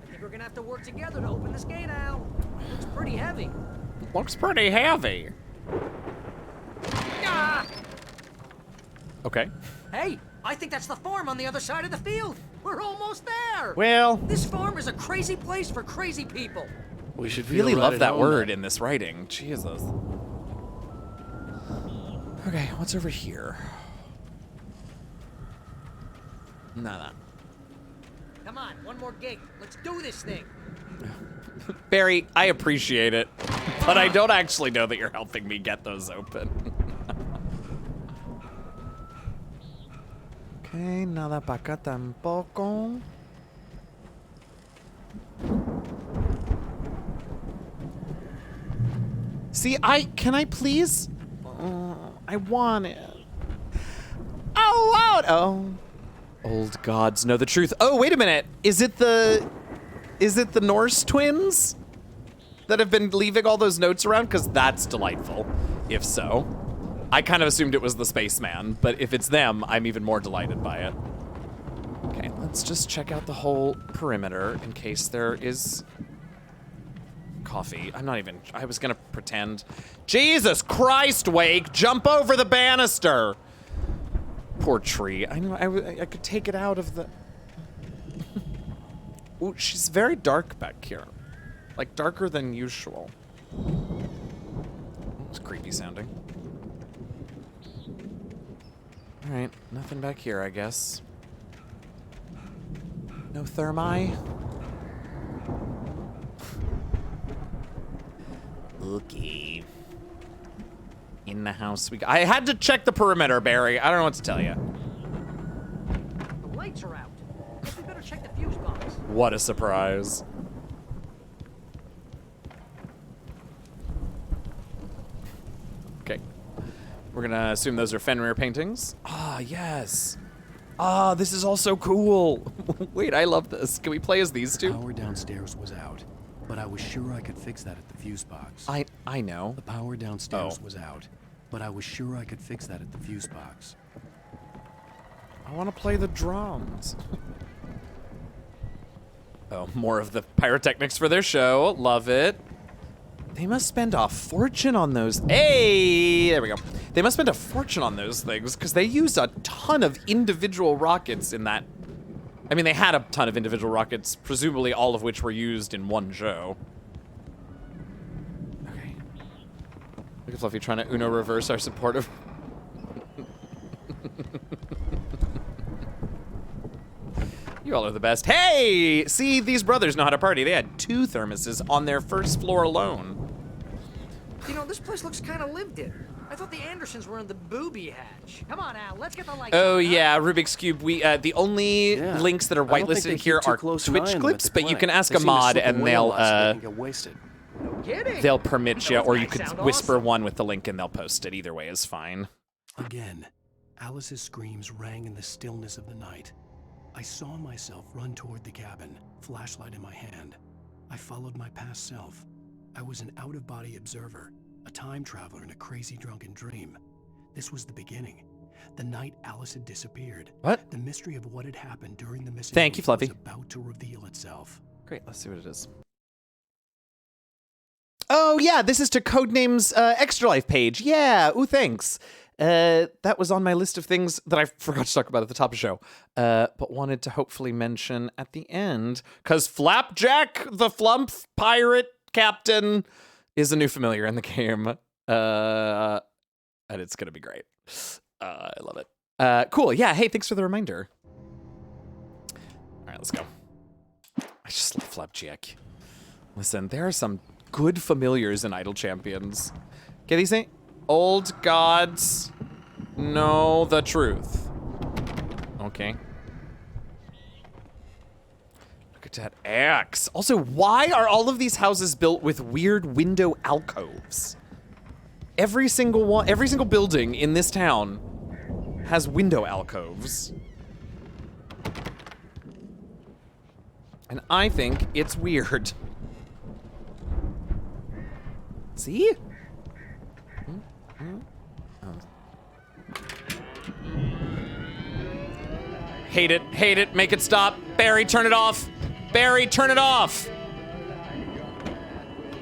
[SPEAKER 6] I think we're gonna have to work together to open this gate, Al. It's pretty heavy.
[SPEAKER 2] Looks pretty heavy.
[SPEAKER 6] Ah!
[SPEAKER 2] Okay.
[SPEAKER 6] Hey, I think that's the farm on the other side of the field. We're almost there.
[SPEAKER 2] Well,
[SPEAKER 6] This farm is a crazy place for crazy people.
[SPEAKER 3] We should
[SPEAKER 2] really
[SPEAKER 3] feel right
[SPEAKER 2] love
[SPEAKER 3] at
[SPEAKER 2] that
[SPEAKER 3] home
[SPEAKER 2] word
[SPEAKER 3] then.
[SPEAKER 2] in this writing. Jesus. Okay, what's over here? Nada.
[SPEAKER 6] Come on, one more gate. Let's do this thing.
[SPEAKER 2] Barry, I appreciate it, but I don't actually know that you're helping me get those open. Okay, nada pa' acá tampoco. See, can I please? I want it. Oh. Old gods know the truth. Oh, wait a minute. Is it the Norse twins that have been leaving all those notes around? Because that's delightful, if so. I kind of assumed it was the spaceman, but if it's them, I'm even more delighted by it. Okay, let's just check out the whole perimeter in case there is coffee. I was gonna pretend. Jesus Christ, Wake, jump over the banister. Poor tree. I know, I could take it out of the... Ooh, she's very dark back here. Like, darker than usual. It's creepy sounding. Alright, nothing back here, I guess. No thermi? Okay. In the house we go. I had to check the perimeter, Barry. I don't know what to tell you.
[SPEAKER 6] The lights are out. Guess we better check the fuse box.
[SPEAKER 2] What a surprise. Okay. We're gonna assume those are Fenrir paintings. Ah, yes. Ah, this is all so cool. Wait, I love this. Can we play as these two?
[SPEAKER 3] The power downstairs was out, but I was sure I could fix that at the fuse box.
[SPEAKER 2] I know.
[SPEAKER 3] The power downstairs was out, but I was sure I could fix that at the fuse box.
[SPEAKER 2] I want to play the drums. Oh, more of the pyrotechnics for their show. Love it. They must spend a fortune on those. Hey, there we go. They must spend a fortune on those things because they used a ton of individual rockets in that. I mean, they had a ton of individual rockets, presumably all of which were used in one show. Okay. Look at Fluffy trying to Uno reverse our support of. You all are the best. Hey! See, these brothers know how to party. They had 2 thermoses on their first floor alone.
[SPEAKER 6] You know, this place looks kind of lived in. I thought the Andersons were in the booby hatch. Come on, Al, let's get the lights
[SPEAKER 2] Oh
[SPEAKER 6] on, huh?
[SPEAKER 2] yeah, Rubik's Cube. We the only links that are
[SPEAKER 3] I don't think
[SPEAKER 2] whitelisted
[SPEAKER 3] they
[SPEAKER 2] here
[SPEAKER 3] keep too
[SPEAKER 2] are
[SPEAKER 3] close an eye
[SPEAKER 2] Twitch
[SPEAKER 3] on them at
[SPEAKER 2] clips,
[SPEAKER 3] the
[SPEAKER 2] but you
[SPEAKER 3] clinic.
[SPEAKER 2] can ask
[SPEAKER 3] They
[SPEAKER 2] a
[SPEAKER 3] seem to
[SPEAKER 2] mod
[SPEAKER 3] slip
[SPEAKER 2] and
[SPEAKER 3] away a
[SPEAKER 2] they'll
[SPEAKER 3] lot so they can get wasted.
[SPEAKER 6] No kidding.
[SPEAKER 2] they'll permit you,
[SPEAKER 6] Those
[SPEAKER 2] or you
[SPEAKER 6] guys
[SPEAKER 2] could
[SPEAKER 6] sound
[SPEAKER 2] whisper
[SPEAKER 6] awesome.
[SPEAKER 2] one with the link and they'll post it. Either way is fine.
[SPEAKER 3] Again, Alice's screams rang in the stillness of the night. I saw myself run toward the cabin, flashlight in my hand. I followed my past self. I was an out-of-body observer, a time traveler in a crazy drunken dream. This was the beginning. The night Alice had disappeared.
[SPEAKER 2] What?
[SPEAKER 3] The mystery of what had happened during the missing
[SPEAKER 2] Thank you,
[SPEAKER 3] week
[SPEAKER 2] Fluffy.
[SPEAKER 3] was about to reveal itself.
[SPEAKER 2] Great, let's see what it is. Oh yeah, this is to Codename's Extra Life page. Yeah, ooh, thanks. That was on my list of things that I forgot to talk about at the top of the show, but wanted to hopefully mention at the end, because Flapjack, the Flump pirate captain, is a new familiar in the game, and it's gonna be great. I love it. Cool, yeah, hey, thanks for the reminder. All right, let's go. I just love Flapjack. Listen, there are some good familiars in Idle Champions. Okay, these ain't old gods know the truth. Okay. Look at that axe. Also, why are all of these houses built with weird window alcoves? Every single building in this town has window alcoves. And I think it's weird. See? Hate it, make it stop. Barry, turn it off. Barry, turn it off.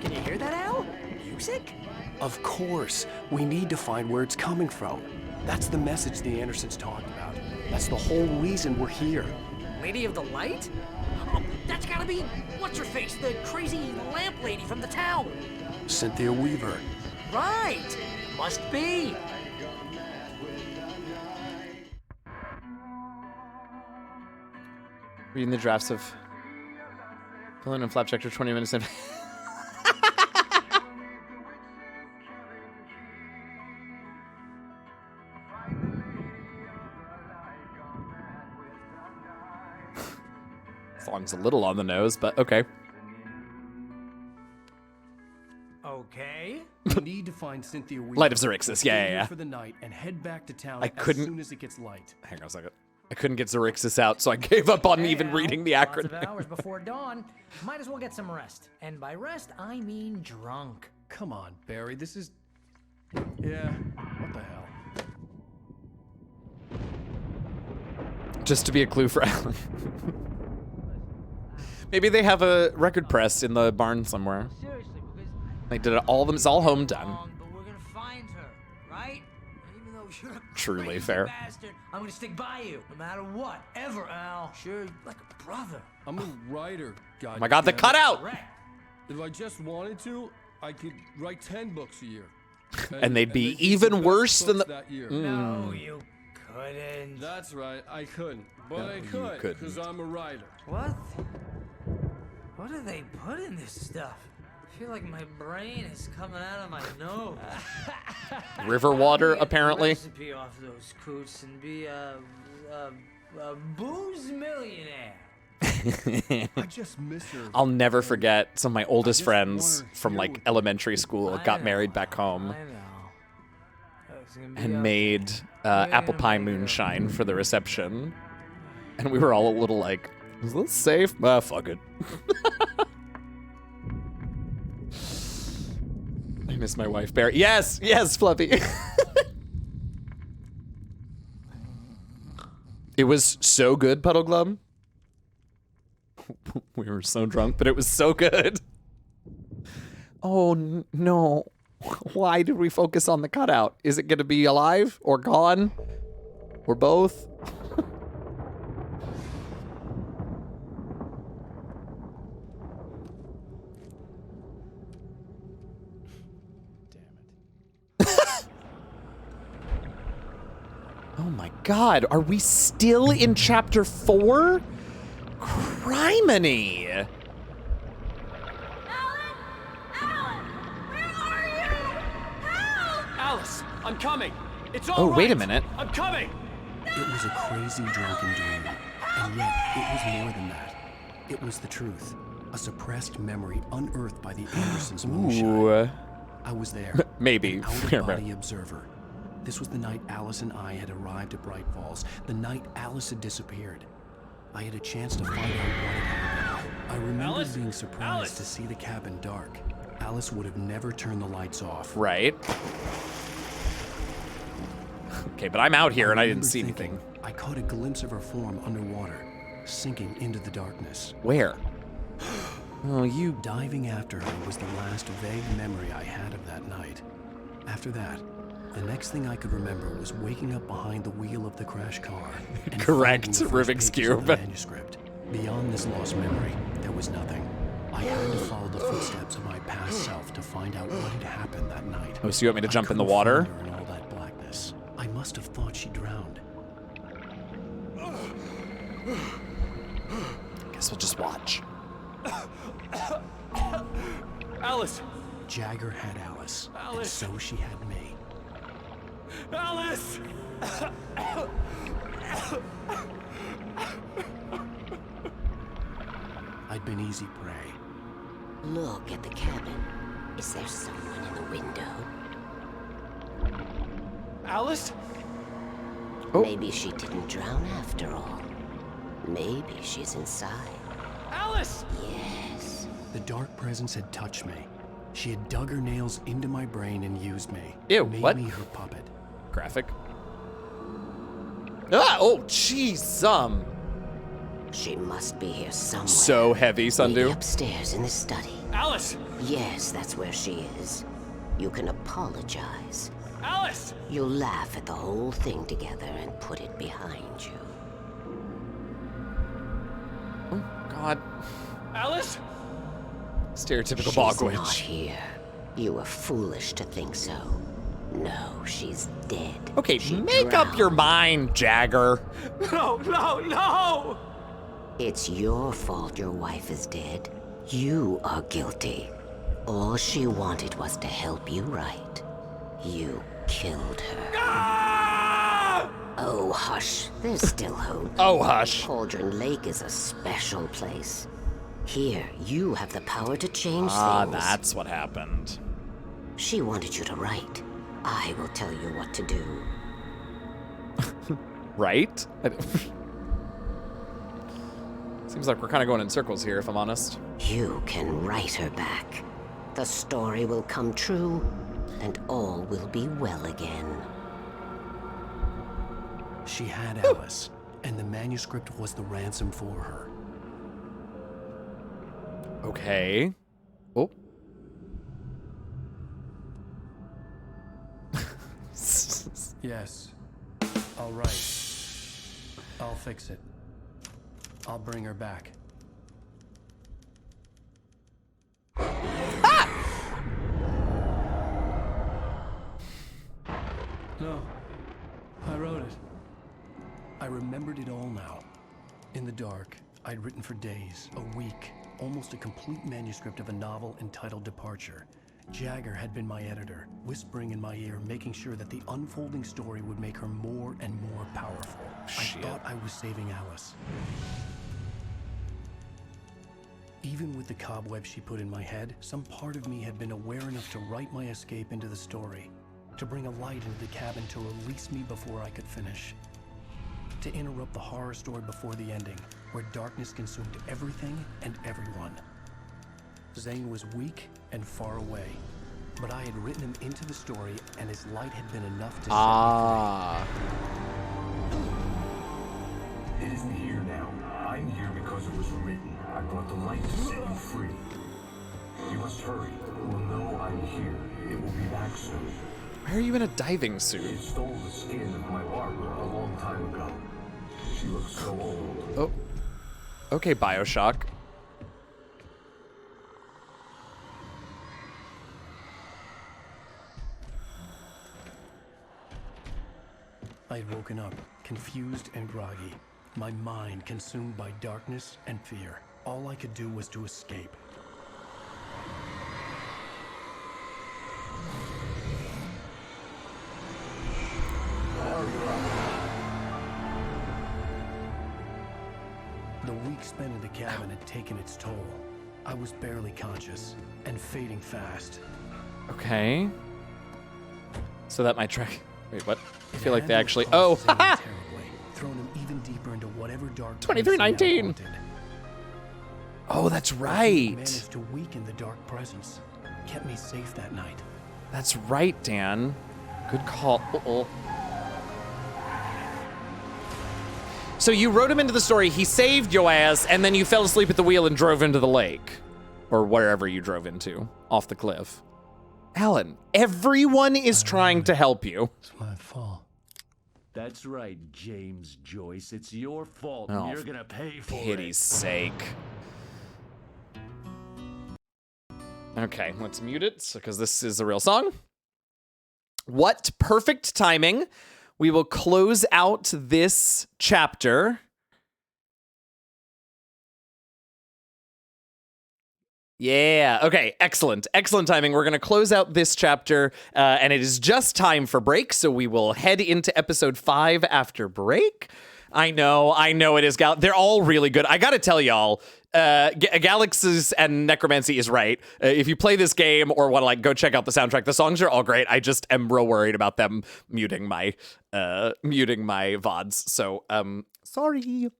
[SPEAKER 6] Can you hear that, Al? Music?
[SPEAKER 3] Of course, we need to find where it's coming from. That's the message the Andersons talked about. That's the whole reason we're here.
[SPEAKER 6] Lady of the Light? Oh, that's gotta be, what's-her-face, the crazy lamp lady from the town.
[SPEAKER 3] Cynthia Weaver.
[SPEAKER 6] Right, must be.
[SPEAKER 2] Reading the drafts of Villain and Flapjack for 20 minutes in. Song's a little on the nose, but okay.
[SPEAKER 6] Okay.
[SPEAKER 3] We need to find Cynthia Weaver.
[SPEAKER 2] Light of Xerxes, yeah.
[SPEAKER 3] For the night and head back to town
[SPEAKER 2] I couldn't-
[SPEAKER 3] as soon as it gets light.
[SPEAKER 2] Hang on a second. I couldn't get Xerxes out, so I gave up on even reading the
[SPEAKER 6] Lots of
[SPEAKER 2] acronym.
[SPEAKER 6] hours before dawn. Might as well get some rest. And by rest, I mean drunk.
[SPEAKER 3] Come on, Barry, this is... Yeah, what the hell?
[SPEAKER 2] Just to be a clue for Alan. Maybe they have a record press in the barn somewhere.
[SPEAKER 6] Seriously, because
[SPEAKER 2] They did it all them. It's all home done.
[SPEAKER 6] but we're gonna find her, right? Even though you're a
[SPEAKER 2] Truly
[SPEAKER 6] crazy
[SPEAKER 2] fair.
[SPEAKER 6] bastard, I'm gonna stick by you, no matter what, ever, Al. Sure, like a brother.
[SPEAKER 12] I'm a writer,
[SPEAKER 2] Oh my God, the cutout!
[SPEAKER 6] Correct.
[SPEAKER 12] If I just wanted to, I could write 10 books a year.
[SPEAKER 2] And they'd be even worse than the.
[SPEAKER 5] No, you couldn't.
[SPEAKER 13] That's right, I couldn't. But
[SPEAKER 2] No,
[SPEAKER 13] I
[SPEAKER 2] you
[SPEAKER 13] could,
[SPEAKER 2] couldn't.
[SPEAKER 13] because I'm a writer.
[SPEAKER 5] What? What do they put in this stuff? I feel like my brain is coming out of my nose.
[SPEAKER 2] River water,
[SPEAKER 5] Get the
[SPEAKER 2] apparently.
[SPEAKER 5] Recipe off those coots and be a booze millionaire.
[SPEAKER 13] I just miss her.
[SPEAKER 2] I'll never forget some of my oldest friends from like elementary school got married back home
[SPEAKER 5] I know. It's gonna be
[SPEAKER 2] and
[SPEAKER 5] a-
[SPEAKER 2] made apple pie moonshine for the reception. And we were all a little like, is this safe? Ah, fuck it. I miss my wife, Barry. Yes, yes, Fluffy. It was so good, Puddle Glum. We were so drunk, but it was so good. Oh, no. Why did we focus on the cutout? Is it going to be alive or gone? Or both? Oh my god, are we still in chapter 4? Criminy!
[SPEAKER 13] Alice, I'm coming. It's all
[SPEAKER 2] Oh,
[SPEAKER 13] right.
[SPEAKER 2] wait a minute.
[SPEAKER 13] I'm coming.
[SPEAKER 3] It was a crazy drunken dream, and yet it was more than that. It was the truth, a suppressed memory unearthed by the Andersons' moonshine.
[SPEAKER 2] Ooh.
[SPEAKER 3] I was there.
[SPEAKER 2] Maybe.
[SPEAKER 3] An out-of-body observer. This was the night Alice and I had arrived at Bright Falls, the night Alice had disappeared. I had a chance to find out what had happened. I remember
[SPEAKER 13] Alice?
[SPEAKER 3] being surprised
[SPEAKER 13] Alice?
[SPEAKER 3] to see the cabin dark. Alice would have never turned the lights off.
[SPEAKER 2] Right. Okay, but I'm out here and I didn't
[SPEAKER 3] remember
[SPEAKER 2] see
[SPEAKER 3] thinking,
[SPEAKER 2] anything.
[SPEAKER 3] I caught a glimpse of her form underwater, sinking into the darkness.
[SPEAKER 2] Where? Oh, you...
[SPEAKER 3] Diving after her was the last vague memory I had of that night. After that, the next thing I could remember was waking up behind the wheel of the crash car. And
[SPEAKER 2] Correct,
[SPEAKER 3] finding the first
[SPEAKER 2] Rubik's
[SPEAKER 3] pages of
[SPEAKER 2] Cube.
[SPEAKER 3] the manuscript. Beyond this lost memory, there was nothing. I had to follow the footsteps of my past self to find out what had happened that night.
[SPEAKER 2] Oh, so you want me to
[SPEAKER 3] I
[SPEAKER 2] jump in the
[SPEAKER 3] couldn't
[SPEAKER 2] water?
[SPEAKER 3] find her in all that blackness. I must have thought she drowned.
[SPEAKER 2] Guess we'll just watch.
[SPEAKER 13] Alice.
[SPEAKER 3] Jagger had Alice, and
[SPEAKER 13] Alice.
[SPEAKER 3] so she had me.
[SPEAKER 13] Alice.
[SPEAKER 3] I'd been easy prey.
[SPEAKER 16] Look at the cabin. Is there someone in the window?
[SPEAKER 13] Alice?
[SPEAKER 16] Maybe she didn't drown after all. Maybe she's inside.
[SPEAKER 13] Alice!
[SPEAKER 16] Yes.
[SPEAKER 3] The dark presence had touched me. She had dug her nails into my brain and used me.
[SPEAKER 2] Ew,
[SPEAKER 3] made
[SPEAKER 2] what?
[SPEAKER 3] me her puppet.
[SPEAKER 2] Graphic. Ah! Oh, jeez,
[SPEAKER 16] She must be here somewhere.
[SPEAKER 2] So heavy,
[SPEAKER 16] Maybe
[SPEAKER 2] Sundu.
[SPEAKER 16] upstairs in the study.
[SPEAKER 13] Alice!
[SPEAKER 16] Yes, that's where she is. You can apologize.
[SPEAKER 13] Alice!
[SPEAKER 16] You'll laugh at the whole thing together and put it behind you.
[SPEAKER 2] God.
[SPEAKER 13] Alice?
[SPEAKER 2] Stereotypical
[SPEAKER 16] She's
[SPEAKER 2] bog
[SPEAKER 16] not
[SPEAKER 2] witch.
[SPEAKER 16] here. You were foolish to think so. No, she's dead.
[SPEAKER 2] Okay,
[SPEAKER 16] She
[SPEAKER 2] make up your mind, Jagger.
[SPEAKER 13] No, no, no!
[SPEAKER 16] It's your fault your wife is dead. You are guilty. All she wanted was to help you right. You killed her.
[SPEAKER 13] Ah!
[SPEAKER 16] Oh, hush. There's still hope.
[SPEAKER 2] Oh, hush.
[SPEAKER 16] Cauldron Lake is a special place. Here, you have the power to change
[SPEAKER 2] Ah,
[SPEAKER 16] things.
[SPEAKER 2] that's what happened.
[SPEAKER 16] She wanted you to write. I will tell you what to do.
[SPEAKER 2] Right? Seems like we're kind of going in circles here, if I'm honest.
[SPEAKER 16] You can write her back. The story will come true, and all will be well again.
[SPEAKER 3] She had Alice, and the manuscript was the ransom for her.
[SPEAKER 2] Okay. Oh.
[SPEAKER 3] Yes. All right. I'll fix it. I'll bring her back. In the dark, I'd written for days, a week, almost a complete manuscript of a novel entitled Departure. Jagger had been my editor, whispering in my ear, making sure that the unfolding story would make her more and more powerful.
[SPEAKER 2] Shit.
[SPEAKER 3] I thought I was saving Alice. Even with the cobweb she put in my head, some part of me had been aware enough to write my escape into the story, to bring a light into the cabin to release me before I could finish, to interrupt the horror story before the ending, where darkness consumed everything and everyone. Zane was weak and far away, but I had written him into the story, and his light had been enough to set me free.
[SPEAKER 7] It isn't here now. I'm here because it was written. I brought the light to set you free. You must hurry. It will know I'm here. It will be back soon.
[SPEAKER 2] Why are you in a diving suit?
[SPEAKER 7] It stole the skin of my Barbara a long time ago. She looks so old.
[SPEAKER 2] Oh. Okay, Bioshock.
[SPEAKER 3] I'd woken up, confused and groggy, my mind consumed by darkness and fear. All I could do was to escape. The week spent in the cabin had taken its toll. I was barely conscious and fading fast.
[SPEAKER 2] Okay. So that might track. Wait, what? I feel like they actually. Oh, haha!
[SPEAKER 3] Thrown him even deeper into whatever dark.
[SPEAKER 2] 2319. Oh, that's right.
[SPEAKER 3] Managed to weaken the dark presence. Kept me safe that night.
[SPEAKER 2] That's right, Dan. Good call. Uh-oh. So you wrote him into the story, he saved your ass, and then you fell asleep at the wheel and drove into the lake. Or wherever you drove into, off the cliff. Alan, everyone is trying to help you.
[SPEAKER 3] It's my fault.
[SPEAKER 17] That's right, James Joyce. It's your fault.
[SPEAKER 2] Oh,
[SPEAKER 17] And you're gonna pay for
[SPEAKER 2] pity's sake. Okay, let's mute it, because this is a real song. What perfect timing. We will close out this chapter. Yeah, okay, excellent. Excellent timing. We're going to close out this chapter, and it is just time for break, so we will head into episode 5 after break. I know it is. They're all really good. I got to tell y'all, Galaxy's and Necromancy is right. If you play this game or want to like go check out the soundtrack, the songs are all great. I just am real worried about them muting my VODs. So, sorry.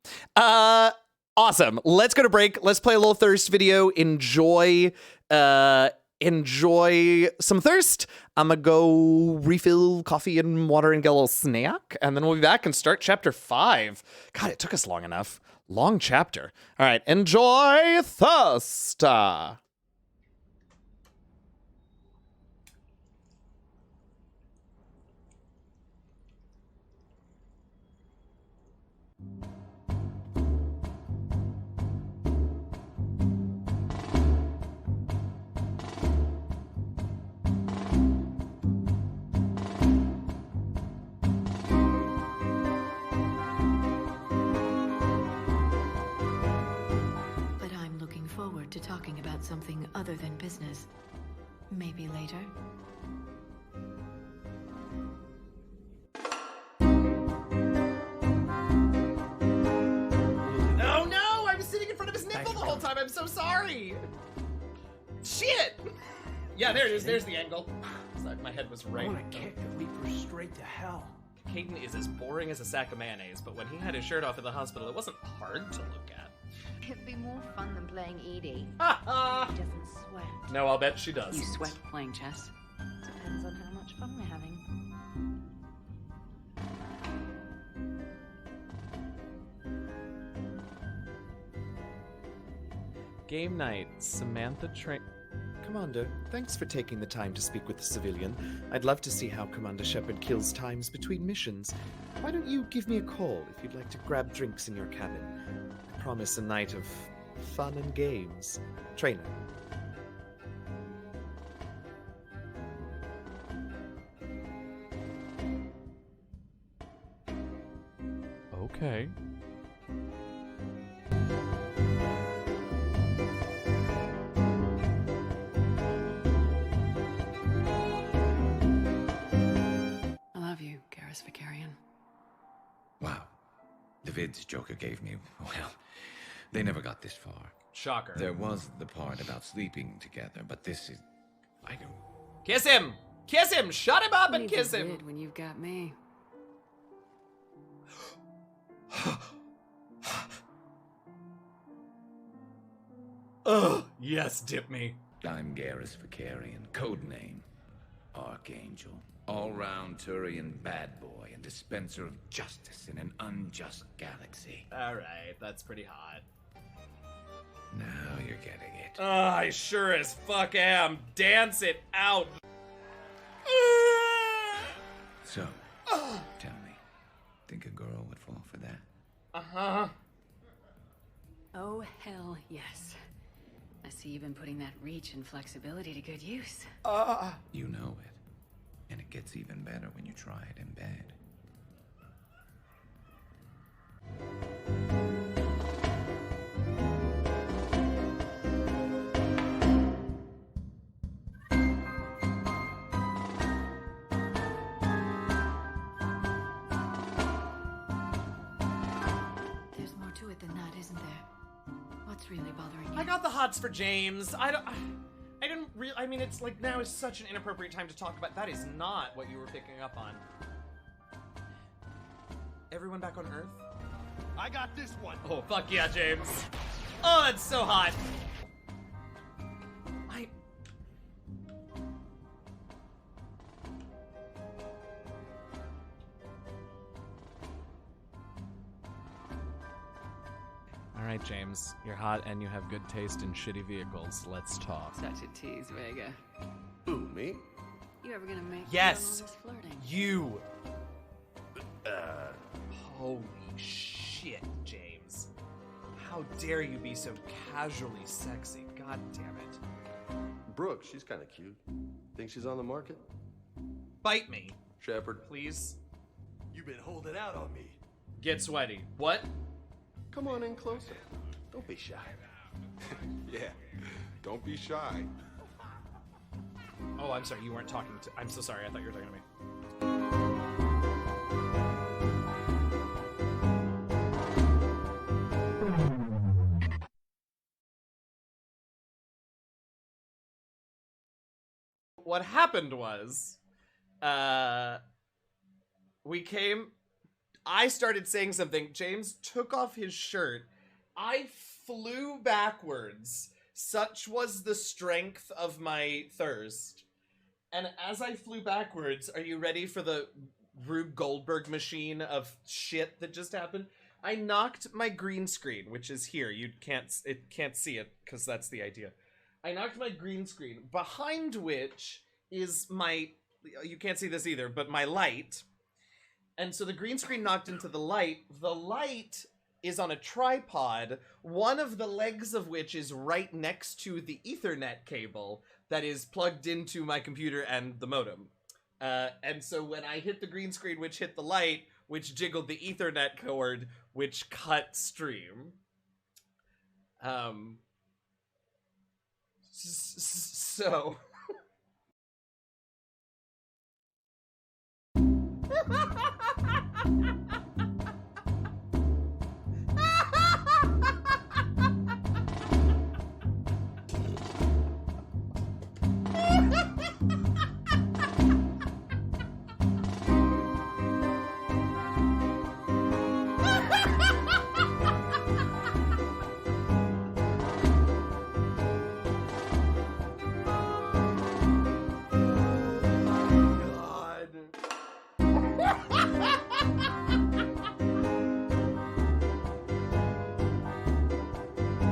[SPEAKER 2] Awesome. Let's go to break. Let's play a little Thirst video. Enjoy some Thirst. I'm gonna go refill coffee and water and get a little snack, and then we'll be back and start chapter 5. God, it took us long enough. Long chapter. All right, enjoy Thirst.
[SPEAKER 18] To talking about something other than business. Maybe later.
[SPEAKER 2] Oh no! I was sitting in front of his nipple the whole time. I'm so sorry. Shit! Yeah, there it is. There's the angle. Sorry, my head was right.
[SPEAKER 6] I want to kick the leaper straight to hell.
[SPEAKER 2] Caden is as boring as a sack of mayonnaise, but when he had his shirt off at the hospital, it wasn't hard to look at.
[SPEAKER 19] It'd be more fun than playing Edie. He doesn't sweat.
[SPEAKER 2] No, I'll bet she does.
[SPEAKER 19] You sweat playing chess? Depends on how much fun we're having.
[SPEAKER 2] Game night. Samantha Commander, thanks for taking the time to speak with the civilian. I'd love to see how Commander Shepard kills times between missions. Why don't you give me a call if you'd like to grab drinks in your cabin? I promise a night of fun and games. Trainer. Okay.
[SPEAKER 20] vids Joker gave me, well, they never got this far.
[SPEAKER 2] Shocker.
[SPEAKER 20] There was the part about sleeping together, but this is... I don't...
[SPEAKER 2] Kiss him! Kiss him! Shut him up and
[SPEAKER 21] Needs
[SPEAKER 2] kiss
[SPEAKER 21] a
[SPEAKER 2] him!
[SPEAKER 21] vid when you've got me.
[SPEAKER 2] Ugh, yes, dip me.
[SPEAKER 20] I'm Garrus Vicarian, codename Archangel. All-round Turian bad boy and dispenser of justice in an unjust galaxy.
[SPEAKER 2] Alright, that's pretty hot.
[SPEAKER 20] Now you're getting it.
[SPEAKER 2] I sure as fuck am. Dance it out.
[SPEAKER 20] So, tell me, think a girl would fall for that?
[SPEAKER 2] Uh-huh.
[SPEAKER 21] Oh, hell yes. I see you've been putting that reach and flexibility to good use.
[SPEAKER 20] You know it. And it gets even better when you try it in bed.
[SPEAKER 18] There's more to it than that, isn't there? What's really bothering you?
[SPEAKER 2] I got the hots for James. I didn't really. I mean, it's like now is such an inappropriate time to talk about. That is not what you were picking up on. Everyone back on Earth?
[SPEAKER 12] I got this one.
[SPEAKER 2] Oh, fuck yeah, James. Oh, that's so hot. All right, James. You're hot and you have good taste in shitty vehicles. Let's talk.
[SPEAKER 21] Such a tease, Vega.
[SPEAKER 12] Who, me?
[SPEAKER 21] You ever gonna make
[SPEAKER 2] Yes,
[SPEAKER 21] good on all this flirting?
[SPEAKER 2] you. Holy shit, James. How dare you be so casually sexy? God damn it.
[SPEAKER 12] Brooke, she's kind of cute. Think she's on the market?
[SPEAKER 2] Bite me.
[SPEAKER 12] Shepard.
[SPEAKER 2] Please.
[SPEAKER 12] You've been holding out on me.
[SPEAKER 2] Get sweaty. What?
[SPEAKER 12] Come on in closer. Don't be shy.
[SPEAKER 22] Yeah, don't be shy.
[SPEAKER 2] Oh, I'm sorry. You weren't talking to... I'm so sorry. I thought you were talking to me. What happened was, we came... I started saying something. James took off his shirt. I flew backwards. Such was the strength of my thirst. And as I flew backwards, are you ready for the Rube Goldberg machine of shit that just happened? I knocked my green screen, which is here. It can't see it because that's the idea. I knocked my green screen, behind which is my, you can't see this either, but my light. And so the green screen knocked into the light. The light is on a tripod, one of the legs of which is right next to the Ethernet cable that is plugged into my computer and the modem. And so when I hit the green screen, which hit the light, which jiggled the Ethernet cord, which cut stream. So...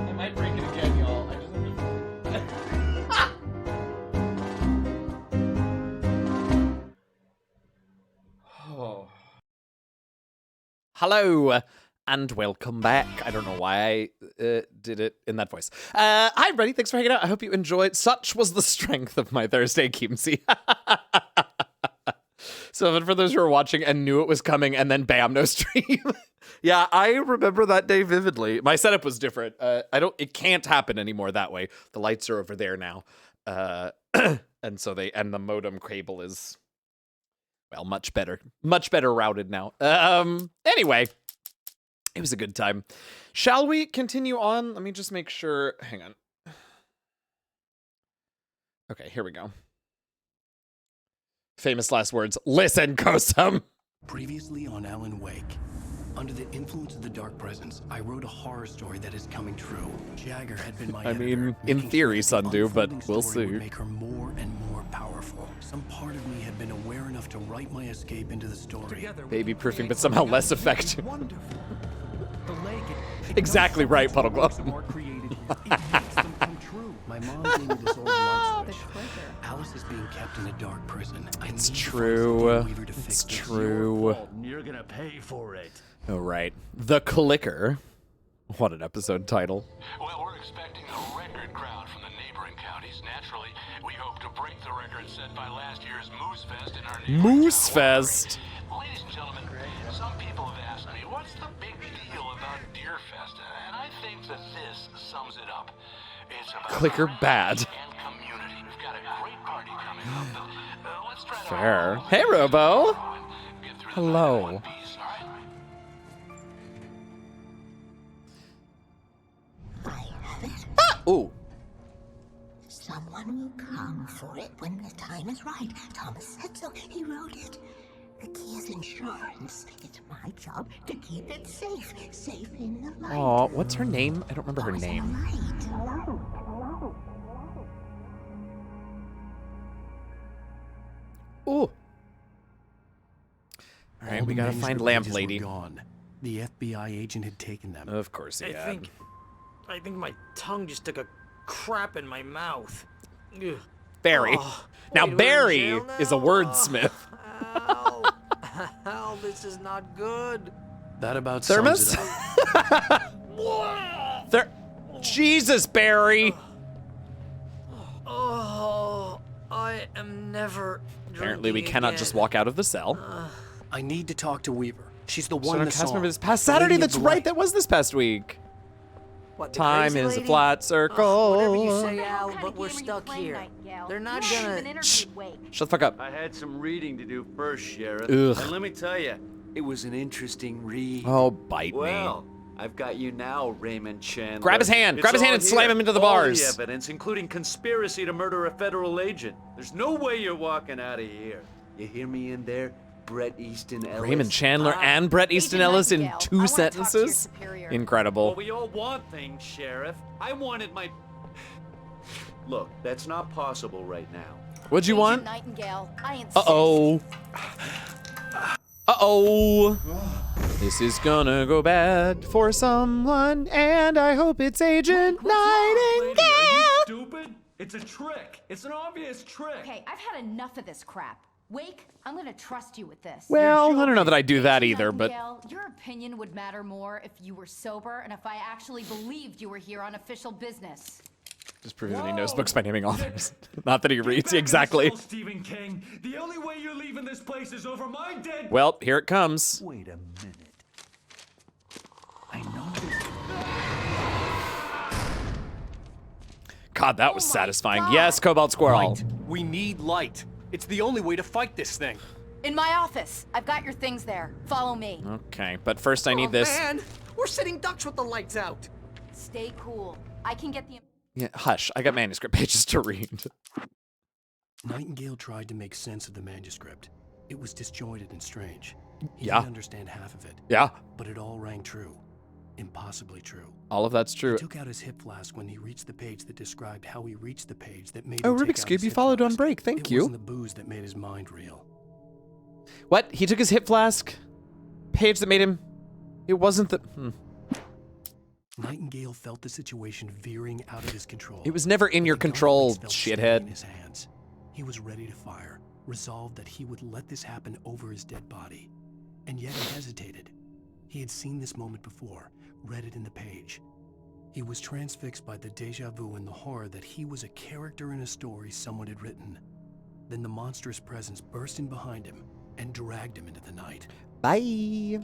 [SPEAKER 2] I might break it again, y'all. I just have to... Oh. Hello, and welcome back. I don't know why I did it in that voice. Hi, everybody. Thanks for hanging out. I hope you enjoyed. Such was the strength of my Thursday Kimsey. So for those who are watching and knew it was coming, and then bam, no stream. Yeah, I remember that day vividly. My setup was different. It can't happen anymore that way. The lights are over there now. And so and the modem cable is, well, much better routed now. Anyway, It was a good time. Shall we continue on? Let me just make sure. Hang on. Okay, here we go. Famous last words. Listen, Kosum.
[SPEAKER 3] Previously on Alan Wake. Under the influence of the dark presence, I wrote a horror story that is coming true. Jagger had been my editor,
[SPEAKER 2] in theory, Sundu, but we'll
[SPEAKER 3] story
[SPEAKER 2] see.
[SPEAKER 3] would make her more and more powerful. Some part of me had been aware enough to write my escape into the story.
[SPEAKER 2] Baby proofing, but somehow less effective.
[SPEAKER 3] The lake,
[SPEAKER 2] Exactly right, Puddleglove.
[SPEAKER 3] My mom gave me this old light switch. Alice is being kept in a dark prison.
[SPEAKER 2] It's true. It's true.
[SPEAKER 17] You're gonna pay for it.
[SPEAKER 2] Oh, right. The Clicker. What an episode title.
[SPEAKER 7] Well, we're expecting a record crowd from the neighboring counties. Naturally, we hope to break the record set by last year's Moose Fest in our
[SPEAKER 2] Moose Fest.
[SPEAKER 7] Ladies and gentlemen, some people have asked me, what's the big deal about Deer Fest? And I think that this sums it up. It's about
[SPEAKER 2] Clicker bad.
[SPEAKER 7] and community. We've got a great party coming up. Let's try to
[SPEAKER 2] Fair. Hey, Robo. Hello. Ooh.
[SPEAKER 16] Someone will come for it when the time is right. Thomas said so. He wrote it. The key is insurance. It's my job to keep it safe. Safe in the light.
[SPEAKER 2] Aw, what's her name? I don't remember her name. Ooh. All right, we gotta find Lamp Lady.
[SPEAKER 3] Gone. The FBI agent had taken them.
[SPEAKER 2] Of course he had.
[SPEAKER 5] I think my tongue just took a crap in my mouth. Ugh.
[SPEAKER 2] Barry.
[SPEAKER 5] Oh,
[SPEAKER 2] Now,
[SPEAKER 5] wait, we're in
[SPEAKER 2] Barry
[SPEAKER 5] jail
[SPEAKER 2] is a
[SPEAKER 5] now?
[SPEAKER 2] wordsmith.
[SPEAKER 5] Ow, this is not good.
[SPEAKER 3] That about
[SPEAKER 2] Thermos?
[SPEAKER 3] sums it up.
[SPEAKER 2] Jesus, Barry.
[SPEAKER 5] Oh, I am never.
[SPEAKER 2] Apparently, we
[SPEAKER 5] drinking
[SPEAKER 2] cannot
[SPEAKER 5] again.
[SPEAKER 2] just walk out of the cell.
[SPEAKER 3] I need to talk to Weaver. She's the
[SPEAKER 2] So
[SPEAKER 3] one
[SPEAKER 2] no
[SPEAKER 3] in the
[SPEAKER 2] cast
[SPEAKER 3] song.
[SPEAKER 2] member this past
[SPEAKER 3] The lady
[SPEAKER 2] Saturday.
[SPEAKER 3] of
[SPEAKER 2] That's
[SPEAKER 3] the
[SPEAKER 2] right.
[SPEAKER 3] light.
[SPEAKER 2] That was this past week.
[SPEAKER 5] What, the
[SPEAKER 2] Time
[SPEAKER 5] crazy
[SPEAKER 2] is a
[SPEAKER 5] lady?
[SPEAKER 2] flat circle.
[SPEAKER 5] Whatever you say, Al, but we're stuck here. They're not gonna.
[SPEAKER 2] Shut the fuck up.
[SPEAKER 17] I had some reading to do first, Sheriff.
[SPEAKER 2] Ugh.
[SPEAKER 17] And let me tell you, it was an interesting read.
[SPEAKER 2] Oh, bite me.
[SPEAKER 17] Well, I've got you now, Raymond Chandler.
[SPEAKER 2] Grab his hand.
[SPEAKER 17] It's
[SPEAKER 2] Grab his hand
[SPEAKER 17] all
[SPEAKER 2] and slam
[SPEAKER 17] here.
[SPEAKER 2] him into the
[SPEAKER 17] All
[SPEAKER 2] bars.
[SPEAKER 17] the evidence, including conspiracy to murder a federal agent. There's no way you're walking out of here. You hear me in there? Bret Easton Ellis.
[SPEAKER 2] Raymond Chandler and Bret Easton Ellis in 2 sentences.
[SPEAKER 17] Well,
[SPEAKER 2] Incredible.
[SPEAKER 17] we all want things, Sheriff. I wanted my... Look, that's not possible right now.
[SPEAKER 2] What'd you want?
[SPEAKER 19] Nightingale, I insist.
[SPEAKER 2] Uh-oh. Uh-oh. This is gonna go bad for someone, and I hope it's Agent Nightingale.
[SPEAKER 17] Stupid? It's a trick. It's an obvious trick.
[SPEAKER 19] Okay, I've had enough of this crap. Wake, I'm gonna trust you with this.
[SPEAKER 2] Well, I don't know that I do that either, but...
[SPEAKER 19] Nightingale, your opinion would matter more if you were sober and if I actually believed you were here on official business.
[SPEAKER 2] Just proving that he knows books by naming authors. Not that he reads, exactly.
[SPEAKER 17] Stephen King, the only way you're leaving this place is over my dead...
[SPEAKER 2] Well, here it comes.
[SPEAKER 17] Wait a minute. I know
[SPEAKER 2] God, that was satisfying. Yes, Cobalt Squirrel.
[SPEAKER 3] Light. We need light. It's the only way to fight this thing.
[SPEAKER 19] In my office. I've got your things there. Follow me.
[SPEAKER 2] Okay, but first I need this.
[SPEAKER 5] Man, we're sitting ducks with the lights out.
[SPEAKER 19] Stay cool. I can get the...
[SPEAKER 2] Yeah, hush. I got manuscript pages to read.
[SPEAKER 3] Nightingale tried to make sense of the manuscript. It was disjointed and strange. He
[SPEAKER 2] Yeah.
[SPEAKER 3] didn't understand half of it.
[SPEAKER 2] Yeah.
[SPEAKER 3] But it all rang true. Impossibly true.
[SPEAKER 2] All of that's true.
[SPEAKER 3] He took out his hip flask when he reached the page that described how he reached the page that made
[SPEAKER 2] Oh,
[SPEAKER 3] him take
[SPEAKER 2] Rubik's
[SPEAKER 3] out
[SPEAKER 2] Cube,
[SPEAKER 3] his
[SPEAKER 2] you
[SPEAKER 3] hip
[SPEAKER 2] followed on
[SPEAKER 3] flask.
[SPEAKER 2] break. Thank
[SPEAKER 3] It
[SPEAKER 2] you.
[SPEAKER 3] wasn't the booze that made his mind real.
[SPEAKER 2] What? He took his hip flask? Page that made him... It wasn't the...
[SPEAKER 3] Nightingale felt the situation veering out of his control.
[SPEAKER 2] It was never in your control, shithead.
[SPEAKER 3] In his hands. He was ready to fire, resolved that he would let this happen over his dead body. And yet he hesitated. He had seen this moment before, read it in the page. He was transfixed by the deja vu and the horror that he was a character in a story someone had written. Then the monstrous presence burst in behind him and dragged him into the night.
[SPEAKER 2] Bye.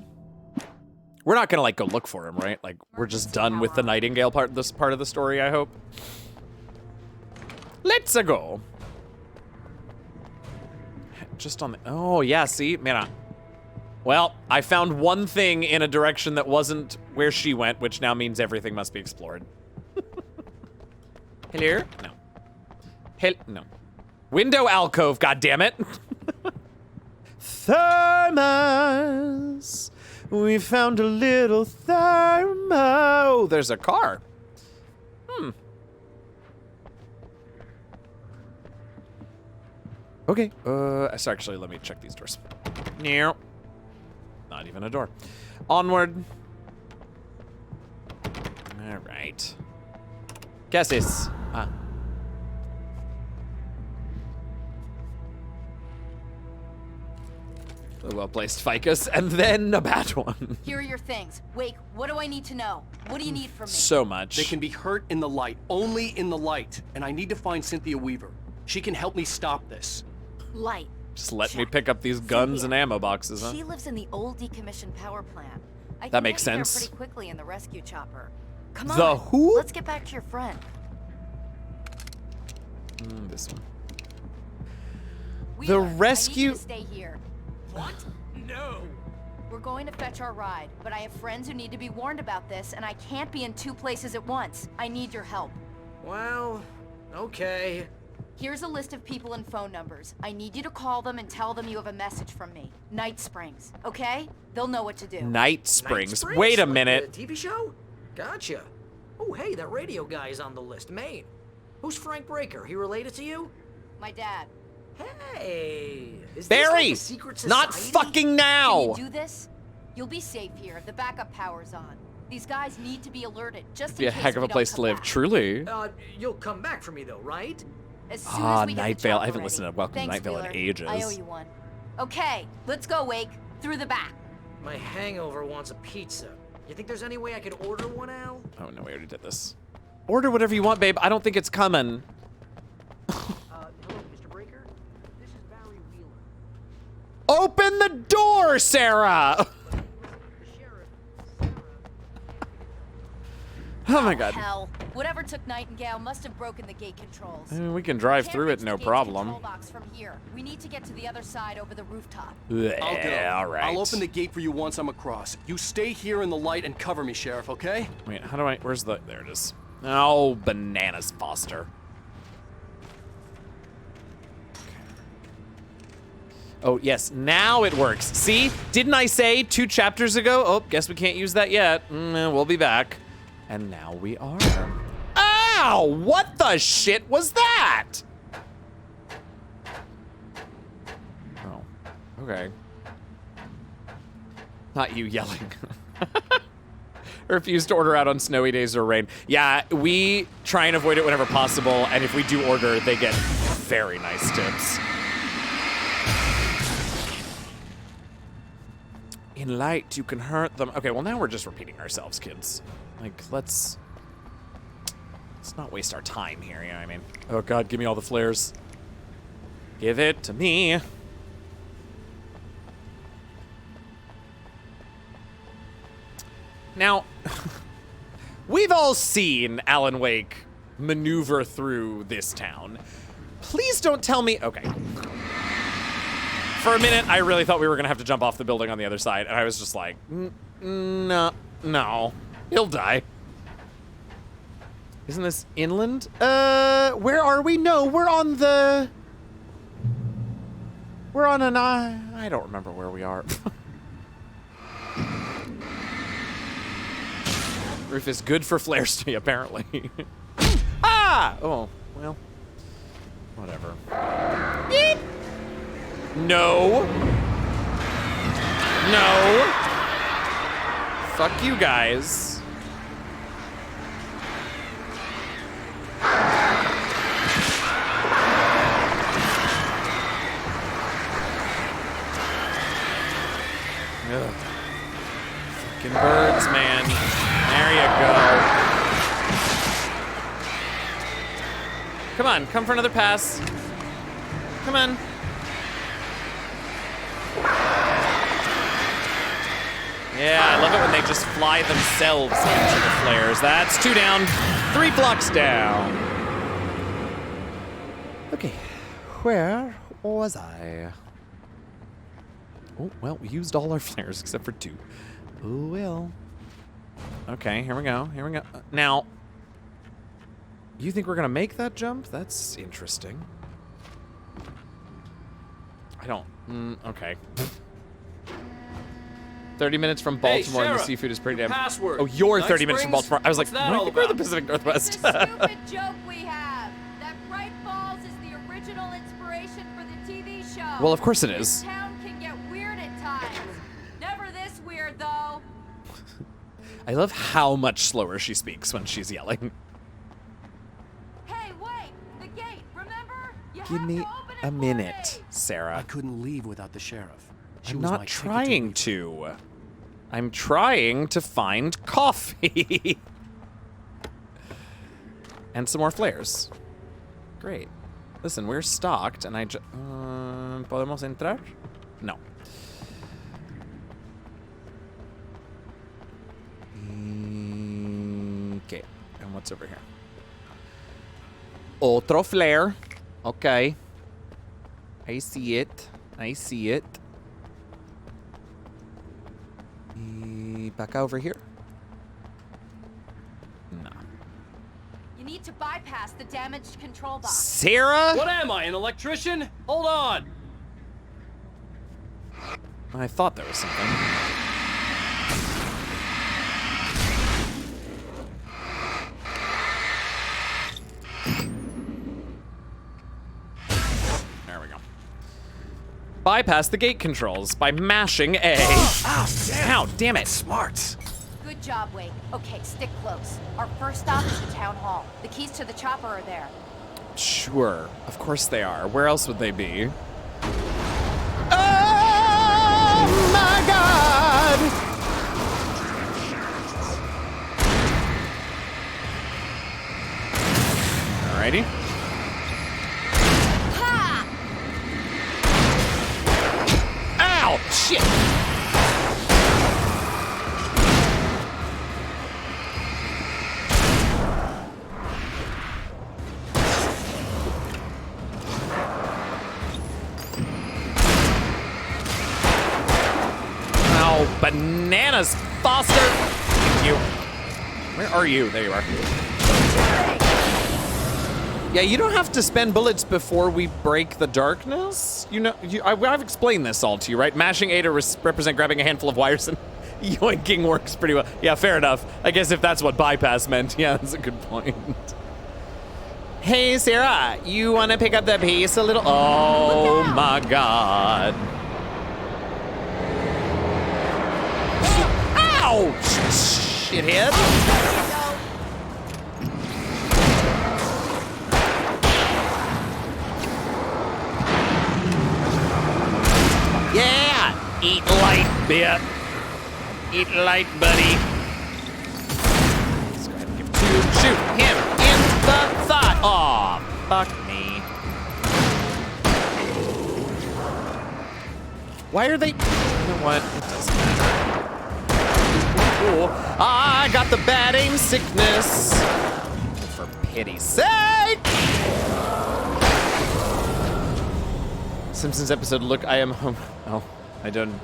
[SPEAKER 2] We're not gonna, like, go look for him, right? Like, we're just done with the Nightingale part, this part of the story, I hope. Let's go. Just on the... Oh, yeah, see? Mira. Well, I found one thing in a direction that wasn't where she went, which now means everything must be explored. Hello? No. No. Window alcove, goddammit. Thermos. We found a little thermo. There's a car. Okay. So actually, let me check these doors. No. Not even a door. Onward. All right. Guess it's. A well-placed ficus, and then a bad one.
[SPEAKER 19] Here are your things. Wake, what do I need to know? What do you need from me?
[SPEAKER 2] So much.
[SPEAKER 3] They can be hurt in the light, only in the light. And I need to find Cynthia Weaver. She can help me stop this.
[SPEAKER 19] Light.
[SPEAKER 2] Just let me pick up these guns and ammo boxes, huh?
[SPEAKER 19] She lives in the old decommissioned power plant.
[SPEAKER 2] That makes
[SPEAKER 19] I can get
[SPEAKER 2] sense.
[SPEAKER 19] there pretty quickly in the rescue chopper. Come on.
[SPEAKER 2] The who?
[SPEAKER 19] Let's get back to your friend.
[SPEAKER 2] This one.
[SPEAKER 19] Weaver,
[SPEAKER 2] The rescue.
[SPEAKER 19] I need you to stay here. What? No. We're going to fetch our ride, but I have friends who need to be warned about this, and I can't be in 2 places at once. I need your help.
[SPEAKER 6] Well, okay.
[SPEAKER 19] Here's a list of people and phone numbers. I need you to call them and tell them you have a message from me. Night Springs, okay? They'll know what to do.
[SPEAKER 2] Night Springs.
[SPEAKER 6] Night Springs?
[SPEAKER 2] Wait a
[SPEAKER 6] Like
[SPEAKER 2] minute.
[SPEAKER 6] the TV show? Gotcha. Oh, hey, that radio guy is on the list. Maine. Who's Frank Breaker? He related to you?
[SPEAKER 19] My dad.
[SPEAKER 6] Hey, is
[SPEAKER 2] Barry!
[SPEAKER 6] this like a secret
[SPEAKER 2] Not
[SPEAKER 6] society?
[SPEAKER 2] fucking now!
[SPEAKER 19] Can you do this? You'll be safe here if the backup power's on. These guys need to be alerted, just
[SPEAKER 2] Be
[SPEAKER 19] in
[SPEAKER 2] a
[SPEAKER 19] case
[SPEAKER 2] heck of
[SPEAKER 19] we
[SPEAKER 2] a place
[SPEAKER 19] don't
[SPEAKER 2] to
[SPEAKER 19] come
[SPEAKER 2] live,
[SPEAKER 19] back.
[SPEAKER 2] truly.
[SPEAKER 6] You'll come back for me though, right?
[SPEAKER 19] As soon as we get
[SPEAKER 2] Night
[SPEAKER 19] the
[SPEAKER 2] Vale.
[SPEAKER 19] chopper
[SPEAKER 2] I haven't
[SPEAKER 19] ready.
[SPEAKER 2] listened to Welcome to
[SPEAKER 19] Thanks,
[SPEAKER 2] Night Vale in
[SPEAKER 19] Wheeler.
[SPEAKER 2] ages.
[SPEAKER 19] I owe you one. Okay, let's go, Wake. Through the back.
[SPEAKER 6] My hangover wants a pizza. You think there's any way I could order one, Al?
[SPEAKER 2] Oh, no, we already did this. Order whatever you want, babe. I don't think it's coming.
[SPEAKER 6] Hello, Mr. Breaker. This is Barry Wheeler.
[SPEAKER 2] Open the door, Sarah! Oh my god.
[SPEAKER 19] Hell, whatever took Nightingale must have broken the gate controls.
[SPEAKER 2] I mean, we can drive
[SPEAKER 19] Can't
[SPEAKER 2] through
[SPEAKER 19] reach
[SPEAKER 2] it, no
[SPEAKER 19] the gate's
[SPEAKER 2] problem.
[SPEAKER 19] control box from here. We need to get to the other side over the rooftop.
[SPEAKER 3] I'll go.
[SPEAKER 2] All right.
[SPEAKER 3] I'll open the gate for you once I'm across. You stay here in the light and cover me, Sheriff, okay?
[SPEAKER 2] Wait, how do I... Where's the... There it is. Oh, bananas, Foster. Oh, yes, now it works. See? Didn't I say 2 chapters ago? Oh, guess we can't use that yet. We'll be back. And now we are. Ow! What the shit was that? Oh, okay. Not you yelling. Refuse to order out on snowy days or rain. Yeah, we try and avoid it whenever possible, and if we do order, they get very nice tips. In light, you can hurt them. Okay, well now we're just repeating ourselves, kids. Like, let's not waste our time here, you know what I mean? Oh god, give me all the flares. Give it to me. Now, we've all seen Alan Wake maneuver through this town. Please don't tell me... Okay. For a minute, I really thought we were going to have to jump off the building on the other side, and I was just like, no, he'll die. Isn't this inland? Where are we? No, we're on the... We're on an... I don't remember where we are. Roof is good for flares to me, apparently. Ah! Oh, well. Whatever. Beep! No. No. Fuck you guys. Ugh. Fucking birds, man. There you go. Come on, come for another pass. Come on. Yeah, I love it when they just fly themselves into the flares. That's 2 down, 3 blocks down. Okay, where was I? Oh, well, we used all our flares except for 2. Oh, well. Okay, here we go. Here we go. Now, you think we're going to make that jump? That's interesting. I don't. Okay. 30 minutes from Baltimore and the
[SPEAKER 13] Sheriff,
[SPEAKER 2] seafood is pretty damn.
[SPEAKER 13] password.
[SPEAKER 2] Oh, you're
[SPEAKER 13] Night
[SPEAKER 2] 30 minutes from
[SPEAKER 13] Springs?
[SPEAKER 2] Baltimore. I was like,
[SPEAKER 13] What's that
[SPEAKER 2] no, I
[SPEAKER 13] all
[SPEAKER 2] think we're in the
[SPEAKER 13] about?
[SPEAKER 2] Pacific Northwest.
[SPEAKER 19] Stupid joke we have. That Bright Falls is the original inspiration for the TV show.
[SPEAKER 2] Well, of course it
[SPEAKER 19] This
[SPEAKER 2] is.
[SPEAKER 19] town can get weird at times. Never this weird, though.
[SPEAKER 2] I love how much slower she speaks when she's yelling.
[SPEAKER 19] Hey, wait! The gate, remember? You
[SPEAKER 2] Give me a minute, Sarah.
[SPEAKER 3] I couldn't leave without the sheriff. She
[SPEAKER 2] I'm
[SPEAKER 3] was
[SPEAKER 2] not
[SPEAKER 3] my ticket
[SPEAKER 2] trying to. I'm trying to find coffee. And some more flares. Great. Listen, we're stocked, and I just... ¿Podemos entrar? No. Okay. And what's over here? Otro flare. Okay. I see it. I see it. Back over here? No.
[SPEAKER 19] You need to bypass the damaged control box.
[SPEAKER 2] Sarah?
[SPEAKER 13] What am I, an electrician? Hold on.
[SPEAKER 2] I thought there was something. There we go. Bypass the gate controls by mashing A. Ow, damn it.
[SPEAKER 3] Smart.
[SPEAKER 19] Good job, Wake. Okay, stick close. Our first stop is the town hall. The keys to the chopper are there.
[SPEAKER 2] Sure, of course they are. Where else would they be? Oh my god! Alrighty.
[SPEAKER 19] Ha!
[SPEAKER 2] Ow! Shit! Oh, bananas, Foster! Thank you. Where are you? There you are. Yeah, you don't have to spend bullets before we break the darkness. You know, I've explained this all to you, right? Mashing A to represent grabbing a handful of wires and yoinking works pretty well. Yeah, fair enough. I guess if that's what bypass meant, yeah, that's a good point. Hey, Sarah, you want to pick up the pace a little? Oh my god. Ow! Shithead. Yeah! Eat light, bit. Eat light, buddy. Let's go ahead and give shoot him in the thigh. Aw, fuck me. Why are they... You know what? It doesn't matter. I got the bad aim sickness. For pity's sake! Simpsons episode. Look, I am home. Oh, I don't.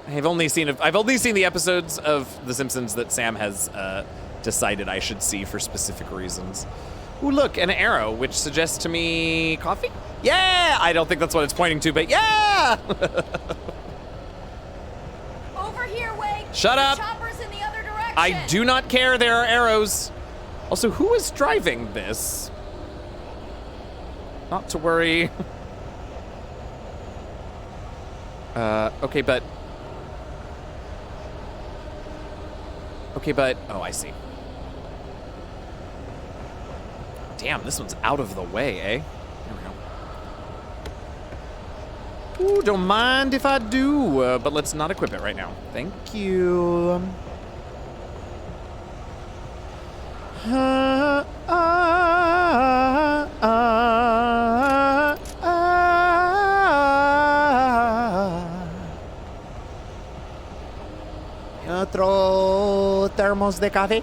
[SPEAKER 2] I've only seen the episodes of The Simpsons that Sam has decided I should see for specific reasons. Ooh, look, an arrow, which suggests to me coffee. Yeah, I don't think that's what it's pointing to, but yeah.
[SPEAKER 19] Over here, Wake.
[SPEAKER 2] Shut up.
[SPEAKER 19] Chopper's in the other direction.
[SPEAKER 2] I do not care. There are arrows. Also, who is driving this? Not to worry. Okay, but... Oh, I see. Damn, this one's out of the way, eh? There we go. Ooh, don't mind if I do, but let's not equip it right now. Thank you. Otro thermos de café?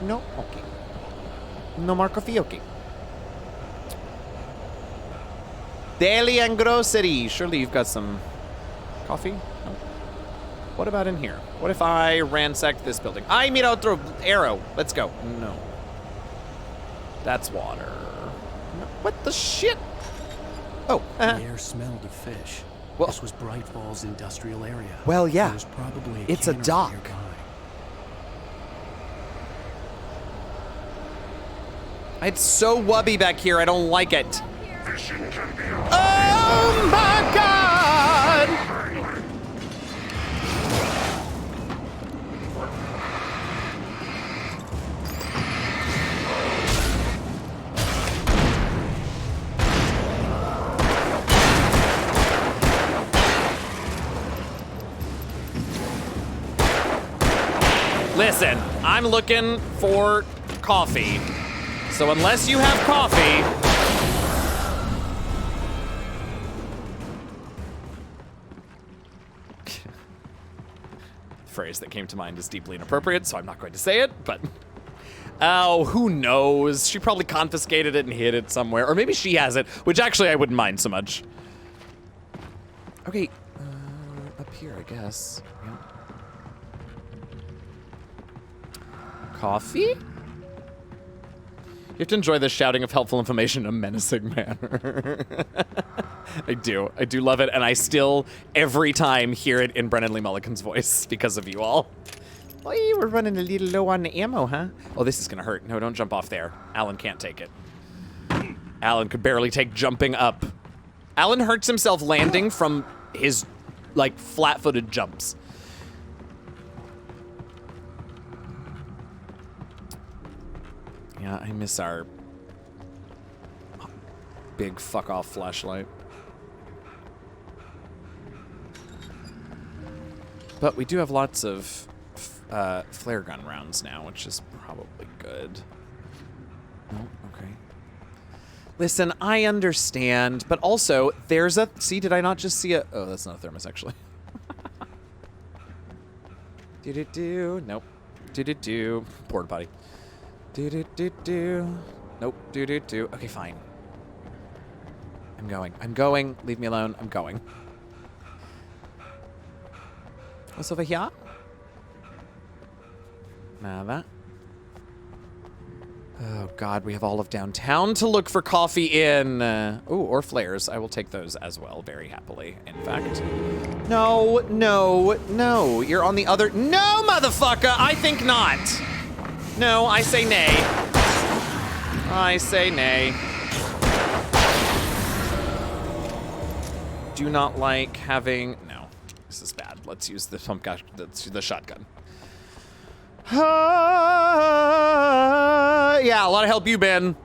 [SPEAKER 2] No? Okay. No more coffee? Okay. Deli and grocery. Surely you've got some coffee? No. What about in here? What if I ransacked this building? I mean, I'll throw arrow. Let's go. No. That's water. No. What the shit? Oh.
[SPEAKER 3] The air smelled of fish.
[SPEAKER 2] Well,
[SPEAKER 3] this was Bright Falls industrial area.
[SPEAKER 2] Well, yeah.
[SPEAKER 3] There's probably
[SPEAKER 2] it's a dock.
[SPEAKER 3] Nearby.
[SPEAKER 2] It's so wubby back here. I don't like it. Oh my God! Listen, I'm looking for coffee. So unless you have coffee... The phrase that came to mind is deeply inappropriate, so I'm not going to say it, but... Oh, who knows? She probably confiscated it and hid it somewhere. Or maybe she has it, which actually I wouldn't mind so much. Okay, up here, I guess. Yeah. Coffee? You have to enjoy the shouting of helpful information in a menacing manner. I do love it, and I still, every time, hear it in Brennan Lee Mulligan's voice because of you all. Oh, we're running a little low on ammo, huh? Oh, this is gonna hurt. No, don't jump off there. Alan can't take it. Alan could barely take jumping up. Alan hurts himself landing from his, like, flat-footed jumps. Yeah, I miss our big fuck-off flashlight. But we do have lots of flare gun rounds now, which is probably good. Oh, okay. Listen, I understand, but also, there's a... See, did I not just see a... Oh, that's not a thermos, actually. Do-do-do. Nope. Do-do-do. Porta potty. Do-do-do-do. Nope. Do-do-do. Okay, fine. I'm going. I'm going. Leave me alone. I'm going. What's over here? Nada. Oh, God. We have all of downtown to look for coffee in. Oh, or flares. I will take those as well, very happily. In fact. No, no, no. You're on the other... No, motherfucker! I think not. No, I say nay. I say nay. Do not like having... No, this is bad. Let's use the pump gun. Let's do the shotgun. Yeah, a lot of help you, Ben.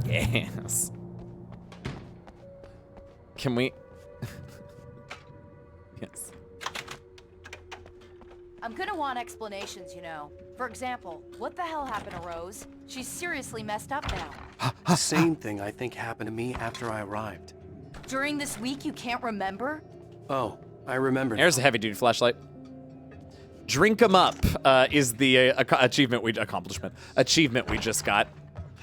[SPEAKER 2] Yes. Can we... Yes.
[SPEAKER 19] I'm gonna want explanations, you know. For example, what the hell happened to Rose? She's seriously messed up now.
[SPEAKER 3] The same thing I think happened to me after I arrived.
[SPEAKER 19] During this week, you can't remember?
[SPEAKER 3] Oh, I remember.
[SPEAKER 2] There's a heavy-duty flashlight. Drink 'em up is the achievement we just got.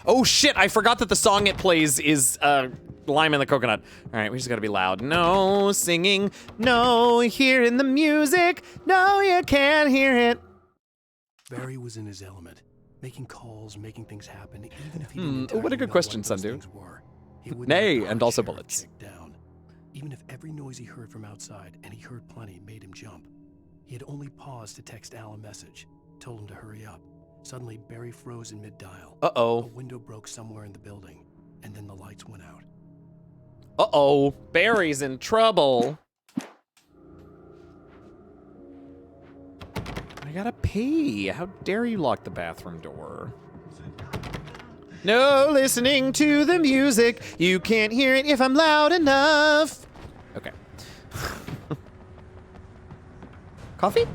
[SPEAKER 2] Oh shit! I forgot that the song it plays is Lime in the Coconut. All right, we just gotta be loud. No singing, no hearing the music. No, you can't hear it.
[SPEAKER 3] Barry was in his element, making calls, making things happen, even if he didn't
[SPEAKER 2] what a good question, Sundu. Nay, and also bullets.
[SPEAKER 3] Down. Even if every noise he heard from outside, and he heard plenty, made him jump. He had only paused to text Al a message, told him to hurry up. Suddenly, Barry froze in mid-dial.
[SPEAKER 2] Uh-oh.
[SPEAKER 3] A window broke somewhere in the building, and then the lights went out.
[SPEAKER 2] Uh-oh. Barry's in trouble. I gotta pee. How dare you lock the bathroom door? No listening to the music. You can't hear it if I'm loud enough. Okay. Coffee?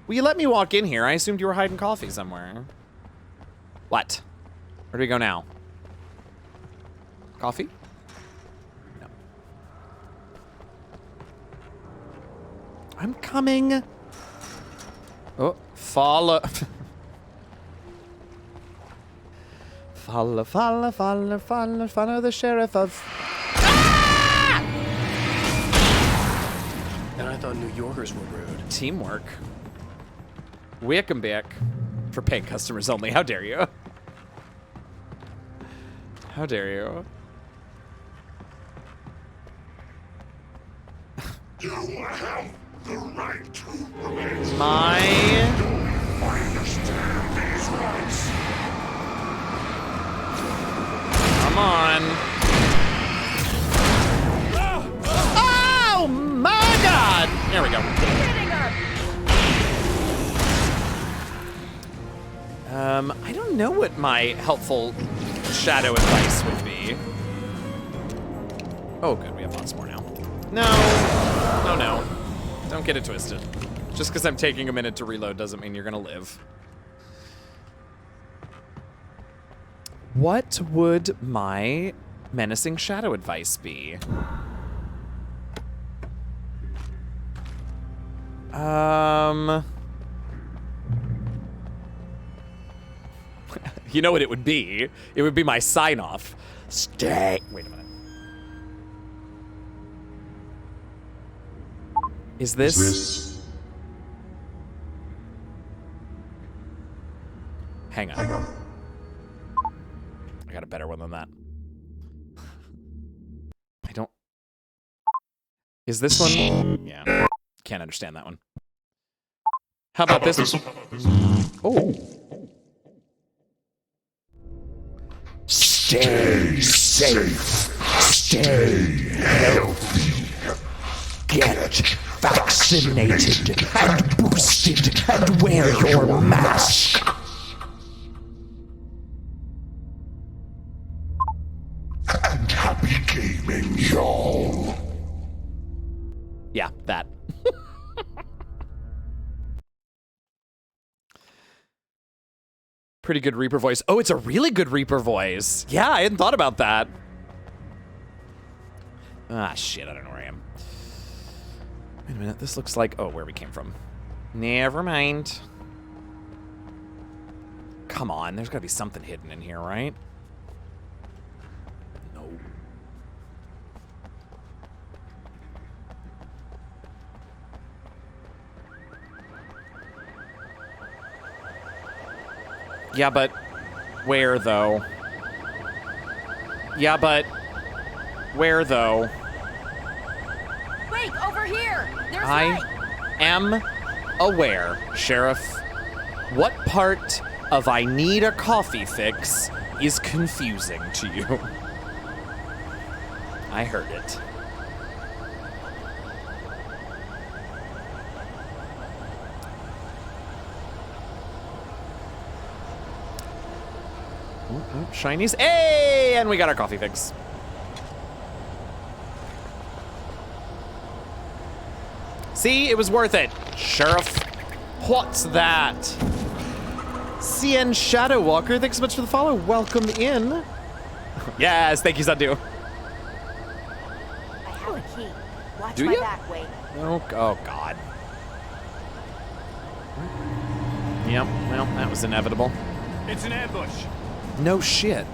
[SPEAKER 2] Will you let me walk in here? I assumed you were hiding coffee somewhere. What? Where do we go now? Coffee? No. I'm coming. Oh, follow. Follow the sheriff of... Ah!
[SPEAKER 3] And I thought New Yorkers were rude.
[SPEAKER 2] Teamwork. Wickenbeck. For paying customers only. How dare you? How dare you?
[SPEAKER 1] You have the right to
[SPEAKER 2] My...
[SPEAKER 1] understand these rights.
[SPEAKER 2] Come on. Oh my god! There we go. I don't know what my helpful shadow advice would be. Oh good, we have lots more now. No. Don't get it twisted. Just because I'm taking a minute to reload doesn't mean you're gonna live. What would my menacing shadow advice be? You know what it would be? It would be my sign-off. Stay. Wait a minute. Is this? Hang on. I got a better one than that. I don't... Is this one? Yeah. Can't understand that one. How about this one? Oh.
[SPEAKER 1] Stay safe. Stay healthy. Get vaccinated and boosted and wear your mask. And happy gaming, y'all.
[SPEAKER 2] Yeah, that. Pretty good Reaper voice. Oh, it's a really good Reaper voice. Yeah, I hadn't thought about that. Ah, shit, I don't know where I am. Wait a minute, this looks like... Oh, where we came from. Never mind. Come on, there's gotta be something hidden in here, right? No. Yeah, but where, though? Yeah, but where, though?
[SPEAKER 19] Wait, over here! There's
[SPEAKER 2] I
[SPEAKER 19] light!
[SPEAKER 2] am aware, Sheriff. What part of I need a coffee fix is confusing to you? I heard it. Shinies. Hey! And we got our coffee fix. See? It was worth it, Sheriff. What's that? CN Shadow Walker, thanks so much for the follow. Welcome in. Yes, thank you, Sandu.
[SPEAKER 19] I have a key. Watch
[SPEAKER 2] Do
[SPEAKER 19] my
[SPEAKER 2] you?
[SPEAKER 19] back, Wade.
[SPEAKER 2] Oh, God. Yep, well, that was inevitable.
[SPEAKER 9] It's an ambush.
[SPEAKER 2] No shit.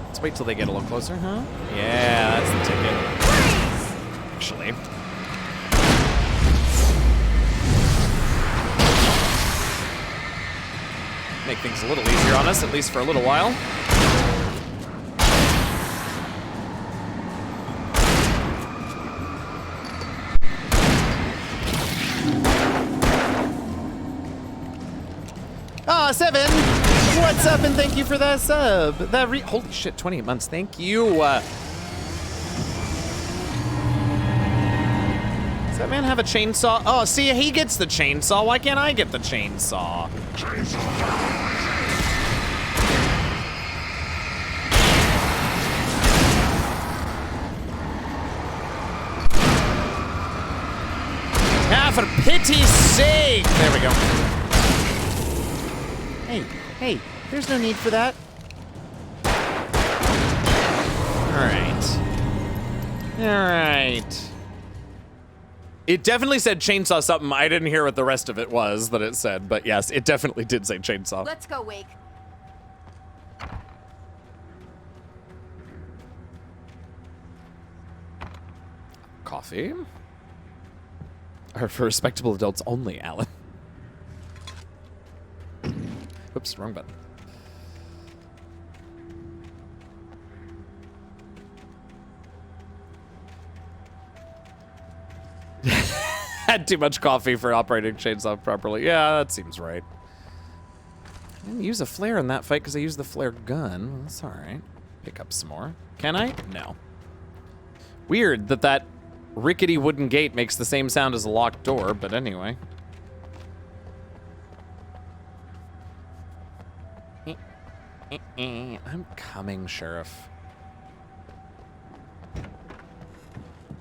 [SPEAKER 2] Let's wait till they get a little closer, huh? Yeah, that's the ticket. Actually. Make things a little easier on us, at least for a little while. Ah, Seven! What's up, and thank you for that sub. Holy shit, 28 months, thank you. Does that man have a chainsaw? Oh, see, he gets the chainsaw. Why can't I get the chainsaw? Ah, for pity's sake! There we go. Hey, there's no need for that. All right. It definitely said chainsaw something. I didn't hear what the rest of it was that it said, but yes, it definitely did say chainsaw.
[SPEAKER 19] Let's go, Wake.
[SPEAKER 2] Coffee. Are for respectable adults only, Alan. Whoops, wrong button. Had too much coffee for operating chainsaw properly. Yeah, that seems right. I didn't use a flare in that fight because I used the flare gun. Well, that's alright. Pick up some more. Can I? No. Weird that that rickety wooden gate makes the same sound as a locked door, but anyway. I'm coming, Sheriff.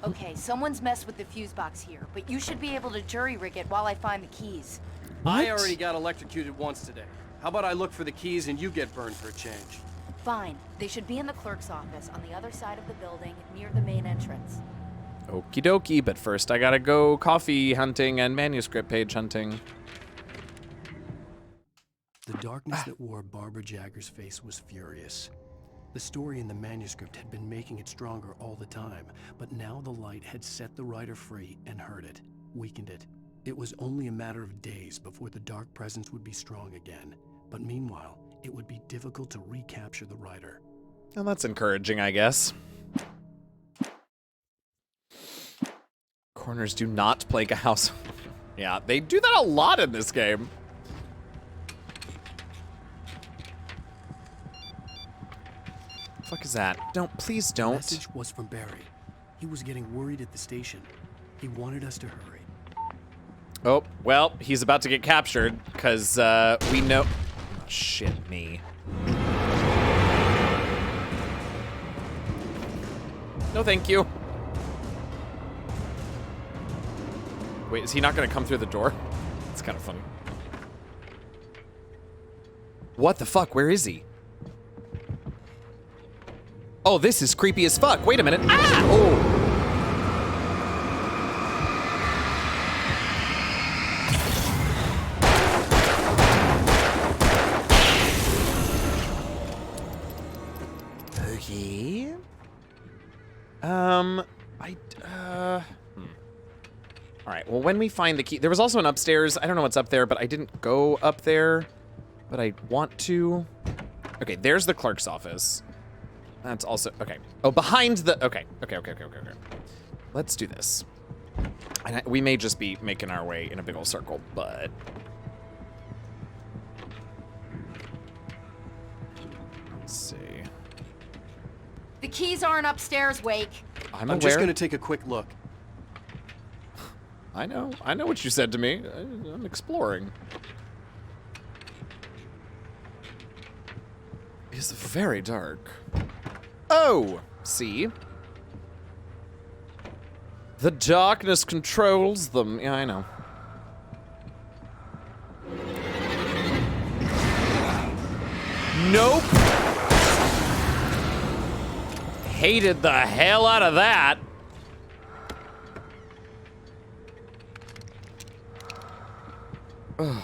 [SPEAKER 19] Okay, someone's messed with the fuse box here, but you should be able to jury rig it while I find the keys.
[SPEAKER 13] I already got electrocuted once today. How about I look for the keys and you get burned for a change?
[SPEAKER 19] Fine. They should be in the clerk's office on the other side of the building, near the main entrance.
[SPEAKER 2] Okie dokie, but first I gotta go coffee hunting and manuscript page hunting.
[SPEAKER 3] The darkness that wore Barbara Jagger's face was furious. The story in the manuscript had been making it stronger all the time, but now the light had set the writer free and hurt it, weakened it. It was only a matter of days before the dark presence would be strong again, but meanwhile, it would be difficult to recapture the writer.
[SPEAKER 2] Well, that's encouraging, I guess. Corners do not plague a house. Yeah, they do that a lot in this game. Fuck is that? Don't, please don't.
[SPEAKER 3] The message was from Barry. He was getting worried at the station. He wanted us to hurry.
[SPEAKER 2] Oh, well, he's about to get captured, because we know... Oh, shit me. No, thank you. Wait, is he not going to come through the door? It's kind of funny. What the fuck? Where is he? Oh, this is creepy as fuck. Wait a minute. Ah! Oh. Okay. All right, well, when we find the key, there was also an upstairs. I don't know what's up there, but I didn't go up there, but I want to. Okay, there's the clerk's office. That's also, okay. Oh, behind the, okay. Let's do this. And we may just be making our way in a big old circle, but. Let's see.
[SPEAKER 19] The keys aren't upstairs, Wake.
[SPEAKER 2] I'm
[SPEAKER 3] just gonna take a quick look.
[SPEAKER 2] I know what you said to me. I'm exploring. It's very dark. Oh, see? The darkness controls them. Yeah, I know. Nope. Hated the hell out of that. Ugh.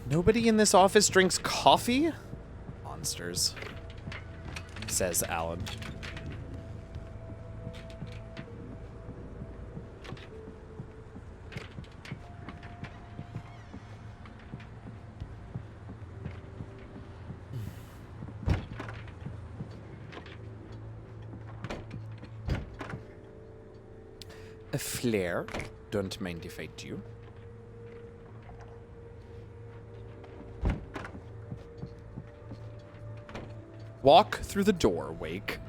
[SPEAKER 2] Nobody in this office drinks coffee? Monsters, says Alan. A flare? Don't mind if I do. Walk through the door, Wake.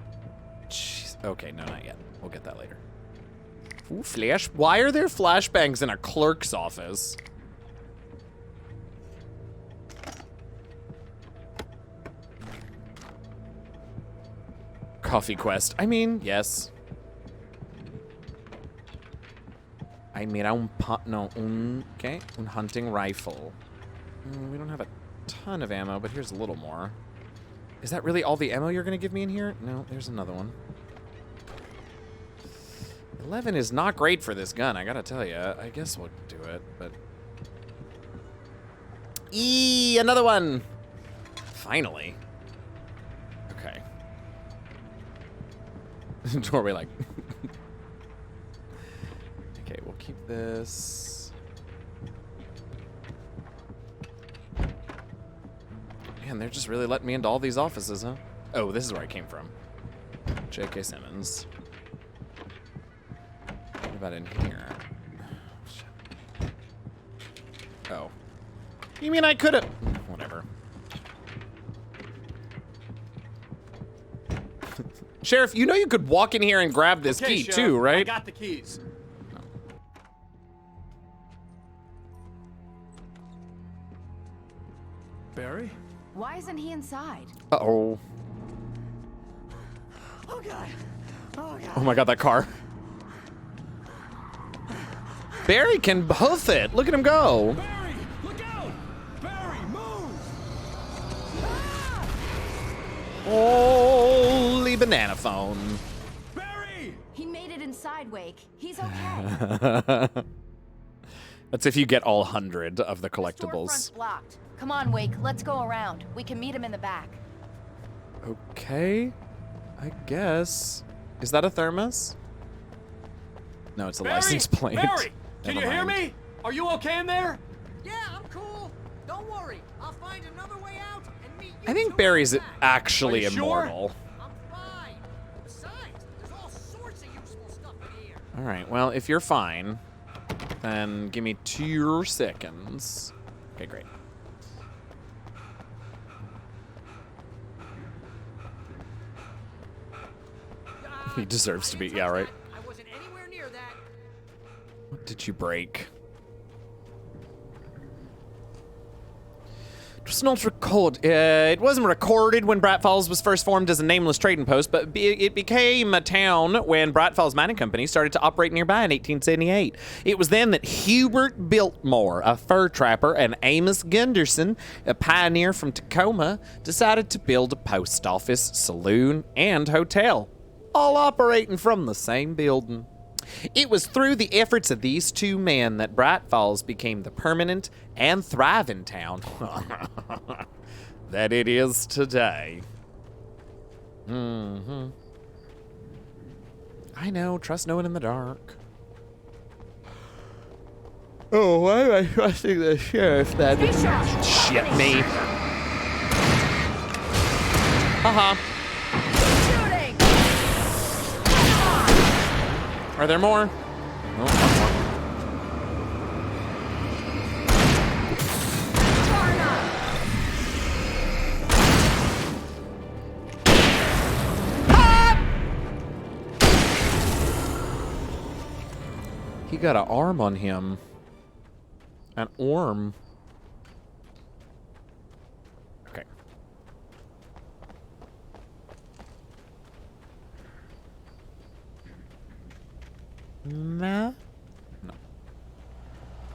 [SPEAKER 2] Jeez. Okay, no, not yet. We'll get that later. Ooh, flash. Why are there flashbangs in a clerk's office? Coffee quest. I mean, yes. I made un hunting rifle. We don't have a ton of ammo, but here's a little more. Is that really all the ammo you're gonna give me in here? No, there's another one. 11 is not great for this gun, I gotta tell you. I guess we'll do it, but... Another one. Finally. Okay. Doorway like. Okay, we'll keep this. Man, they're just really letting me into all these offices, huh? Oh, this is where I came from. J.K. Simmons. What about in here? Oh. You mean I could've... Whatever. Sheriff, you know you could walk in here and grab this key
[SPEAKER 13] Sheriff,
[SPEAKER 2] too, right?
[SPEAKER 13] I got the keys.
[SPEAKER 3] Barry?
[SPEAKER 19] Why isn't he inside?
[SPEAKER 2] Uh-oh.
[SPEAKER 6] Oh god. Oh god.
[SPEAKER 2] Oh my god, that car. Barry can hoof it. Look at him go.
[SPEAKER 6] Barry, look out! Barry, move!
[SPEAKER 2] Holy banana phone.
[SPEAKER 19] He made it inside, Wake. He's okay.
[SPEAKER 2] That's if you get all 100 of the
[SPEAKER 19] Storefront's
[SPEAKER 2] collectibles.
[SPEAKER 19] blocked. Come on, Wake. Let's go around. We can meet him in the back.
[SPEAKER 2] Okay. I guess. Is that a thermos? No, it's a license plate.
[SPEAKER 13] Barry, can
[SPEAKER 2] Never
[SPEAKER 13] you hear
[SPEAKER 2] mind.
[SPEAKER 13] me? Are you okay in there?
[SPEAKER 4] Yeah, I'm cool. Don't worry. I'll find another way out and meet you.
[SPEAKER 2] I think Barry's actually
[SPEAKER 13] Are you sure?
[SPEAKER 2] immortal.
[SPEAKER 4] I'm fine. Besides, there's all sorts of useful stuff in here.
[SPEAKER 2] All right, well, if you're fine, then give me 2 seconds. Okay, great. He deserves to be, yeah, right?
[SPEAKER 4] I wasn't anywhere near that.
[SPEAKER 2] What did you break? It was not it wasn't recorded when Brat Falls was first formed as a nameless trading post, but it became a town when Brat Falls Mining Company started to operate nearby in 1878. It was then that Hubert Biltmore, a fur trapper, and Amos Gunderson, a pioneer from Tacoma, decided to build a post office, saloon, and hotel, all operating from the same building. It was through the efforts of these 2 men that Bright Falls became the permanent and thriving town that it is today. I know, trust no one in the dark. Oh, why am I trusting the sheriff then? Shit me. Haha. Are there more? Oh, one more. He got an arm on him. An arm. Okay. Nah. No.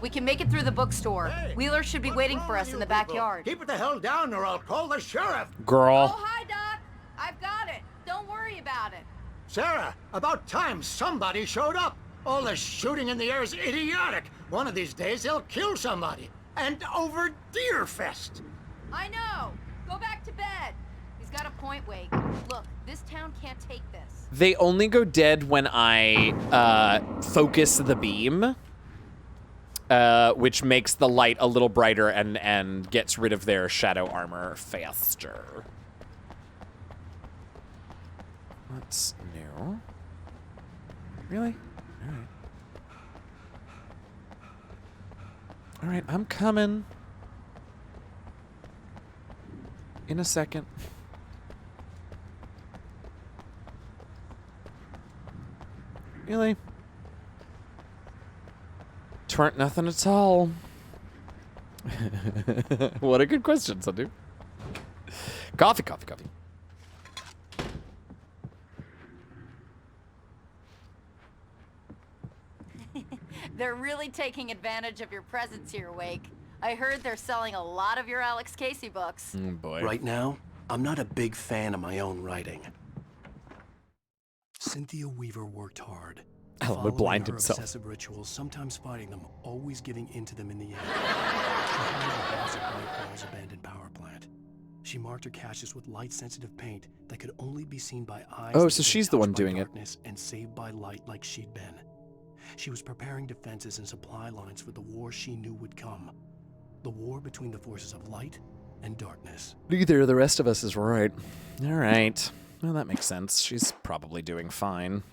[SPEAKER 19] We can make it through the bookstore. Wheeler should be waiting for us in the backyard.
[SPEAKER 8] Keep it the hell down or I'll call the sheriff.
[SPEAKER 2] Girl.
[SPEAKER 19] Oh, hi, Doc. I've got it. Don't worry about it.
[SPEAKER 8] Sarah, about time somebody showed up. All this shooting in the air is idiotic. One of these days they'll kill somebody. And over Deerfest.
[SPEAKER 19] I know. Go back to bed. He's got a point, Wake. Look, this town can't take this.
[SPEAKER 2] They only go dead when I focus the beam, which makes the light a little brighter and gets rid of their shadow armor faster. What's new? Really? Alright. Alright, I'm coming. In a second. Really? Twernt nothing at all. What a good question, Sandu. Coffee, coffee, coffee.
[SPEAKER 19] They're really taking advantage of your presence here, Wake. I heard they're selling a lot of your Alex Casey books.
[SPEAKER 2] Oh boy.
[SPEAKER 3] Right now, I'm not a big fan of my own writing. Cynthia Weaver worked hard,
[SPEAKER 2] Alan would blind
[SPEAKER 3] her
[SPEAKER 2] himself.
[SPEAKER 3] Obsessive rituals, sometimes fighting them, always giving in to them in the end. She hired the boss at White Paul's abandoned power plant. She marked her caches with light-sensitive paint that could only be seen by eyes.
[SPEAKER 2] Oh,
[SPEAKER 3] that
[SPEAKER 2] so
[SPEAKER 3] had been
[SPEAKER 2] she's the one
[SPEAKER 3] touched by
[SPEAKER 2] doing it.
[SPEAKER 3] darkness and saved by light like she'd been. She was preparing defenses and supply lines for the war she knew would come. The war between the forces of light and darkness.
[SPEAKER 2] Neither of the rest of us is right. All right. Well, that makes sense. She's probably doing fine.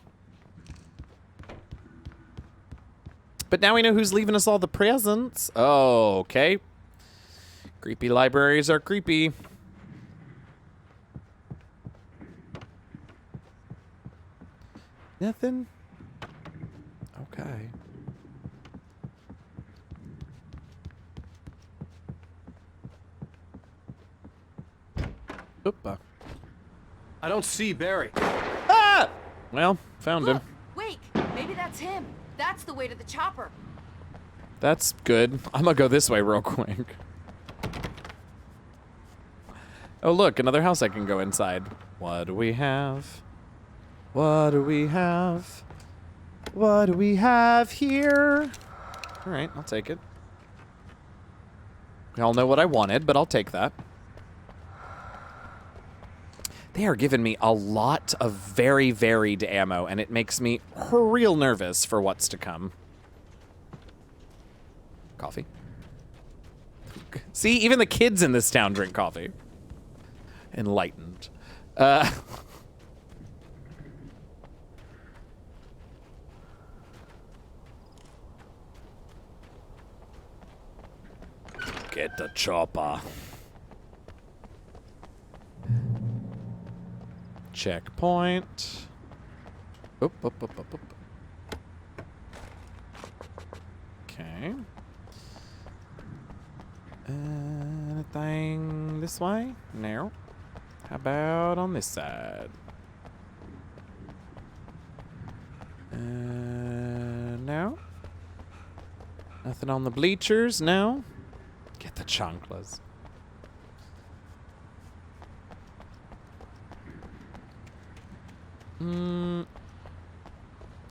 [SPEAKER 2] But now we know who's leaving us all the presents. Oh, okay. Creepy libraries are creepy. Nothing? Okay. Oopa.
[SPEAKER 13] I don't see Barry.
[SPEAKER 2] Ah! Well, found him.
[SPEAKER 19] Wake! Maybe that's him. That's the way to the chopper.
[SPEAKER 2] That's good. I'm gonna go this way real quick. Oh, look, another house I can go inside. What do we have? What do we have? What do we have here? All right, I'll take it. We all know what I wanted, but I'll take that. They are giving me a lot of very varied ammo, and it makes me real nervous for what's to come. Coffee. See, even the kids in this town drink coffee. Enlightened. Get the chopper. Checkpoint. Oop, oop, oop, oop, oop. Okay. Anything this way? No. How about on this side? No. Nothing on the bleachers? No. Get the chanclas.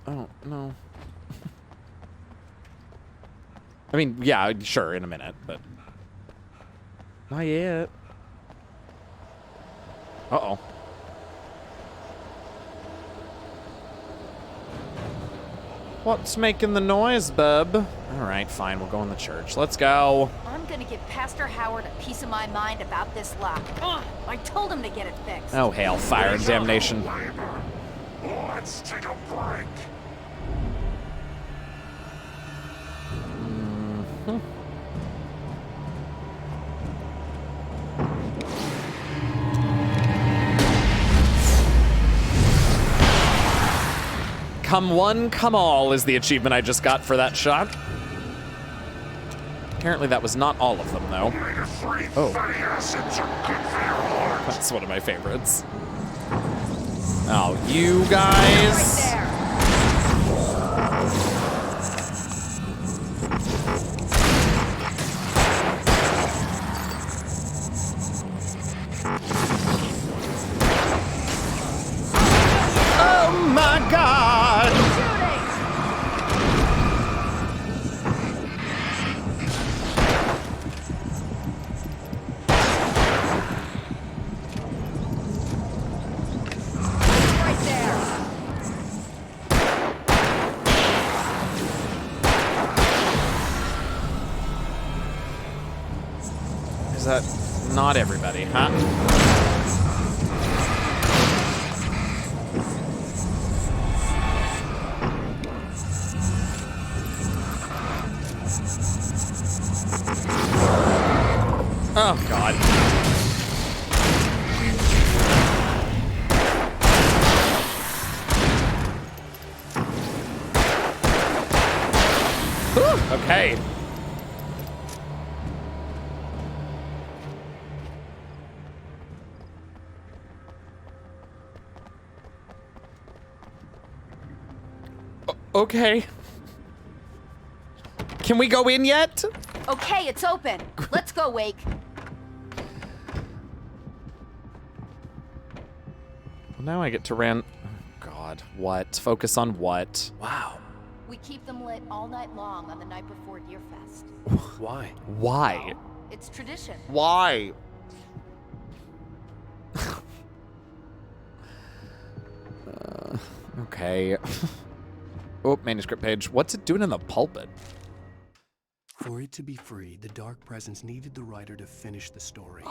[SPEAKER 2] Oh, no. I mean, yeah, sure, in a minute, but not yet. Uh-oh. What's making the noise, bub? All right, fine, we'll go in the church. Let's go.
[SPEAKER 19] I'm gonna give Pastor Howard a piece of my mind about this lock. Ugh, I told him to get it fixed.
[SPEAKER 2] Oh, hail, fire, and damnation.
[SPEAKER 1] Let's take a break.
[SPEAKER 2] Come one, come all is the achievement I just got for that shot. Apparently that was not all of them, though. Oh. That's one of my favorites. Oh, you guys. Oh my God. Is that not everybody, huh? Oh, God. Whew, okay. Okay. Can we go in yet?
[SPEAKER 19] Okay, it's open. Let's go, Wake.
[SPEAKER 2] Well, now I get to ran. Oh, God. God. What? Focus on what?
[SPEAKER 3] Wow.
[SPEAKER 19] We keep them lit all night long on the night before Deerfest.
[SPEAKER 3] Why?
[SPEAKER 2] Why?
[SPEAKER 19] It's tradition.
[SPEAKER 2] Why? Okay. Oh, manuscript page. What's it doing in the pulpit?
[SPEAKER 3] For it to be free, the Dark Presence needed the writer to finish the story.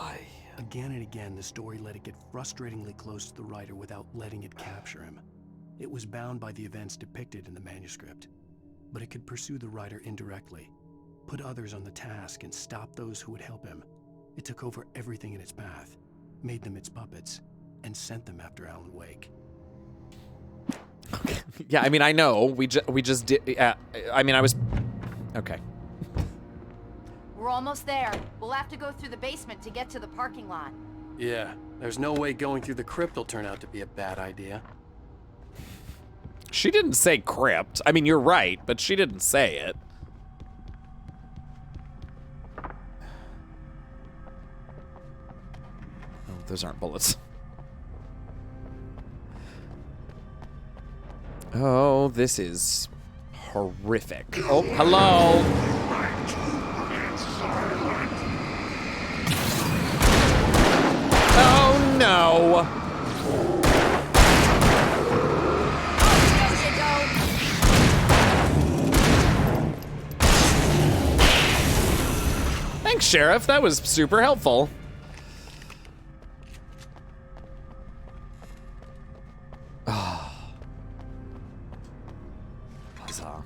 [SPEAKER 3] Again and again, the story let it get frustratingly close to the writer without letting it capture him. It was bound by the events depicted in the manuscript, but it could pursue the writer indirectly, put others on the task, and stop those who would help him. It took over everything in its path, made them its puppets, and sent them after Alan Wake.
[SPEAKER 2] Yeah, I mean, I know. We just did. I mean, I was. Okay.
[SPEAKER 19] We're almost there. We'll have to go through the basement to get to the parking lot.
[SPEAKER 13] Yeah, there's no way going through the crypt will turn out to be a bad idea.
[SPEAKER 2] She didn't say crypt. I mean, you're right, but she didn't say it. Oh, those aren't bullets. Oh, this is horrific. Oh, hello. Oh, no. Thanks, Sheriff. That was super helpful. Oh. Huzzah.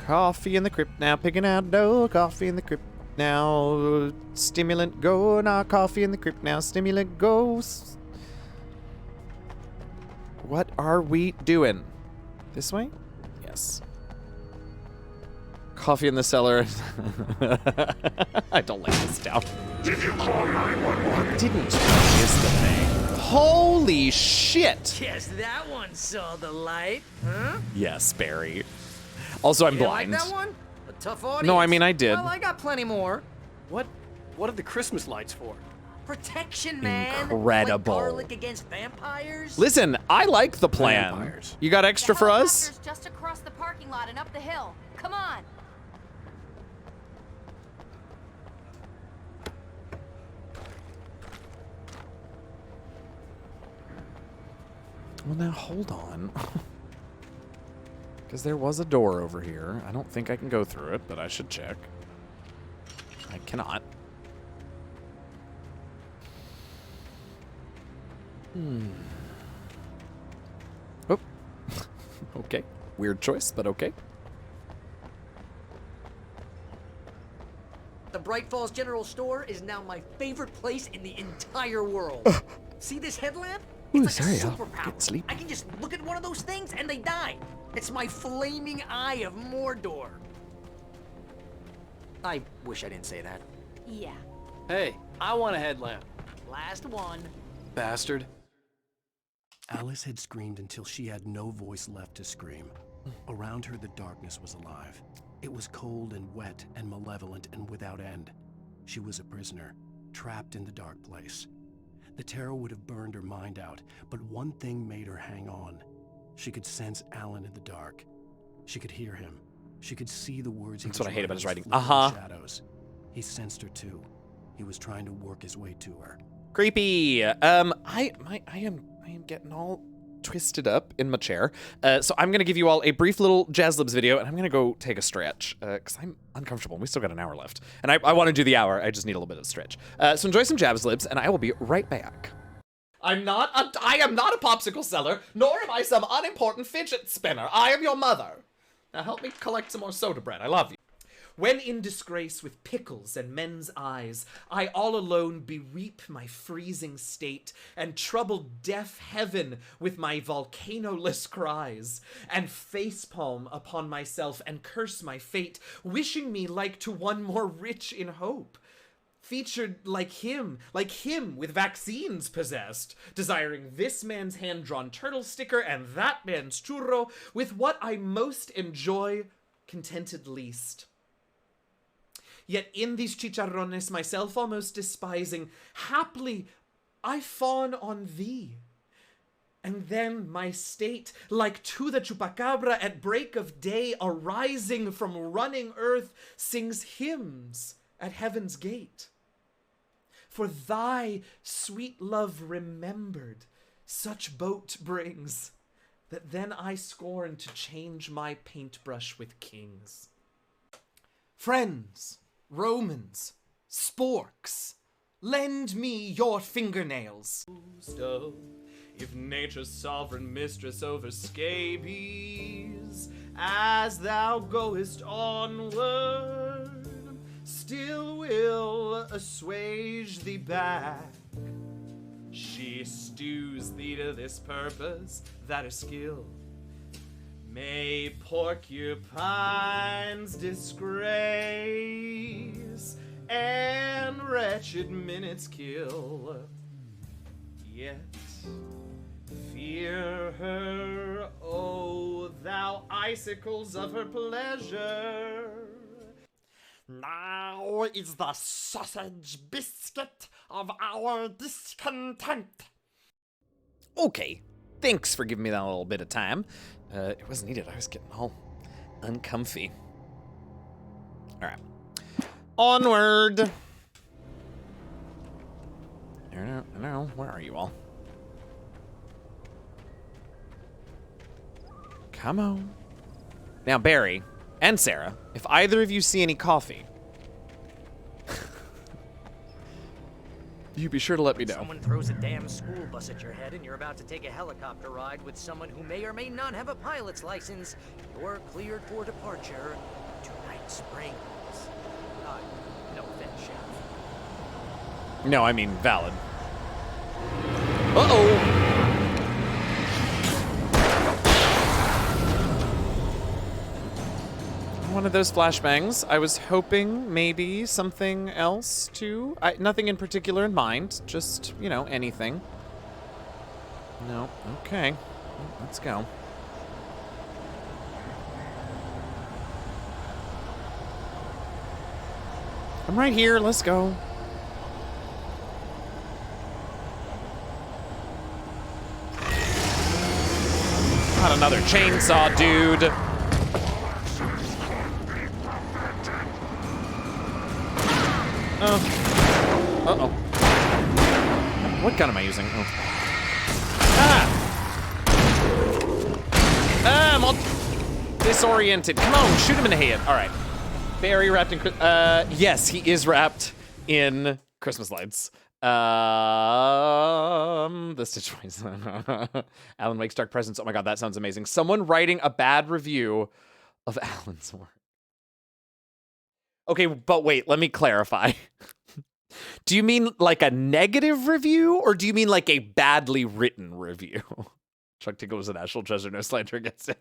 [SPEAKER 2] Coffee in the crypt now, picking out dough. Coffee in the crypt now, stimulant go. Now coffee in the crypt now, stimulant go. What are we doing? This way? Yes. Coffee in the cellar. I don't like this down.
[SPEAKER 1] Did you call 911?
[SPEAKER 2] Didn't is the thing. Holy shit!
[SPEAKER 4] Guess that one saw the light, huh?
[SPEAKER 2] Yes, Barry. Also, I'm
[SPEAKER 4] You
[SPEAKER 2] blind.
[SPEAKER 4] like that one? A tough audience.
[SPEAKER 2] No, I mean, I did.
[SPEAKER 4] Well, I got plenty more.
[SPEAKER 13] What are the Christmas lights for?
[SPEAKER 4] Protection, man.
[SPEAKER 2] Incredible.
[SPEAKER 4] Like garlic against vampires.
[SPEAKER 2] Listen, I like the plan.
[SPEAKER 13] Vampires.
[SPEAKER 2] You got extra for us?
[SPEAKER 19] Helicopter's just across the parking lot and up the hill. Come on.
[SPEAKER 2] Well, now hold on. Because there was a door over here. I don't think I can go through it, but I should check. I cannot. Oh. Okay. Weird choice, but okay.
[SPEAKER 4] The Bright Falls General Store is now my favorite place in the entire world. See this headlamp?
[SPEAKER 2] Ooh,
[SPEAKER 4] It's like
[SPEAKER 2] sorry,
[SPEAKER 4] a
[SPEAKER 2] I'll
[SPEAKER 4] superpower.
[SPEAKER 2] get sleep.
[SPEAKER 4] I can just look at one of those things and they die. It's my flaming eye of Mordor. I wish I didn't say that.
[SPEAKER 19] Yeah.
[SPEAKER 13] Hey, I want a headlamp.
[SPEAKER 4] Last one.
[SPEAKER 13] Bastard.
[SPEAKER 3] Alice had screamed until she had no voice left to scream. Around her, the darkness was alive. It was cold and wet and malevolent and without end. She was a prisoner, trapped in the dark place. The terror would have burned her mind out, but one thing made her hang on. She could sense Alan in the dark. She could hear him. She could see the words he was
[SPEAKER 2] That's what I hate about his writing.
[SPEAKER 3] flickering in
[SPEAKER 2] Uh-huh.
[SPEAKER 3] shadows. He sensed her too. He was trying to work his way to her.
[SPEAKER 2] Creepy. I am getting all twisted up in my chair. So I'm gonna give you all a brief little Jazz Libs video, and I'm gonna go take a stretch because I'm uncomfortable. We still got an hour left, and I want to do the hour. I just need a little bit of stretch. So enjoy some Jazz Libs, and I will be right back. I am not a popsicle seller, nor am I some unimportant fidget spinner. I am your mother. Now help me collect some more soda bread. I love you. When in disgrace with pickles and men's eyes, I all alone bereap my freezing state, and trouble deaf heaven with my volcanoless cries, and facepalm upon myself and curse my fate, wishing me like to one more rich in hope. Featured like him with vaccines possessed, desiring this man's hand-drawn turtle sticker and that man's churro, with what I most enjoy, contented least. Yet in these chicharrones, myself almost despising, haply I fawn on thee. And then my state, like to the chupacabra at break of day, arising from running earth, sings hymns at heaven's gate. For thy sweet love remembered, such boat brings, that then I scorn to change my paintbrush with kings. Friends, Romans, sporks, lend me your fingernails. If nature's sovereign mistress over scabies, as thou goest onward, still will assuage thee back. She stews thee to this purpose, that a skill may porcupine's disgrace and wretched minutes kill. Yet fear her, O thou icicles of her pleasure. Now is the sausage biscuit of our discontent. Okay, thanks for giving me that little bit of time. It was needed. I was getting all uncomfy. All right, onward. I don't know. Where are you all? Come on. Now, Barry and Sarah, if either of you see any coffee, you be sure to let me know.
[SPEAKER 6] Someone throws a damn school bus at your head and you're about to take a helicopter ride with someone who may or may not have a pilot's license, you're cleared for departure to Night Springs. No offense, Chef.
[SPEAKER 2] No, I mean valid. Uh-oh. One of those flashbangs. I was hoping maybe something else too. Nothing in particular in mind. Just, you know, anything. No. Okay. Let's go. I'm right here. Let's go. Not another chainsaw, dude. Uh-oh. What gun am I using? Oh. I'm all disoriented. Come on, shoot him in the head. All right. Barry wrapped in... yes, he is wrapped in Christmas lights. The situation. Alan Wake's Dark Presence. Oh my god, that sounds amazing. Someone writing a bad review of Alan's work. Okay, but wait, let me clarify. Do you mean like a negative review, or do you mean like a badly written review? Chuck Tingle was a national treasure, no slander against it.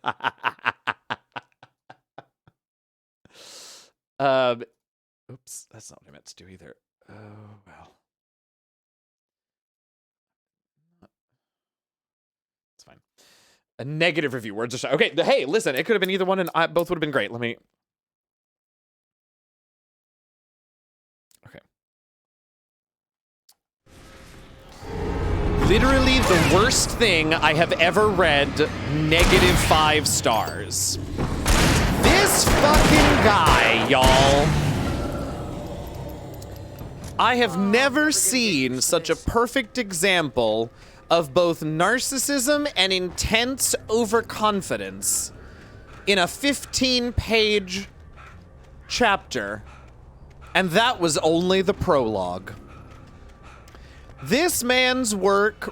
[SPEAKER 2] Oops, that's not what I meant to do either. Oh, well. It's fine. A negative review, words are... Okay, hey, listen, it could have been either one, and both would have been great. Let me... Okay. Literally the worst thing I have ever read, -5 stars. This fucking guy, y'all. I have never seen such a perfect example of both narcissism and intense overconfidence in a 15-page chapter, and that was only the prologue. This man's works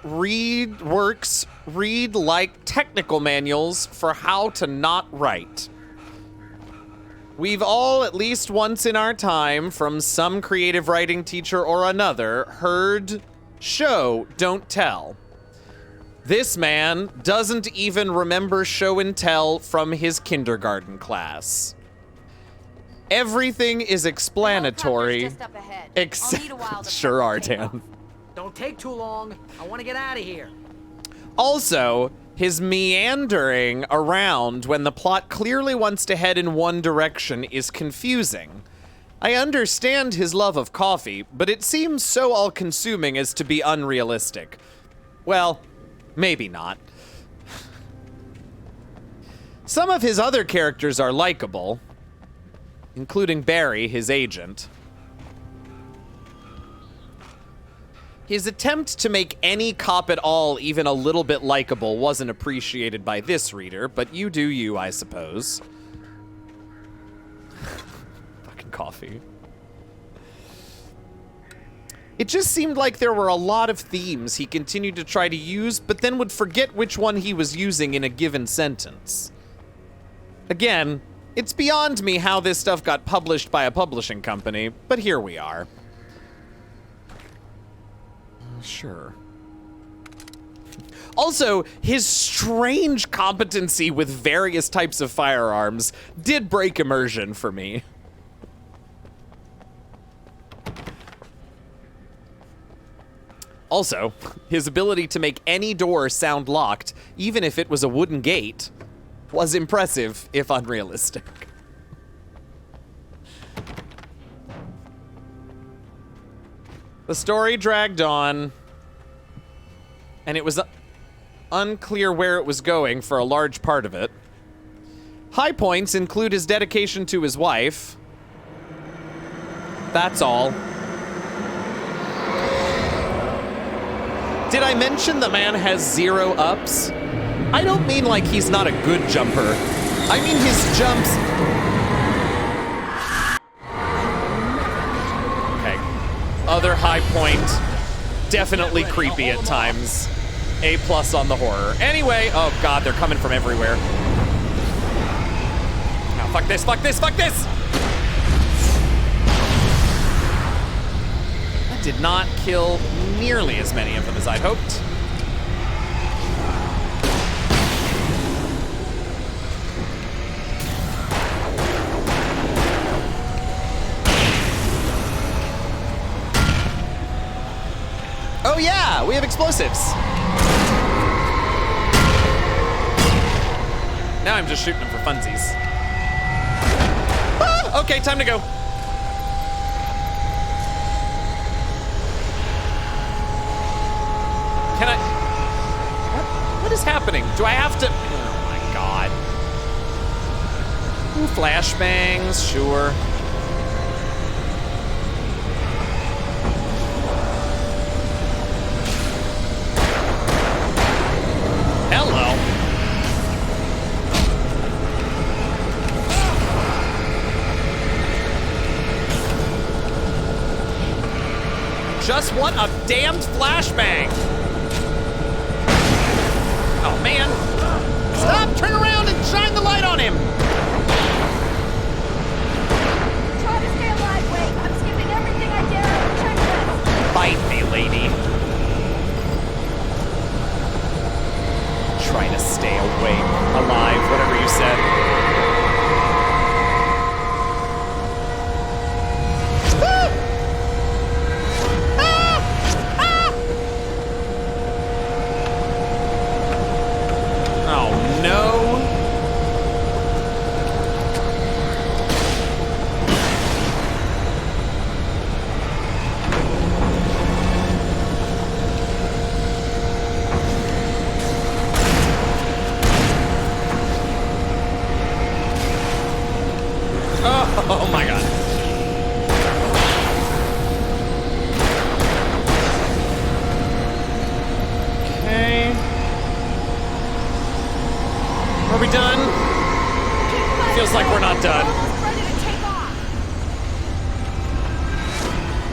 [SPEAKER 2] read like technical manuals for how to not write. We've all, at least once in our time, from some creative writing teacher or another, heard show, don't tell. This man doesn't even remember show and tell from his kindergarten class. Everything is explanatory,
[SPEAKER 19] Just up ahead.
[SPEAKER 2] except sure are, Dan.
[SPEAKER 6] Don't take too long. I want to get out of here.
[SPEAKER 2] Also, his meandering around when the plot clearly wants to head in one direction is confusing. I understand his love of coffee, but it seems so all-consuming as to be unrealistic. Well, maybe not. Some of his other characters are likable, including Barry, his agent. His attempt to make any cop at all even a little bit likable wasn't appreciated by this reader, but you do you, I suppose. Fucking coffee. It just seemed like there were a lot of themes he continued to try to use, but then would forget which one he was using in a given sentence. Again, it's beyond me how this stuff got published by a publishing company, but here we are. Sure. Also, his strange competency with various types of firearms did break immersion for me. Also, his ability to make any door sound locked, even if it was a wooden gate, was impressive, if unrealistic. The story dragged on, and it was unclear where it was going for a large part of it. High points include his dedication to his wife. That's all. Did I mention the man has 0 ups? I don't mean like he's not a good jumper. I mean his jumps... Okay. Other high point. Definitely creepy at times. A+ on the horror. Anyway, oh god, they're coming from everywhere. Now, fuck this, fuck this, fuck this! That did not kill nearly as many of them as I'd hoped. Oh yeah, we have explosives. Now I'm just shooting them for funsies. Ah, okay, time to go. Can I... What is happening? Do I have to... Oh my god. Ooh, flashbangs, sure. Hello. Just want a damned flashbang. Oh, man. Stop, turn around and shine the light on him.
[SPEAKER 19] Try to stay alive, Wake. I'm skipping everything I dare on the checklist.
[SPEAKER 2] Bite me, lady. Trying to stay awake, alive, whatever you said. Oh my god. Okay. Are we done? Feels like we're not done.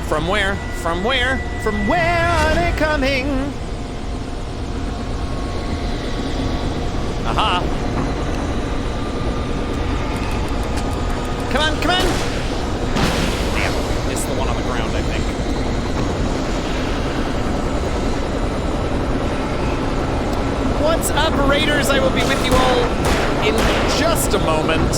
[SPEAKER 2] From where? From where? From where are they coming? Aha. Come on, come on! Damn, missed the one on the ground, I think. What's up, Raiders? I will be with you all in just a moment.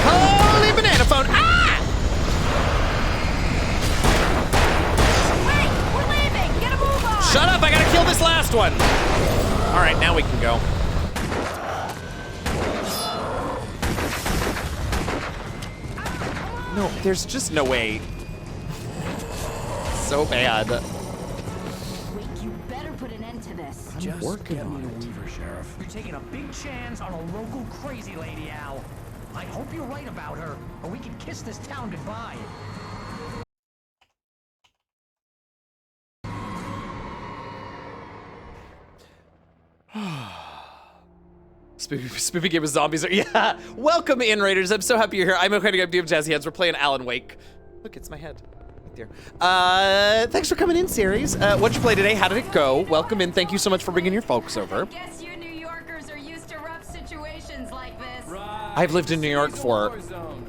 [SPEAKER 2] Holy banana phone! Ah! Shut up, I gotta kill this last one. All right, now we can go. No, there's just no way. So bad.
[SPEAKER 19] Wait, you better put an end to this.
[SPEAKER 3] Just
[SPEAKER 2] working
[SPEAKER 3] get me
[SPEAKER 2] on
[SPEAKER 3] to
[SPEAKER 2] it.
[SPEAKER 3] Weaver, Sheriff.
[SPEAKER 6] You're taking a big chance on a local crazy lady, Al. I hope you're right about her, or we can kiss this town goodbye.
[SPEAKER 2] Spoopy game with zombies. Yeah, welcome in, Raiders. I'm so happy you're here. I'm okay to give Jazzy Heads. We're playing Alan Wake. Look, it's my head. Right there. Thanks for coming in, series. What'd you play today? How did it go? Welcome in. Thank you so much for bringing your folks over.
[SPEAKER 19] Guess you New Yorkers are used to rough situations like this.
[SPEAKER 2] I've lived in New York for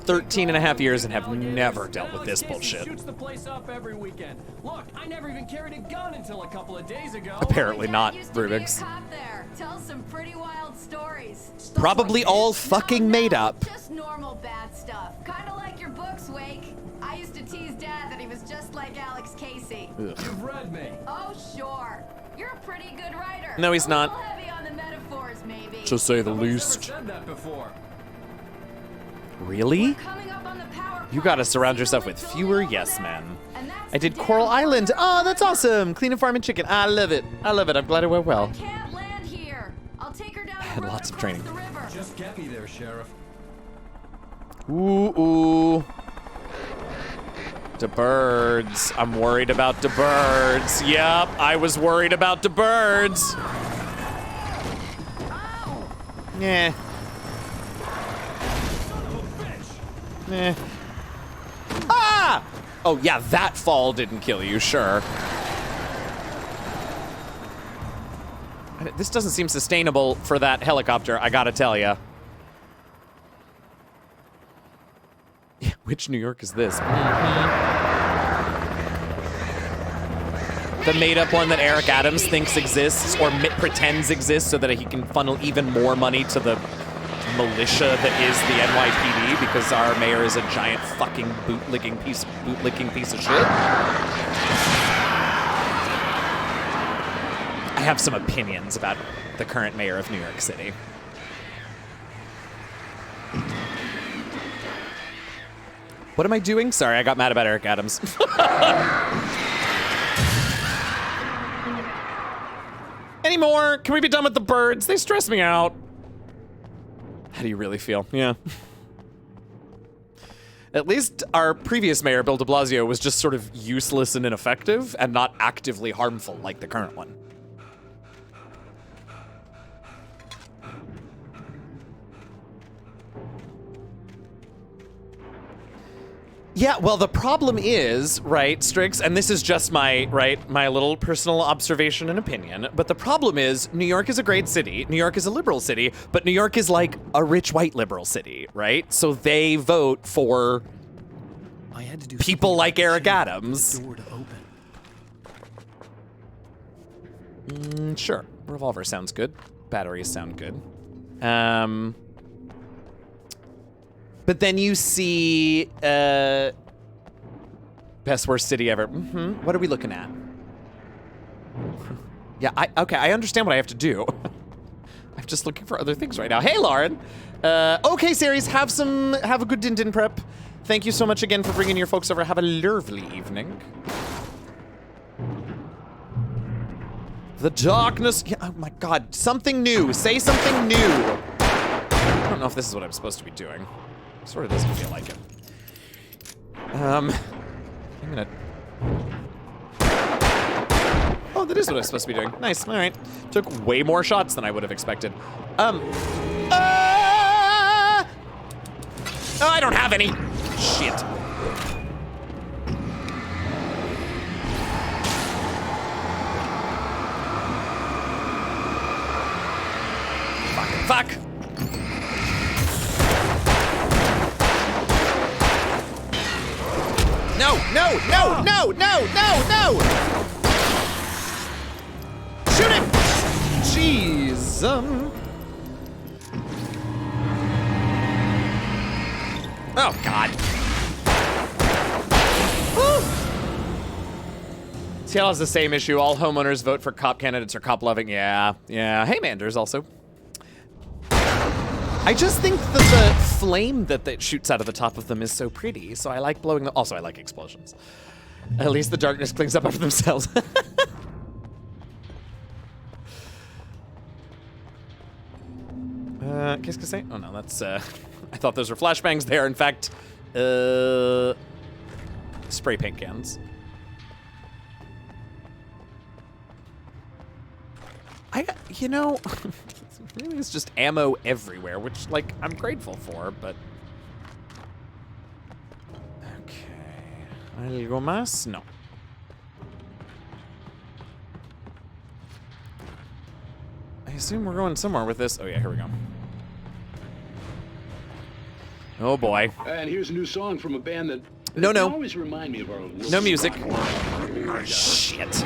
[SPEAKER 2] 13 and a half years and have never dealt with this bullshit.
[SPEAKER 13] Shoots the place up every weekend. Look, I never even carried a gun until a couple of days ago.
[SPEAKER 2] Apparently not,
[SPEAKER 19] Used to be a
[SPEAKER 2] Rubik's.
[SPEAKER 19] cop there. Tell some pretty wild stories.
[SPEAKER 2] Probably all fucking made up.
[SPEAKER 19] Just normal bad stuff. Kind of like your books, Wake. I used to tease Dad that he was just like Alex Casey.
[SPEAKER 2] Ugh.
[SPEAKER 13] You've read me.
[SPEAKER 19] Oh, sure. You're a pretty good writer.
[SPEAKER 2] No, he's not.
[SPEAKER 19] A little heavy on the metaphors, maybe.
[SPEAKER 2] To say the
[SPEAKER 13] Nobody's
[SPEAKER 2] least.
[SPEAKER 13] ever said that before.
[SPEAKER 2] Really? You gotta surround yourself with fewer yes men. I did Coral Island. Oh, that's awesome. Clean and farming chicken. I love it. I love it. I'm glad it went well.
[SPEAKER 19] Can't land here. I'll take her down the
[SPEAKER 2] Had
[SPEAKER 19] road
[SPEAKER 2] lots of
[SPEAKER 19] across
[SPEAKER 2] training.
[SPEAKER 19] the river.
[SPEAKER 13] Just get me there, Sheriff.
[SPEAKER 2] Ooh. The birds. I'm worried about the birds. Yep, I was worried about the birds. Yeah. Eh. Ah! Oh, yeah, that fall didn't kill you, sure. This doesn't seem sustainable for that helicopter, I gotta tell ya. Yeah, which New York is this? The made-up one that Eric Adams thinks exists, or pretends exists, so that he can funnel even more money to the militia that is the NYPD, because our mayor is a giant fucking bootlicking piece of shit. I have some opinions about the current mayor of New York City. What am I doing? Sorry, I got mad about Eric Adams. Anymore? Can we be done with the birds? They stress me out. How do you really feel? Yeah. At least our previous mayor, Bill de Blasio, was just sort of useless and ineffective and not actively harmful like the current one. Yeah, well, the problem is, right, Strix, and this is just my little personal observation and opinion, but the problem is New York is a great city, New York is a liberal city, but New York is like a rich white liberal city, right? So they vote for people like Eric Adams. Sure, revolver sounds good. Batteries sound good. But then you see, best worst city ever. What are we looking at? Yeah, okay, I understand what I have to do. I'm just looking for other things right now. Hey, Lauren. Okay, series, have a good din prep. Thank you so much again for bringing your folks over. Have a lovely evening. The darkness. Yeah, oh my God, something new. Say something new. I don't know if this is what I'm supposed to be doing. Sort of doesn't feel like it. I'm gonna... Oh, that is what I'm supposed to be doing. Nice, all right. Took way more shots than I would have expected. Oh, I don't have any. Shit. Fuck. No! Shoot him! Jeez. Oh, God. Woo! Seattle has the same issue. All homeowners vote for cop candidates or cop loving. Yeah. Hey, Manders also. I just think that the flame that shoots out of the top of them is so pretty, so I like blowing them. Also, I like explosions. At least the darkness cleans up after themselves. Qu'est-ce que c'est? Oh no, that's, I thought those were flashbangs. They are, in fact, spray paint cans. You know, really it's just ammo everywhere, which, like, I'm grateful for, but... Okay. ¿Algo más? No. I assume we're going somewhere with this. Oh yeah, here we go. Oh boy.
[SPEAKER 9] And here's a new song from a band that
[SPEAKER 2] No.
[SPEAKER 9] always remind me of our
[SPEAKER 2] No music. Shit.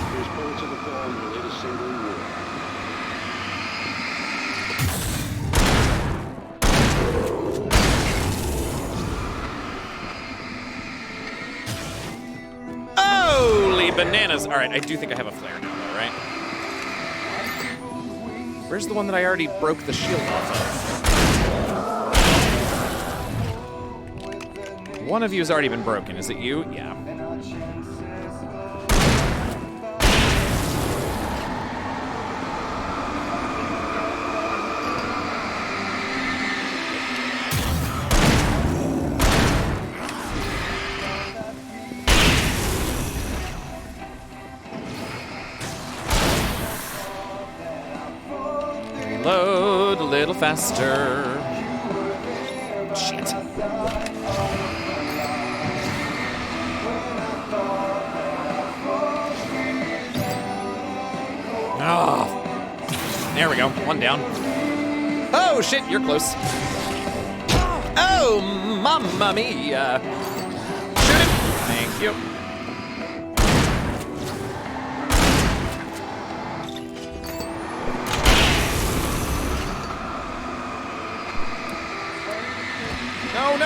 [SPEAKER 9] Here's Poets of the Fall and their latest single, War.
[SPEAKER 2] Holy bananas. All right, I do think I have a flare now, though, right? Where's the one that I already broke the shield off of? One of you has already been broken. Is it you? Yeah. Load a little faster. Shit. Oh. There we go. One down. Oh, shit, you're close. Oh, mamma mia. Shoot him. Thank you. No.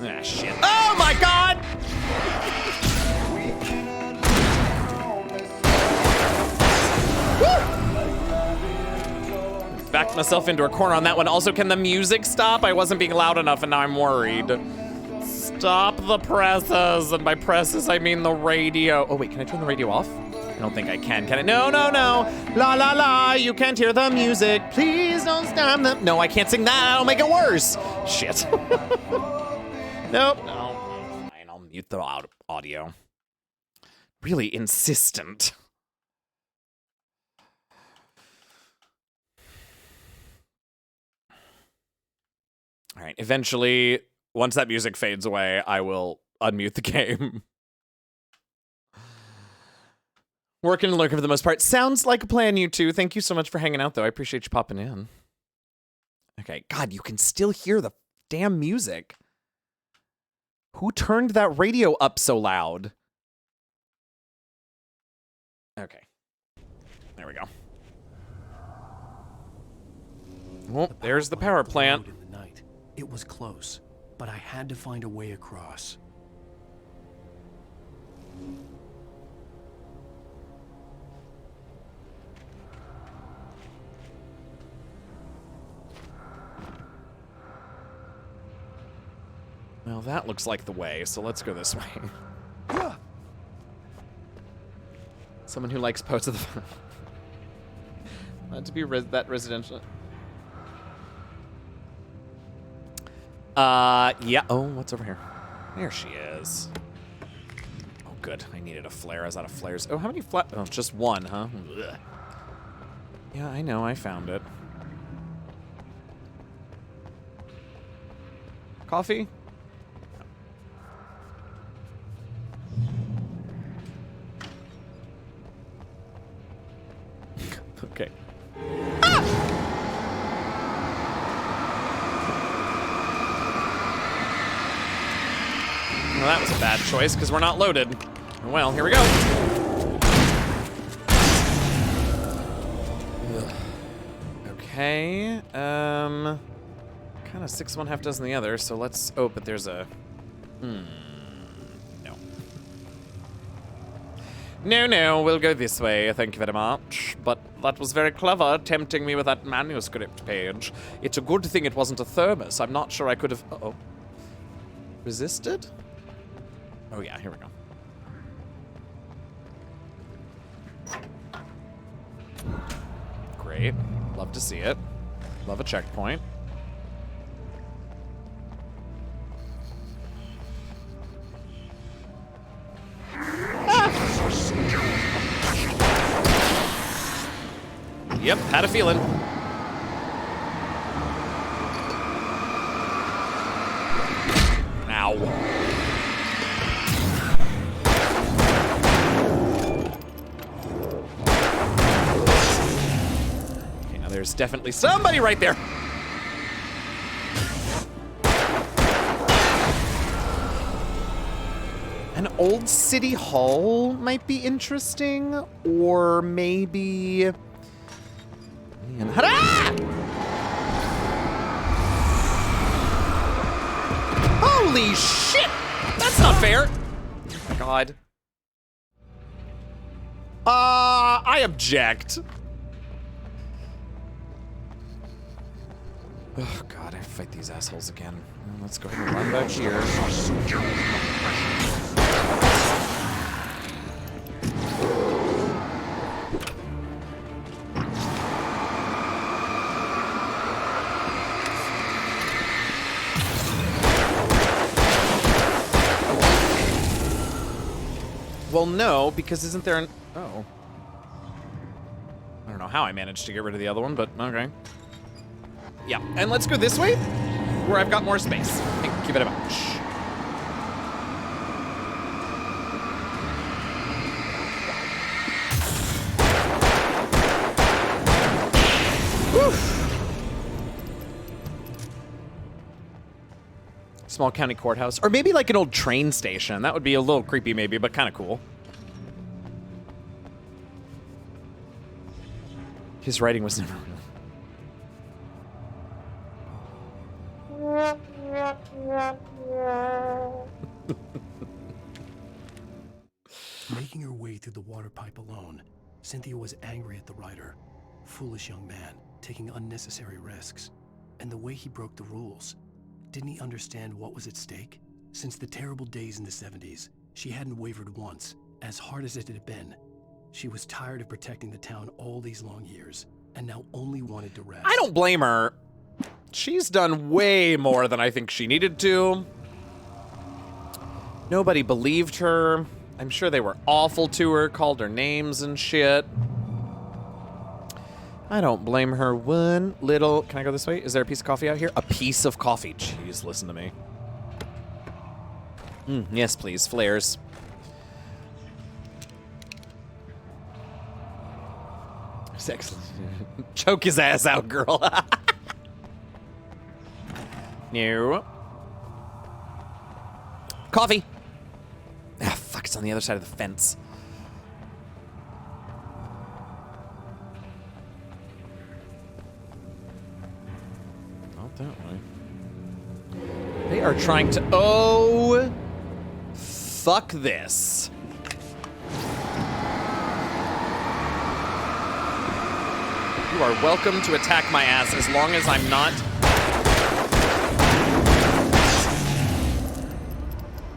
[SPEAKER 2] Ah, shit. Oh my god! Woo! Backed myself into a corner on that one. Also, can the music stop? I wasn't being loud enough and now I'm worried. Stop the presses. And by presses, I mean the radio. Oh wait, can I turn the radio off? I don't think I can I? No. La la la, you can't hear the music. Please don't stop them. No, I can't sing that. That'll make it worse. Shit. Nope. No. Fine, I'll mute the audio. Really insistent. All right, eventually, once that music fades away, I will unmute the game. Working and lurking for the most part. Sounds like a plan, you two. Thank you so much for hanging out, though. I appreciate you popping in. Okay, God, you can still hear the damn music. Who turned that radio up so loud? Okay. There we go. Well, there's the power plant.
[SPEAKER 3] In the night. It was close, but I had to find a way across.
[SPEAKER 2] Well, that looks like the way, so let's go this way. Someone who likes Poets of the Fall. Not to be that residential. Yeah. Oh, what's over here? There she is. Oh, good. I needed a flare. I was out of flares. Oh, how many Oh, just one, huh? Ugh. Yeah, I know. I found it. Coffee? Okay. Ah! Well, that was a bad choice because we're not loaded. Well, here we go. Ugh. Okay. Okay. Kind of 6 one, half dozen the other. So let's. Oh, but there's a. No. No, we'll go this way. Thank you very much. But that was very clever, tempting me with that manuscript page. It's a good thing it wasn't a thermos. I'm not sure I could have. Uh-oh. Resisted? Oh yeah, here we go. Great. Love to see it. Love a checkpoint. Yep, had a feeling. Ow. Okay, now there's definitely somebody right there. An old city hall might be interesting, or maybe... Man. Holy shit! That's not fair! Oh my god. I object. Oh god, I have to fight these assholes again. Well, let's go ahead and run back here. Well, no, because isn't there an... Oh. I don't know how I managed to get rid of the other one, but okay. Yeah, and let's go this way, where I've got more space. Thank you very much. Whew. Small county courthouse. Or maybe like an old train station. That would be a little creepy maybe, but kind of cool. His writing was never real.
[SPEAKER 3] Making her way through the water pipe alone, Cynthia was angry at the writer. Foolish young man, taking unnecessary risks. And the way he broke the rules. Didn't he understand what was at stake? Since the terrible days in the 70s, she hadn't wavered once, as hard as it had been. She was tired of protecting the town all these long years, and now only wanted to rest.
[SPEAKER 2] I don't blame her. She's done way more than I think she needed to. Nobody believed her. I'm sure they were awful to her, called her names and shit. I don't blame her one little... Can I go this way? Is there a piece of coffee out here? A piece of coffee. Jeez, listen to me. Yes, please. Flares. Excellent. Choke his ass out, girl. No. Coffee. Ah, fuck, it's on the other side of the fence. Not that way. They are trying to... Oh! Fuck this. You are welcome to attack my ass as long as I'm not...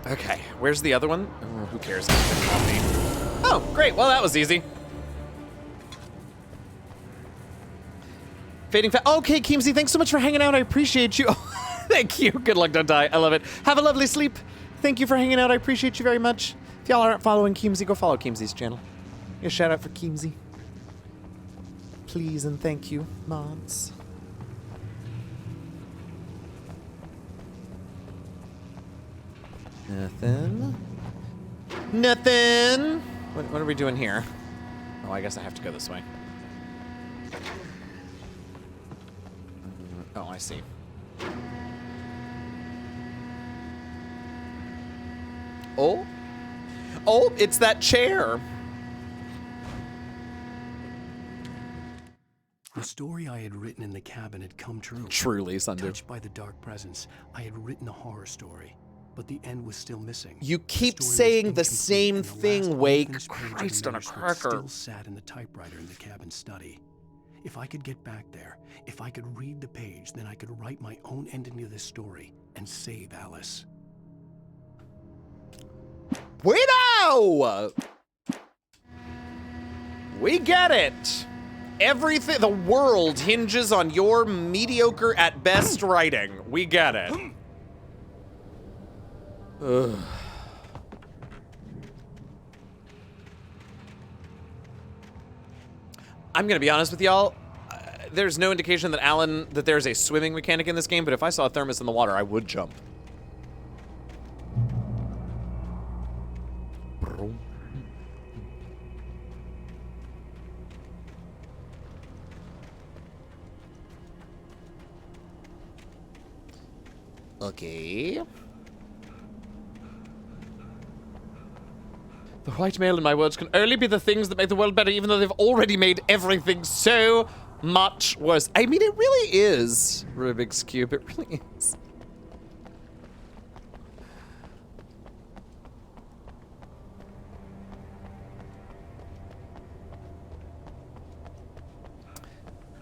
[SPEAKER 2] Okay, where's the other one? Oh, who cares? Oh, great. Well, that was easy. Fading fa- Okay, Keemsy, thanks so much for hanging out. I appreciate you. Thank you. Good luck, don't die. I love it. Have a lovely sleep. Thank you for hanging out. I appreciate you very much. If y'all aren't following Keemsy, go follow Keemsy's channel. A shout out for Keemsy. Please and thank you, mods. Nothing. Nothing. What are we doing here? Oh, I guess I have to go this way. Oh, I see. Oh. Oh, it's that chair.
[SPEAKER 3] The story I had written in the cabin had come true.
[SPEAKER 2] Truly, Sundu.
[SPEAKER 3] Touched by the dark presence, I had written a horror story, but the end was still missing.
[SPEAKER 2] You keep saying the same thing, Wake. Christ on a cracker.
[SPEAKER 3] Still sat in the typewriter in the cabin study. If I could get back there, if I could read the page, then I could write my own ending to this story and save Alice.
[SPEAKER 2] We know! We get it. Everything, the world hinges on your mediocre at best writing. We get it. Ugh. I'm gonna be honest with y'all. There's no indication that there's a swimming mechanic in this game, but if I saw a thermos in the water, I would jump. Okay. The white male in my words can only be the things that make the world better, even though they've already made everything so much worse. I mean, it really is, Rubik's Cube. It really is.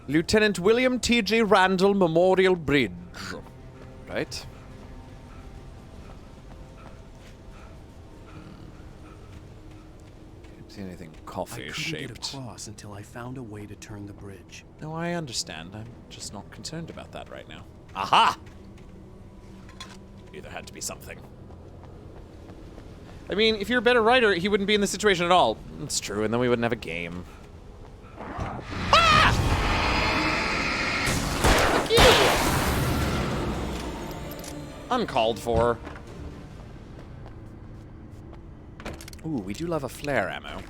[SPEAKER 2] Lieutenant William T.J. Randall Memorial Bridge. Right? Can't see anything coffee-shaped.
[SPEAKER 3] I couldn't get across until I found a way to turn the bridge.
[SPEAKER 2] No, I understand. I'm just not concerned about that right now. Aha! Either had to be something. I mean, if you're a better writer, he wouldn't be in this situation at all. It's true, and then we wouldn't have a game. Ah! Fuck you! Uncalled for. Ooh, we do love a flare ammo.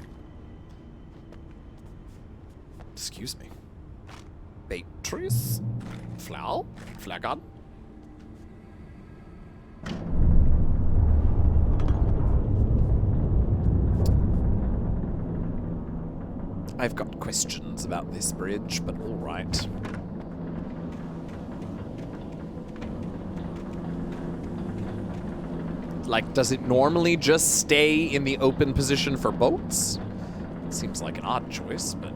[SPEAKER 2] Excuse me. Beatrice? Flare? Flare gun? I've got questions about this bridge, but all right. Like, does it normally just stay in the open position for boats? Seems like an odd choice, but...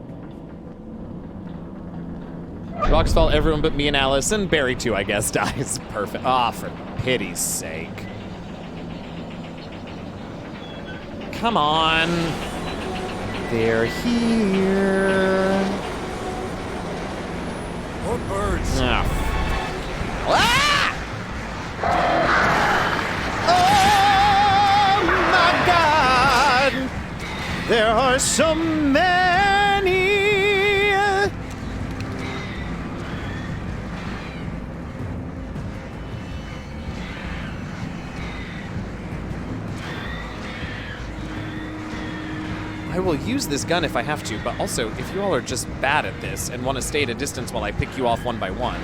[SPEAKER 2] Rocks fall, everyone but me and Alice, and Barry too, I guess, dies. Perfect. Ah, for pity's sake. Come on. They're here.
[SPEAKER 4] More birds.
[SPEAKER 2] Ah. Ah! Oh my God! There are so many. I will use this gun if I have to, but also, if you all are just bad at this and want to stay at a distance while I pick you off one by one,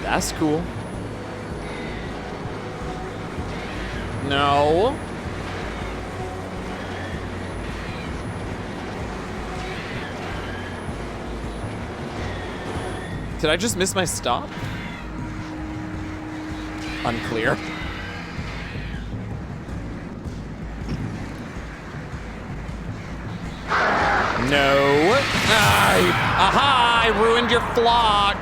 [SPEAKER 2] that's cool. No. Did I just miss my stop? Unclear. No. Aha! I ruined your flock.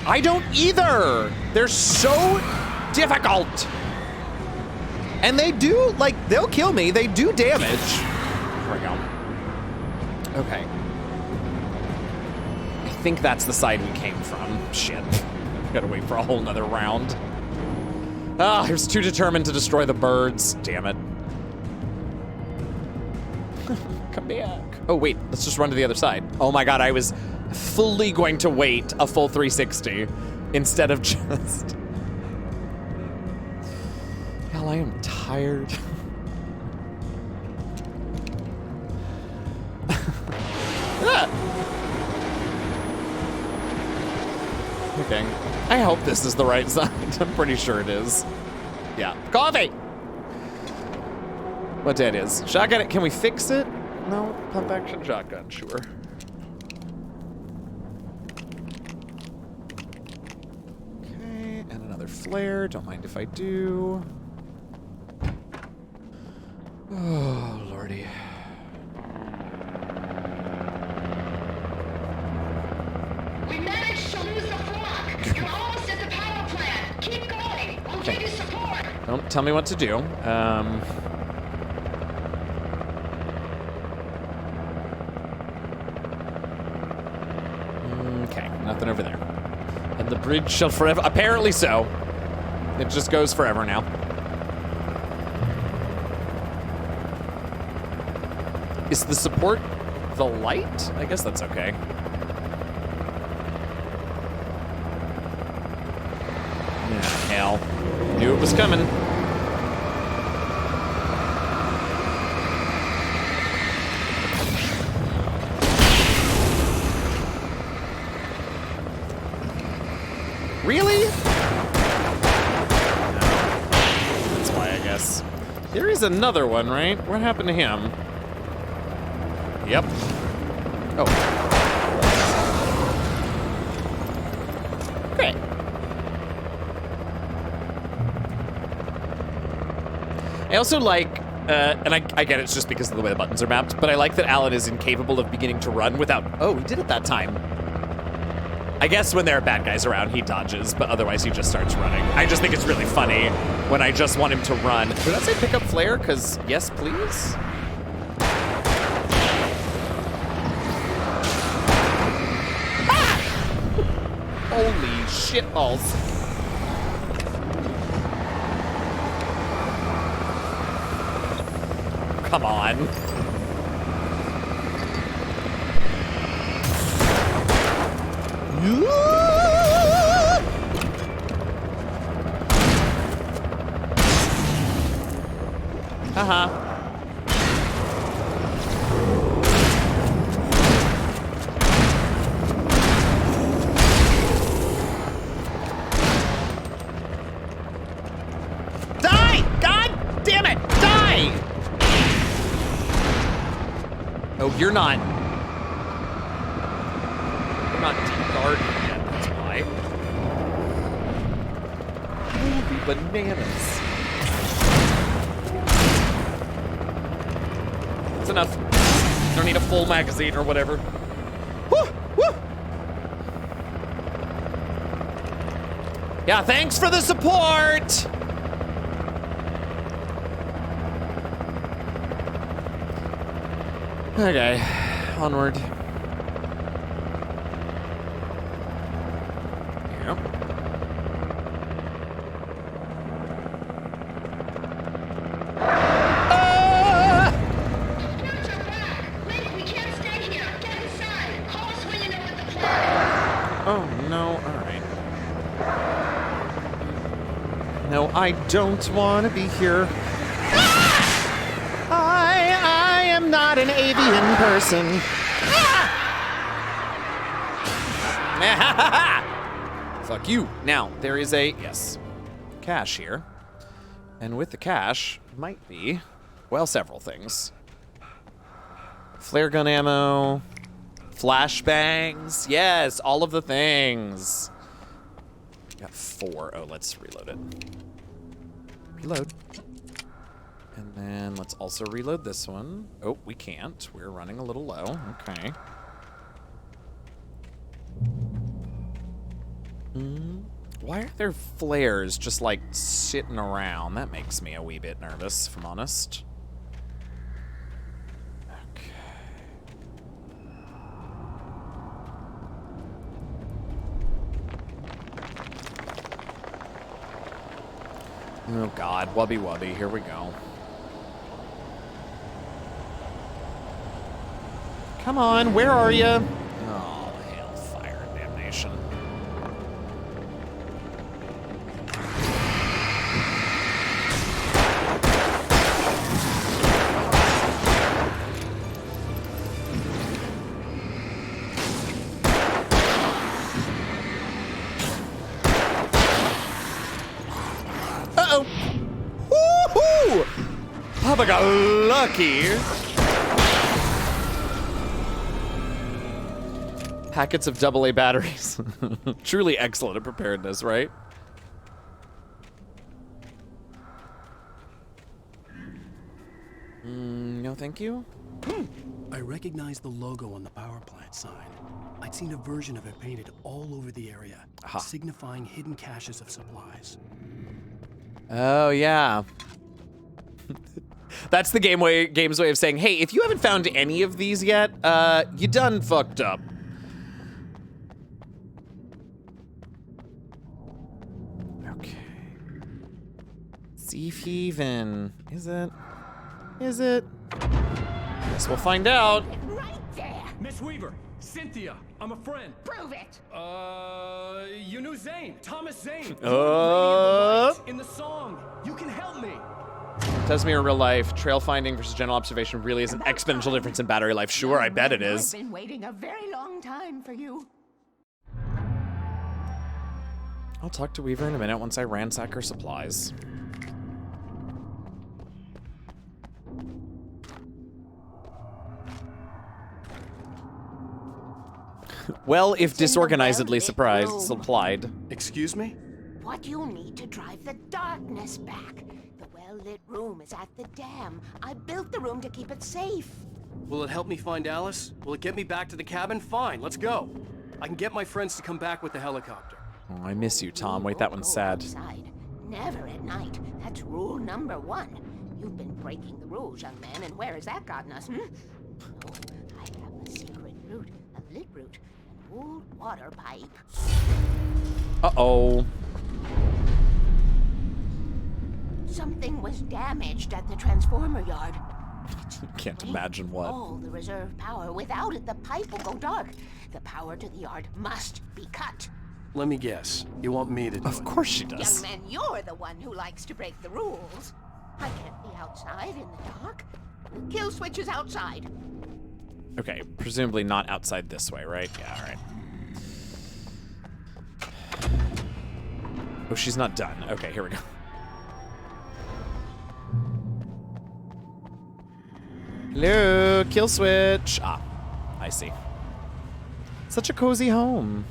[SPEAKER 2] I don't either. They're so difficult. And they do, like, they'll kill me. They do damage. There we go. Okay. I think that's the side we came from. Shit. Gotta wait for a whole nother round. Ah, I was too determined to destroy the birds. Damn it. Come back. Oh, wait. Let's just run to the other side. Oh my God, I was fully going to wait a full 360 instead of just... Hell, I am tired. Ah. Okay. I hope this is the right side. I'm pretty sure it is. Yeah. Coffee! what that is. Shotgun it. Can we fix it? No. Pump action shotgun. Sure. Okay. And another flare. Don't mind if I do. Oh, lordy.
[SPEAKER 16] We managed to lose the flock. You're almost at the power plant. Keep going. We'll give you support.
[SPEAKER 2] Don't tell me what to do. Okay, nothing over there. And the bridge shall forever. Apparently so. It just goes forever now. Is the support the light? I guess that's okay. Yeah, hell. Knew it was coming. Really? No. That's why, I guess. There is another one, right? What happened to him? Yep. Oh. Great. I also like, and I get it's just because of the way the buttons are mapped, but I like that Alan is incapable of beginning to run without, oh, he did it that time. I guess when there are bad guys around, he dodges, but otherwise he just starts running. I just think it's really funny when I just want him to run. Did I say pick up flare? Because yes, please. Ah! Holy shitballs. Come on. Haha. Die! God damn it! Die! Oh, you're not. You're not deep-guarded yet, that's why. Holy bananas. That's enough. Don't need a full magazine or whatever. Woo! Woo! Yeah, thanks for the support! Okay, onward. Yep. Oh, no, alright. No, I don't want to be here. I am not an avian person. Fuck you. Now, there is a, yes, cache here. And with the cache, might be, well, several things. Flare gun ammo, flashbangs, yes, all of the things. Got 4. Oh, let's reload it. Reload. And then let's also reload this one. Oh, we can't. We're running a little low. Okay. Why are there flares just like sitting around? That makes me a wee bit nervous, if I'm honest. Oh God, wubby wubby, here we go. Come on, where are you? Oh, hellfire, damnation. Motherfucker lucky. Packets of AA batteries. Truly excellent at preparedness, right? No, thank you.
[SPEAKER 3] I recognized the logo on the power plant sign. I'd seen a version of it painted all over the area, signifying hidden caches of supplies.
[SPEAKER 2] Oh, yeah. That's the game's way of saying, hey, if you haven't found any of these yet, you done fucked up. Okay. Thief even. Is it? Is it? Guess we'll find out.
[SPEAKER 16] Right there.
[SPEAKER 13] Miss Weaver, Cynthia, I'm a friend.
[SPEAKER 16] Prove it.
[SPEAKER 13] You knew Zane, Thomas Zane. In the song. You can help me.
[SPEAKER 2] Tells me in real life, trail finding versus general observation really is an exponential difference in battery life. Sure, I bet it is.
[SPEAKER 16] I've been waiting a very long time for you.
[SPEAKER 2] I'll talk to Weaver in a minute once I ransack her supplies. Well, if disorganizedly supplied.
[SPEAKER 3] Excuse me?
[SPEAKER 16] What you need to drive the darkness back. The well-lit room is at the dam. I built the room to keep it safe.
[SPEAKER 13] Will it help me find Alice? Will it get me back to the cabin? Fine, let's go. I can get my friends to come back with the helicopter.
[SPEAKER 2] Oh, I miss you, Tom. Wait, that one's sad.
[SPEAKER 16] Outside. Never at night. That's rule number 1. You've been breaking the rules, young man, and where has that gotten us, No, I have a secret route, a lit route, an old water pipe.
[SPEAKER 2] Uh-oh.
[SPEAKER 16] Something was damaged at the transformer yard.
[SPEAKER 2] Can't imagine what.
[SPEAKER 16] All the reserve power. Without it, the pipe will go dark. The power to the yard must be cut.
[SPEAKER 13] Let me guess. You want me to do it?
[SPEAKER 2] Of course she does.
[SPEAKER 16] Young man, you're the one who likes to break the rules. I can't be outside in the dark. The kill switch is outside.
[SPEAKER 2] Okay, presumably not outside this way, right? Yeah, all right. Oh, she's not done. Okay, here we go. Hello, kill switch. Ah, I see. Such a cozy home.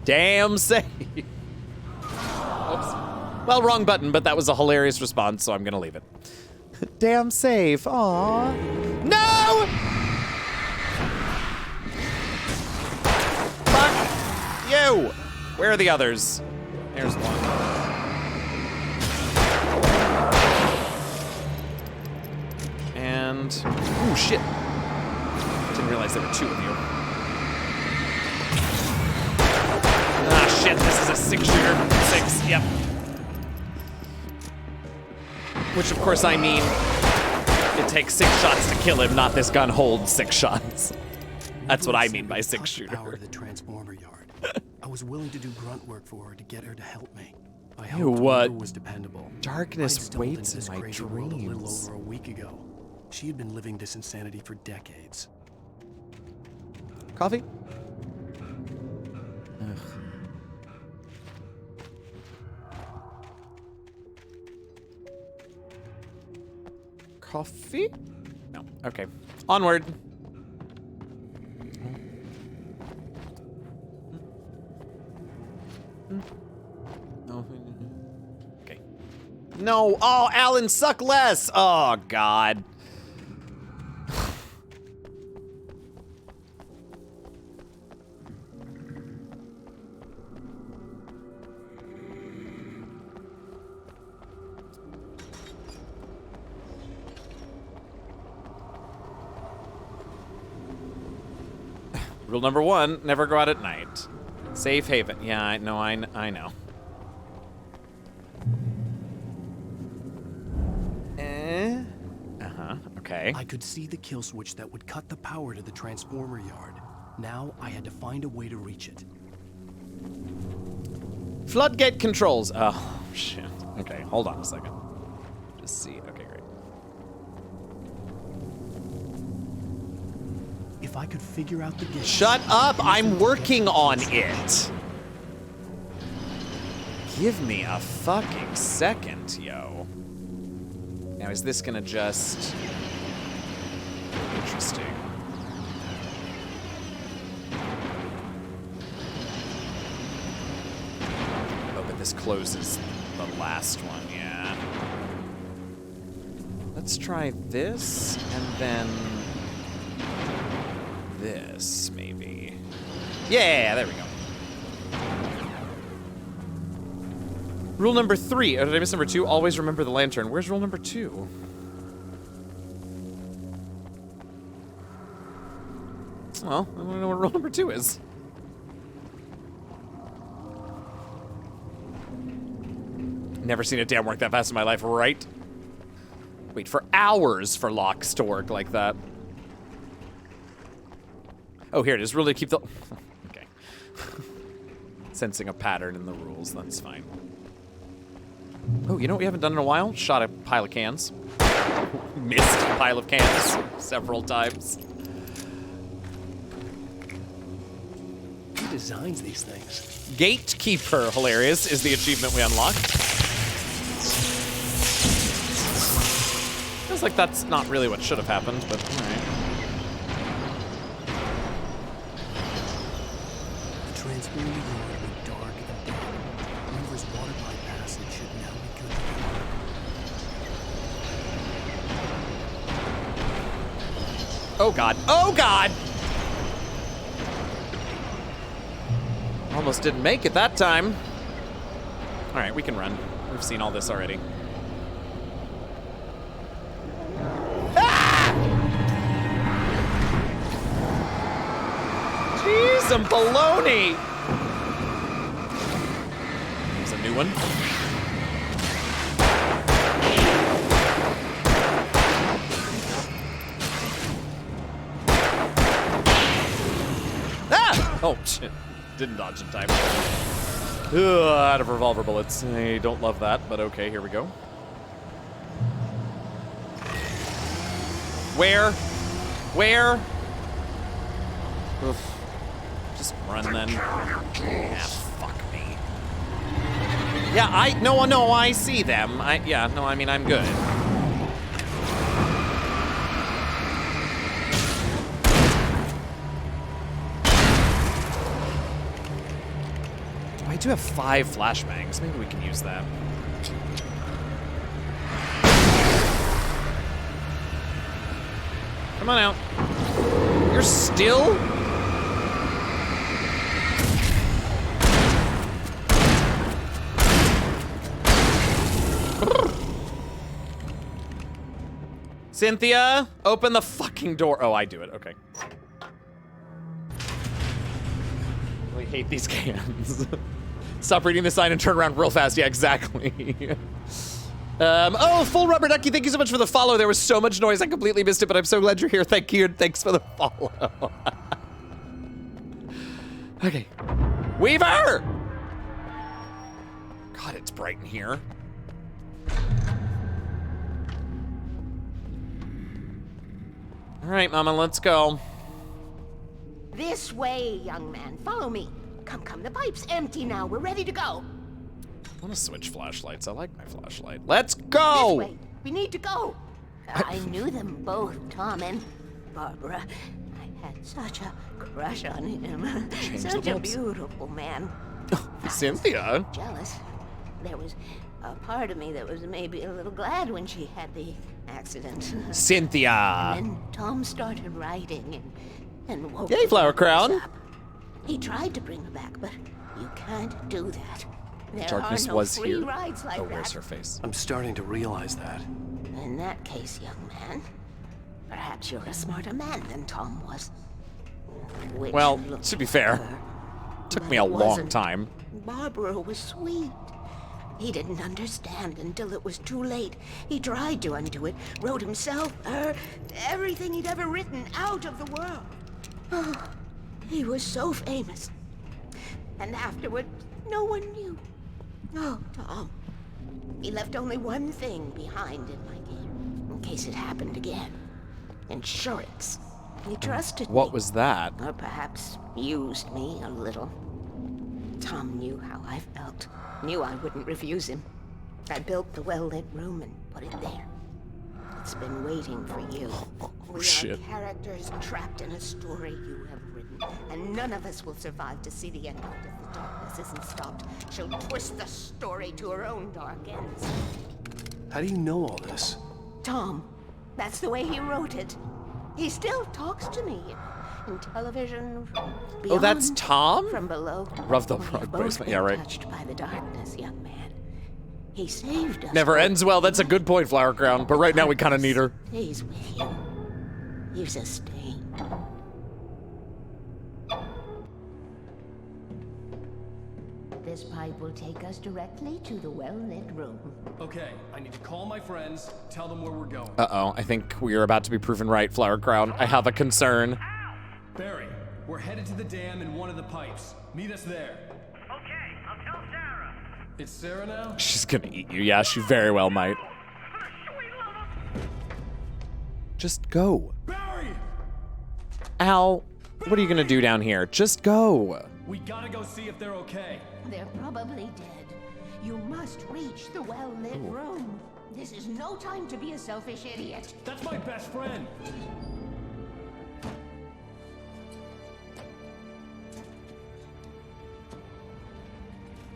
[SPEAKER 2] Damn safe. Oops. Well, wrong button, but that was a hilarious response, so I'm gonna leave it. Damn safe. Aw. No! Fuck you. Where are the others? There's one. And, ooh, shit. Didn't realize there were 2 of you. Ah, shit, this is a 6-shooter. 6, yep. Which, of course, I mean, it takes 6 shots to kill him, not this gun holds 6 shots. That's what I mean by 6-shooter.
[SPEAKER 3] Power to the transformer yard. I was willing to do grunt work for her to get her to help me. I
[SPEAKER 2] Ew,
[SPEAKER 3] hoped
[SPEAKER 2] what?
[SPEAKER 3] Weaver was dependable.
[SPEAKER 2] Darkness waits in
[SPEAKER 3] this
[SPEAKER 2] my
[SPEAKER 3] crazy world a little
[SPEAKER 2] dreams.
[SPEAKER 3] over a week ago. She had been living this insanity for decades.
[SPEAKER 2] Coffee? Ugh. Coffee? No. Okay. Onward. No. Okay. No. Oh, Alan, suck less. Oh, God. Rule number 1, never go out at night. Safe haven. Yeah, I know. Okay.
[SPEAKER 3] I could see the kill switch that would cut the power to the transformer yard. Now I had to find a way to reach it.
[SPEAKER 2] Floodgate controls. Oh, shit. Okay, hold on a second. Just see. Okay, great.
[SPEAKER 3] If I could figure out the gate.
[SPEAKER 2] Shut up! I'm working on it! Give me a fucking second, yo. Now, is this gonna just... Interesting. Oh, but this closes the last one, yeah. Let's try this, and then... this, maybe. Yeah, there we go. Rule number 3. Oh, did I miss number 2? Always remember the lantern. Where's rule number 2? Well, I don't know what rule number 2 is. Never seen a dam work that fast in my life, right? Wait for hours for locks to work like that. Oh, here it is. Really keep the... Okay. Sensing a pattern in the rules. That's fine. Oh, you know what we haven't done in a while? Shot a pile of cans. Missed a pile of cans several times.
[SPEAKER 3] Who designs these things?
[SPEAKER 2] Gatekeeper, hilarious, is the achievement we unlocked. Feels like that's not really what should have happened, but alright.
[SPEAKER 3] The transformer yard went dark and damp. River's water pipe passage should now be good to go.
[SPEAKER 2] Oh god. Oh god! Almost didn't make it that time. Alright, we can run. We've seen all this already. Ah! Jeez, some baloney! There's a new one. Ah! Oh, shit. Didn't dodge in time. Ugh, out of revolver bullets. I don't love that, but okay, here we go. Where? Where? Oof. Just run then. Ah, fuck me. Yeah, no, I see them. Yeah, no, I mean, I'm good. I do have 5 flashbangs. Maybe we can use that. Come on out. You're still? Cynthia, open the fucking door. Oh, I do it. Okay. I hate these cans. Stop reading the sign and turn around real fast. Yeah, exactly. Oh, Full Rubber Ducky, thank you so much for the follow. There was so much noise, I completely missed it, but I'm so glad you're here. Thank you, and thanks for the follow. Okay. Weaver! God, it's bright in here. All right, Mama, let's go.
[SPEAKER 16] This way, young man. Follow me. Come, the pipe's empty now. We're ready to go.
[SPEAKER 2] I want to switch flashlights. I like my flashlight. Let's go!
[SPEAKER 16] This way. We need to go. I knew them both, Tom and Barbara. I had such a crush on him. Such a beautiful man.
[SPEAKER 2] Cynthia?
[SPEAKER 16] Jealous. There was a part of me that was maybe a little glad when she had the accident.
[SPEAKER 2] Cynthia!
[SPEAKER 16] And then Tom started writing and woke
[SPEAKER 2] Yay, Flower Crown!
[SPEAKER 16] up. He tried to bring her back, but you can't do that. There
[SPEAKER 2] Darkness
[SPEAKER 16] are no
[SPEAKER 2] was
[SPEAKER 16] free
[SPEAKER 2] here.
[SPEAKER 16] rides like
[SPEAKER 2] Oh, where's
[SPEAKER 16] that.
[SPEAKER 2] her face?
[SPEAKER 3] I'm starting to realize that.
[SPEAKER 16] In that case, young man, perhaps you're a smarter man than Tom was. Which
[SPEAKER 2] Well,
[SPEAKER 16] looks
[SPEAKER 2] to be fair,
[SPEAKER 16] clever,
[SPEAKER 2] took
[SPEAKER 16] but
[SPEAKER 2] me a
[SPEAKER 16] it
[SPEAKER 2] long
[SPEAKER 16] wasn't.
[SPEAKER 2] time.
[SPEAKER 16] Barbara was sweet. He didn't understand until it was too late. He tried to undo it, wrote himself, her, everything he'd ever written out of the world. Oh, he was so famous. And afterward, no one knew. Oh, Tom. He left only one thing behind in my game, in case it happened again. Insurance. He trusted me.
[SPEAKER 2] What was that?
[SPEAKER 16] Or perhaps used me a little. Tom knew how I felt. Knew I wouldn't refuse him. I built the well-lit room and put it there. world's been waiting for you. We
[SPEAKER 2] shit.
[SPEAKER 16] are characters trapped in a story you have written, and none of us will survive to see the end of it if the darkness isn't stopped. She'll twist the story to her own dark ends.
[SPEAKER 3] How do you know all this?
[SPEAKER 16] Tom, that's the way he wrote it. He still talks to me. In television,
[SPEAKER 2] Oh, that's
[SPEAKER 16] beyond,
[SPEAKER 2] Tom?
[SPEAKER 16] from below.
[SPEAKER 2] Rub the
[SPEAKER 16] We have
[SPEAKER 2] rug
[SPEAKER 16] both
[SPEAKER 2] basement.
[SPEAKER 16] been
[SPEAKER 2] Yeah, right.
[SPEAKER 16] touched by the darkness, young man. He saved us.
[SPEAKER 2] Never ends well. That's a good point, Flower Crown. But right now we kind of need her.
[SPEAKER 16] Stays with you. Leaves a stain. This pipe will take us directly to the well-lit room.
[SPEAKER 13] Okay, I need to call my friends, tell them where we're going.
[SPEAKER 2] Uh-oh. I think we are about to be proven right, Flower Crown. I have a concern.
[SPEAKER 13] Barry, we're headed to the dam in one of the pipes. Meet us there.
[SPEAKER 1] Okay, I'll tell Sarah.
[SPEAKER 13] It's Sarah now?
[SPEAKER 2] She's gonna eat you. Yeah, she very well might. Just go.
[SPEAKER 13] Barry!
[SPEAKER 2] Al, what are you gonna do down here? Just go.
[SPEAKER 13] We gotta go see if they're okay.
[SPEAKER 16] They're probably dead. You must reach the well-lit room. This is no time to be a selfish idiot.
[SPEAKER 13] That's my best friend.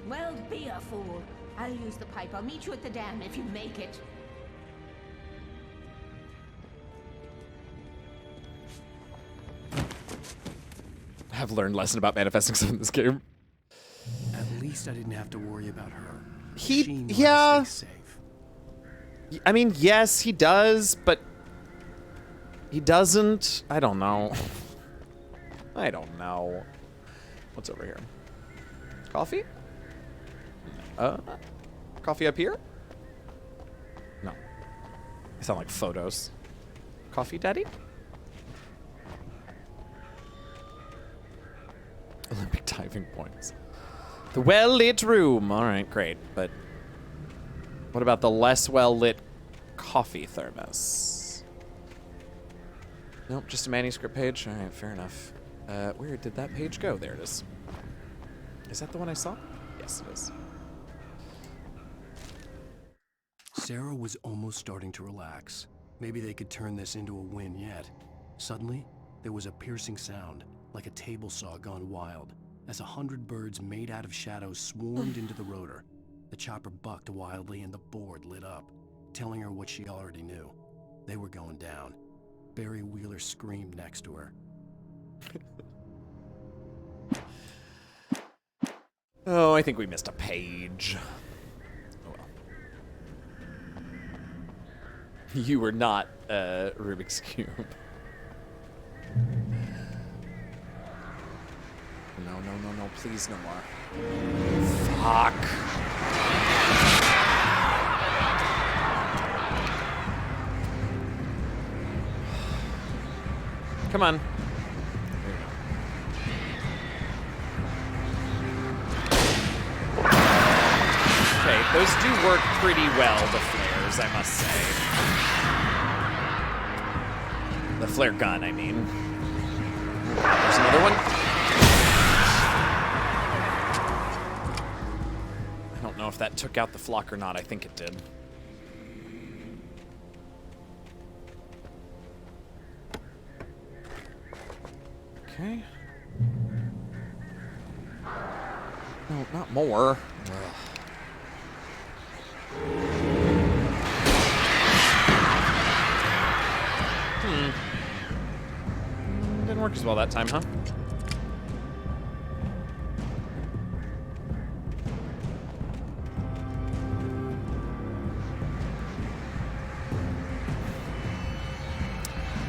[SPEAKER 16] Well, be a fool. I'll use the pipe. I'll meet you at the dam if you make it.
[SPEAKER 2] I've learned a lesson about manifesting stuff in this game.
[SPEAKER 3] At least I didn't have to worry about her.
[SPEAKER 2] He,
[SPEAKER 3] She knew
[SPEAKER 2] yeah.
[SPEAKER 3] how to stay safe.
[SPEAKER 2] I mean, yes, he does, but he doesn't. I don't know. I don't know. What's over here? Coffee? Coffee up here? No. They sound like photos. Coffee, Daddy? Olympic diving points. The well-lit room. All right, great. But what about the less well-lit coffee thermos? Nope, just a manuscript page. All right, fair enough. Where did that page go? There it is. Is that the one I saw? Yes, it is.
[SPEAKER 3] Sarah was almost starting to relax. Maybe they could turn this into a win yet. Suddenly, there was a piercing sound, like a table saw gone wild, as 100 birds made out of shadows swarmed into the rotor. The chopper bucked wildly and the board lit up, telling her what she already knew. They were going down. Barry Wheeler screamed next to her.
[SPEAKER 2] Oh, I think we missed a page. Oh well. You were not Rubik's Cube. No, please no more. Fuck. Come on. Okay, those do work pretty well, the flares, I must say. The flare gun, I mean. There's another one. I don't know if that took out the flock or not. I think it did. Okay. No, not more. Ugh. Didn't work as well that time, huh?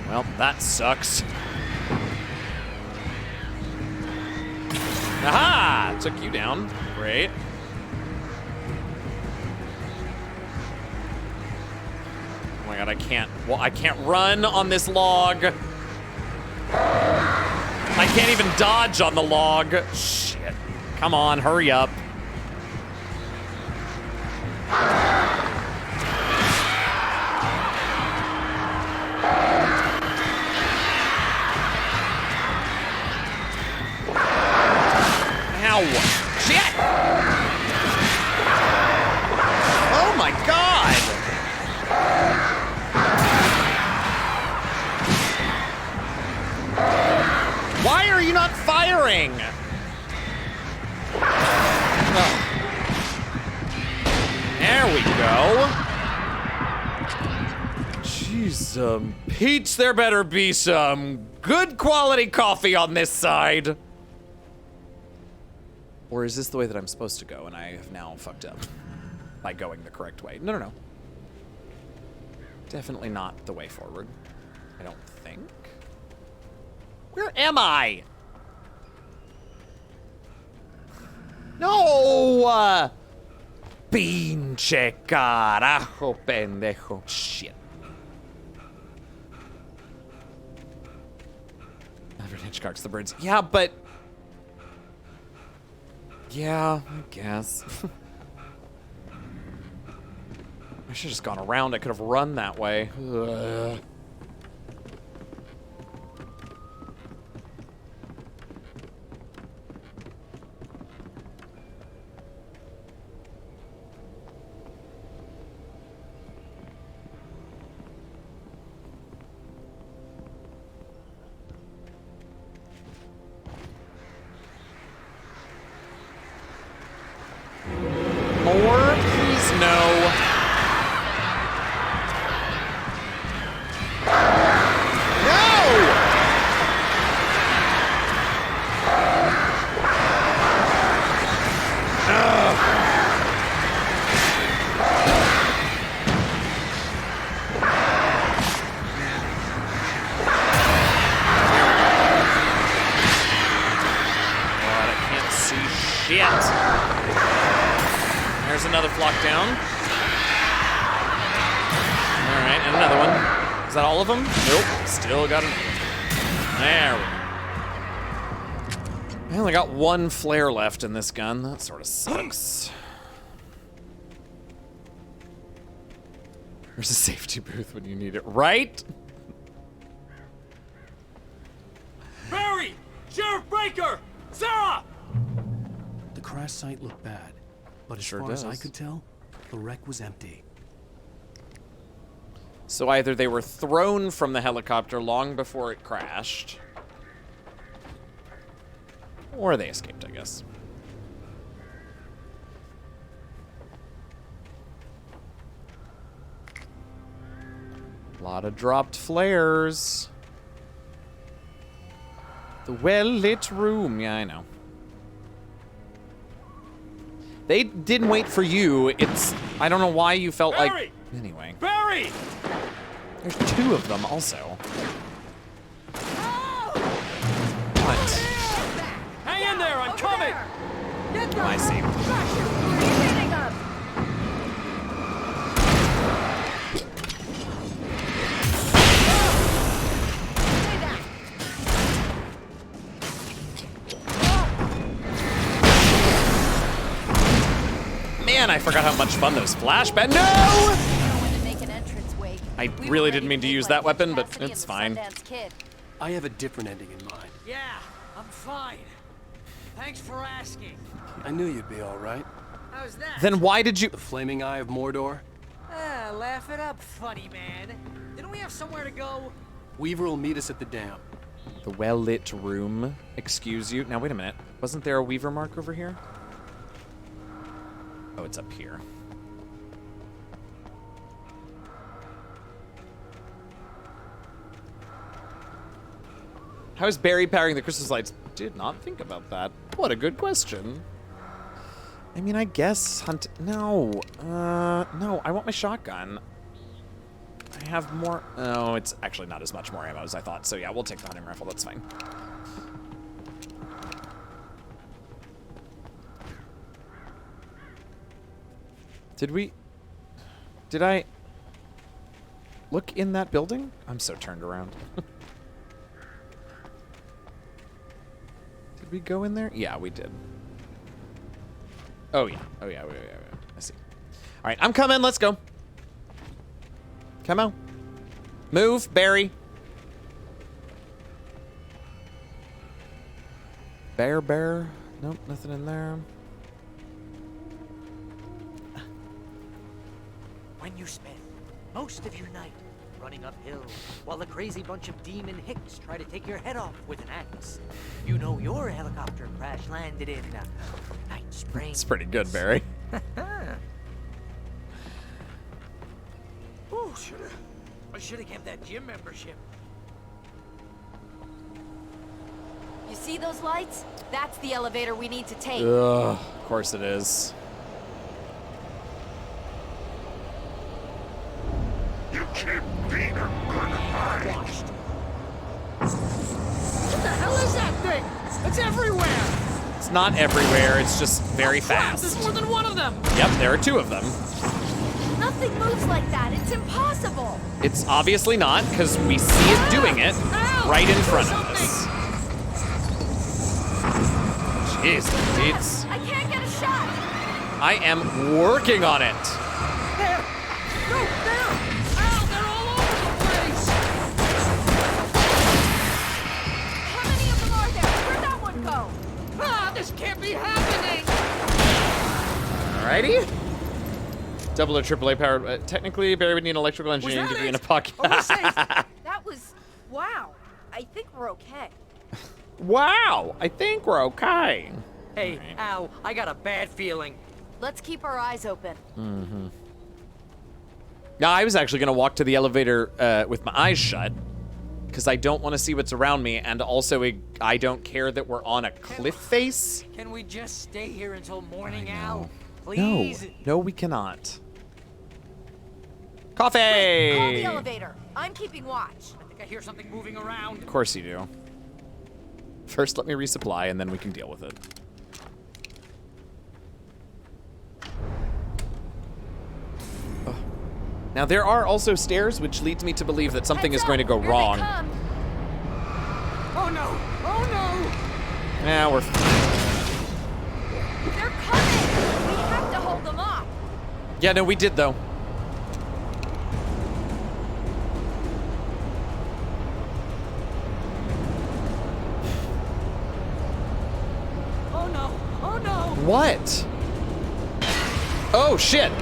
[SPEAKER 2] Well, that sucks. Aha! Took you down. Great. Oh my god, I can't. Well, I can't run on this log. I can't even dodge on the log. Shit. Come on, hurry up. Ow. Shit! Oh my god! you not firing? Oh. There we go. Jeez, Peach, there better be some good quality coffee on this side. Or is this the way that I'm supposed to go and I have now fucked up by going the correct way? No, no, no. Definitely not the way forward. I don't think. Where am I? No! Pinche carajo, pendejo. Shit. Alfred Hitchcock's The Birds. Yeah, but... Yeah, I guess. I should have just gone around. I could have run that way. Ugh. More? Please, no. There's another flock down. All right, and another one. Is that all of them? Nope. Still got another one. There we go. I only got one flare left in this gun. That sort of sucks. There's a safety booth when you need it, right?
[SPEAKER 4] Barry! Sheriff Baker! Sarah!
[SPEAKER 3] The crash site looked bad, but as
[SPEAKER 2] Sure
[SPEAKER 3] far as I
[SPEAKER 2] does.
[SPEAKER 3] could tell, the wreck was empty.
[SPEAKER 2] So either they were thrown from the helicopter long before it crashed, or they escaped, I guess. A lot of dropped flares. The well-lit room. Yeah, I know. They didn't wait for you. It's... I don't know why you felt like... Anyway.
[SPEAKER 4] Barry!
[SPEAKER 2] There's two of them also. What?
[SPEAKER 4] Hang in there, I'm coming!
[SPEAKER 2] I see. Man, I forgot how much fun those flashbang. No! I really didn't mean to use that weapon, but it's fine.
[SPEAKER 3] I have a different ending in mind.
[SPEAKER 4] Yeah, I'm fine. Thanks for asking.
[SPEAKER 3] I knew you'd be all right.
[SPEAKER 4] How's that?
[SPEAKER 2] Then why did you...
[SPEAKER 3] The flaming eye of Mordor?
[SPEAKER 4] Ah, laugh it up, funny man. Didn't we have somewhere to go?
[SPEAKER 3] Weaver will meet us at the dam.
[SPEAKER 2] The well-lit room. Excuse you. Now, wait a minute. Wasn't there a Weaver mark over here? Oh, it's up here. How is Barry powering the Christmas lights? Did not think about that. What a good question. I mean, I guess hunt... No. No, I want my shotgun. I have more... Oh, it's actually not as much more ammo as I thought. So yeah, we'll take the hunting rifle. That's fine. Did I look in that building? I'm so turned around. Did we go in there? Yeah, we did. Oh, yeah. Oh, yeah. I see. All right, I'm coming. Let's go. Come on. Move, Barry. Bear. Nope, nothing in there.
[SPEAKER 5] When you spend most of your night
[SPEAKER 10] running uphill, while the crazy bunch of demon hicks try to take your head off with an axe. You know your helicopter crash landed in Night Springs.
[SPEAKER 2] It's pretty good, Barry.
[SPEAKER 10] Oh, I should have kept that gym membership.
[SPEAKER 19] You see those lights? That's the elevator we need to take.
[SPEAKER 2] Ugh, of course it is.
[SPEAKER 8] You keep being a good guy.
[SPEAKER 4] What the hell is that thing? It's everywhere!
[SPEAKER 2] It's not everywhere, it's just very fast.
[SPEAKER 4] There's more than one of them!
[SPEAKER 2] Yep, there are 2 of them.
[SPEAKER 19] Nothing moves like that. It's impossible.
[SPEAKER 2] It's obviously not, because we see it doing it right in front of us. Jeez, Pete's.
[SPEAKER 19] I can't get a shot.
[SPEAKER 2] I am working on it.
[SPEAKER 4] There! No, there! Ow, they're all over the place!
[SPEAKER 19] How many of them are there? Where'd that one go?
[SPEAKER 4] Ah, this can't be happening!
[SPEAKER 2] Alrighty. Double or triple A powered. Technically, Barry would need an electrical engineering degree in a pocket.
[SPEAKER 19] That was... Wow. I think we're okay.
[SPEAKER 2] Wow, I think we're okay.
[SPEAKER 10] Hey, Al, I got a bad feeling.
[SPEAKER 19] Let's keep our eyes open.
[SPEAKER 2] Mm-hmm. Now, I was actually going to walk to the elevator with my eyes shut, because I don't want to see what's around me, and also I don't care that we're on a cliff face.
[SPEAKER 10] Can we just stay here until morning, Al?
[SPEAKER 2] No,
[SPEAKER 10] Please?
[SPEAKER 2] no, we cannot. Coffee!
[SPEAKER 19] Wait, call the elevator. I'm keeping watch.
[SPEAKER 10] I think I hear something moving around.
[SPEAKER 2] Of course you do. First, let me resupply, and then we can deal with it. Ugh. Now, there are also stairs, which leads me to believe that something is going to go wrong.
[SPEAKER 4] Oh no! Oh no!
[SPEAKER 2] Yeah, we're...
[SPEAKER 19] They're coming! We have to hold them off.
[SPEAKER 2] Yeah, no, we did, though.
[SPEAKER 4] Oh no! Oh no!
[SPEAKER 2] What? Oh, shit!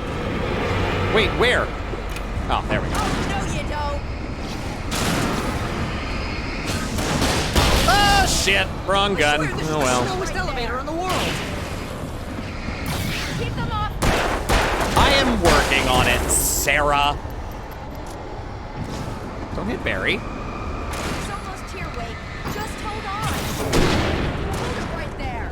[SPEAKER 2] Wait, where? Oh, there we go.
[SPEAKER 19] Oh, no, you don't.
[SPEAKER 2] Oh, shit! Wrong gun.
[SPEAKER 4] This is
[SPEAKER 2] Oh,
[SPEAKER 4] the
[SPEAKER 2] well.
[SPEAKER 4] slowest elevator in the world!
[SPEAKER 19] Keep them off.
[SPEAKER 2] I am working on it, Sarah. Don't hit Barry.
[SPEAKER 19] It's almost here, Wake. Just hold on. Hold it right there.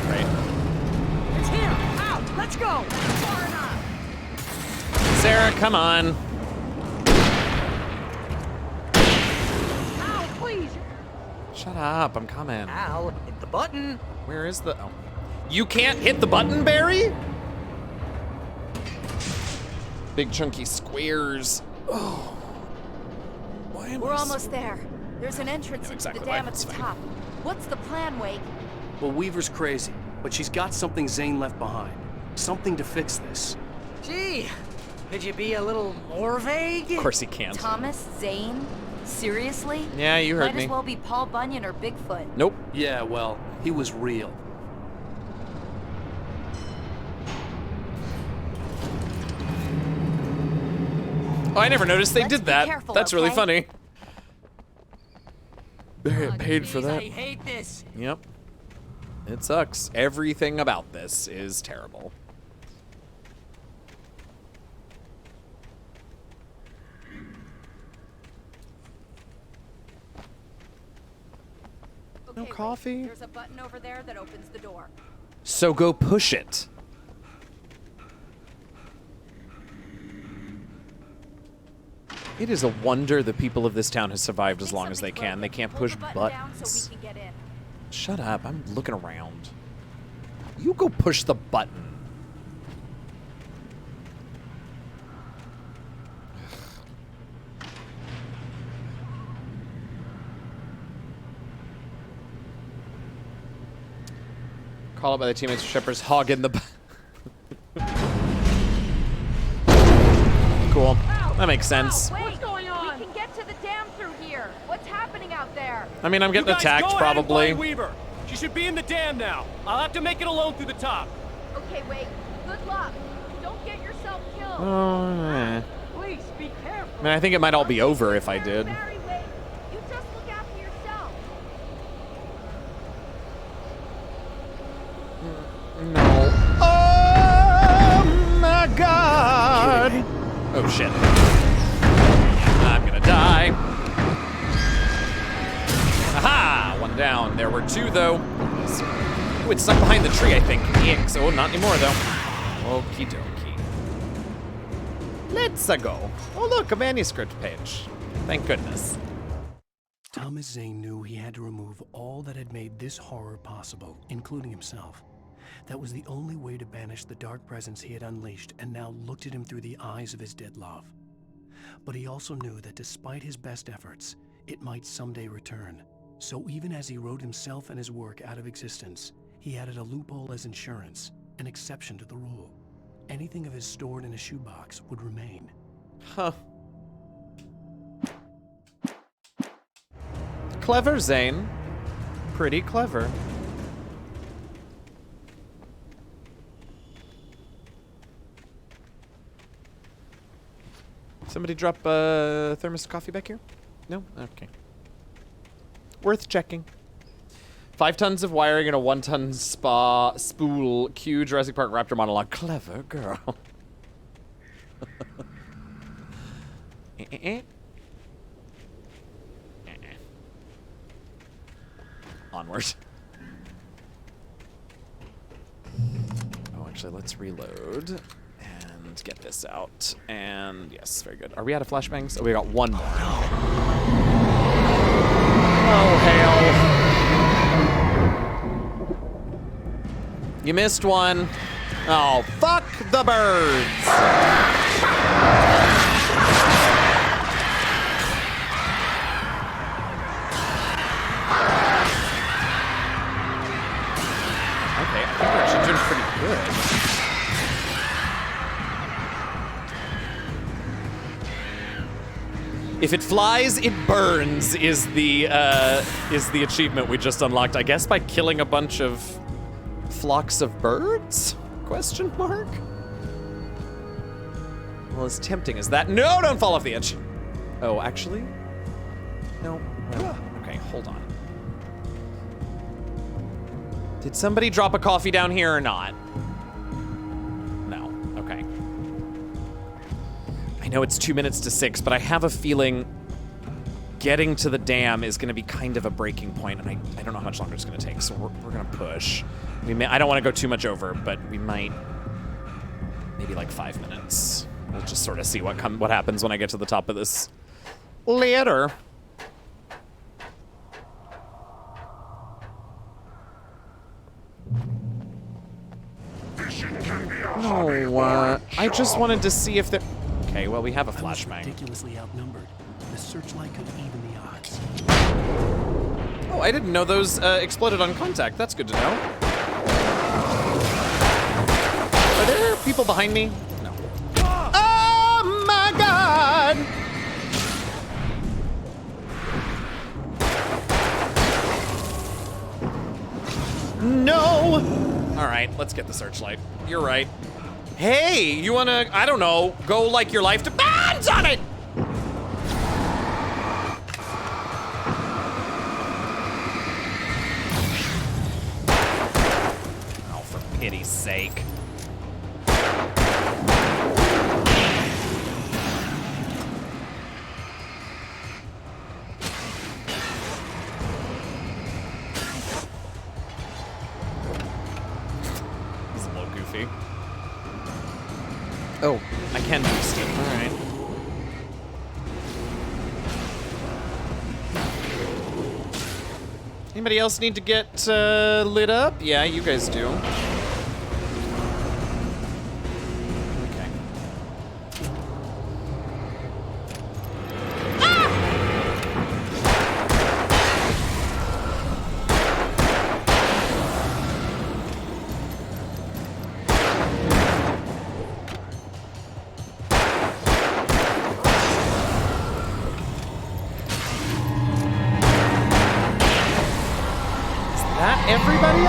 [SPEAKER 2] Right.
[SPEAKER 4] It's here! Out! Let's go!
[SPEAKER 19] Far enough.
[SPEAKER 2] Sarah, come on.
[SPEAKER 4] Ow, please!
[SPEAKER 2] Shut up, I'm coming.
[SPEAKER 10] Al, hit the button.
[SPEAKER 2] Where is the... Oh. You can't hit the button, Barry? Big chunky squares. Oh. Why am
[SPEAKER 19] We're
[SPEAKER 2] I
[SPEAKER 19] almost there. There's an entrance into
[SPEAKER 2] exactly
[SPEAKER 19] the
[SPEAKER 2] why
[SPEAKER 19] dam at
[SPEAKER 2] it's
[SPEAKER 19] the
[SPEAKER 2] fine.
[SPEAKER 19] top. What's the plan, Wake?
[SPEAKER 13] Well, Weaver's crazy, but she's got something Zane left behind. Something to fix this.
[SPEAKER 10] Gee, could you be a little more vague?
[SPEAKER 2] Of course he can't.
[SPEAKER 19] Thomas Zane? Seriously?
[SPEAKER 2] Yeah, you heard
[SPEAKER 19] Might
[SPEAKER 2] me.
[SPEAKER 19] as well be Paul Bunyan or Bigfoot.
[SPEAKER 2] Nope.
[SPEAKER 13] Yeah, well, he was real.
[SPEAKER 2] Oh, I never noticed they did that.
[SPEAKER 19] careful,
[SPEAKER 2] That's really
[SPEAKER 19] okay?
[SPEAKER 2] funny. Barry paid for
[SPEAKER 10] Jeez,
[SPEAKER 2] that.
[SPEAKER 10] I hate this.
[SPEAKER 2] Yep. It sucks. Everything about this is terrible. No
[SPEAKER 19] Okay,
[SPEAKER 2] coffee?
[SPEAKER 19] Wait, there's a button over there that opens the door.
[SPEAKER 2] So go push it. It is a wonder the people of this town have survived as long as they can. They can't push buttons.
[SPEAKER 19] So we can get in.
[SPEAKER 2] Shut up, I'm looking around. You go push the button. Call up by the teammates of Shepard's hogging the... Cool. That makes sense.
[SPEAKER 19] Wait, what's going on? We can get to the dam through here. What's happening out
[SPEAKER 2] I mean, I'm getting
[SPEAKER 13] You guys
[SPEAKER 2] attacked,
[SPEAKER 13] go ahead and
[SPEAKER 2] probably.
[SPEAKER 13] find Weaver. She should be in the dam now. I'll have to make it alone through the top.
[SPEAKER 19] Okay, wait. Good luck. Don't get yourself killed.
[SPEAKER 2] Oh,
[SPEAKER 6] Please be careful.
[SPEAKER 2] I mean, I think it might all be over if I did.
[SPEAKER 19] Barry, wait. You just look after yourself.
[SPEAKER 2] No. Oh my god! Oh shit. I'm gonna die. Aha! One down. There were two though. Oh, it's stuck behind the tree, I think. Yikes. Oh, not anymore though. Okie dokie. Let's go. Oh look, a manuscript page. Thank goodness.
[SPEAKER 3] Thomas Zane knew he had to remove all that had made this horror possible, including himself. That was the only way to banish the dark presence he had unleashed and now looked at him through the eyes of his dead love. But he also knew that despite his best efforts, it might someday return. So even as he wrote himself and his work out of existence, he added a loophole as insurance, an exception to the rule. Anything of his stored in a shoebox would remain.
[SPEAKER 2] Huh. Clever, Zane. Pretty clever. Somebody drop a thermos of coffee back here? No? Okay. Worth checking. 5 tons of wiring and a 1-ton spool. Cue Jurassic Park Raptor monologue. Clever girl. Onward. Oh, actually, let's reload and get this out. And yes, very good. Are we out of flashbangs? Oh, we got one more. Oh, hell. You missed one. Oh, fuck the birds. Okay, I think we're actually doing pretty good. If it flies, it burns is the achievement we just unlocked. I guess by killing a bunch of flocks of birds? Question mark? Well, as tempting as that. No, don't fall off the edge. Oh, actually? No. Well, okay, hold on. Did somebody drop a coffee down here or not? No. Okay. I know it's 2 minutes to 6, but I have a feeling getting to the dam is going to be kind of a breaking point, and I don't know how much longer it's going to take, so we're going to push. I don't want to go too much over, but we might, maybe like 5 minutes. We'll just sort of see what happens when I get to the top of this ladder. No, I just wanted to see if there... Okay, well, we have a flashbang.
[SPEAKER 3] Ridiculously outnumbered. The searchlight could even the odds.
[SPEAKER 2] Oh, I didn't know those exploded on contact. That's good to know. Are there people behind me? No. Oh my god! No! Alright, let's get the searchlight. You're right. Hey, you wanna, I don't know, go like your life depends on it! Oh, for pity's sake. This is a little goofy. Oh, I can boost it. All right. Anybody else need to get lit up? Yeah, you guys do. Okay.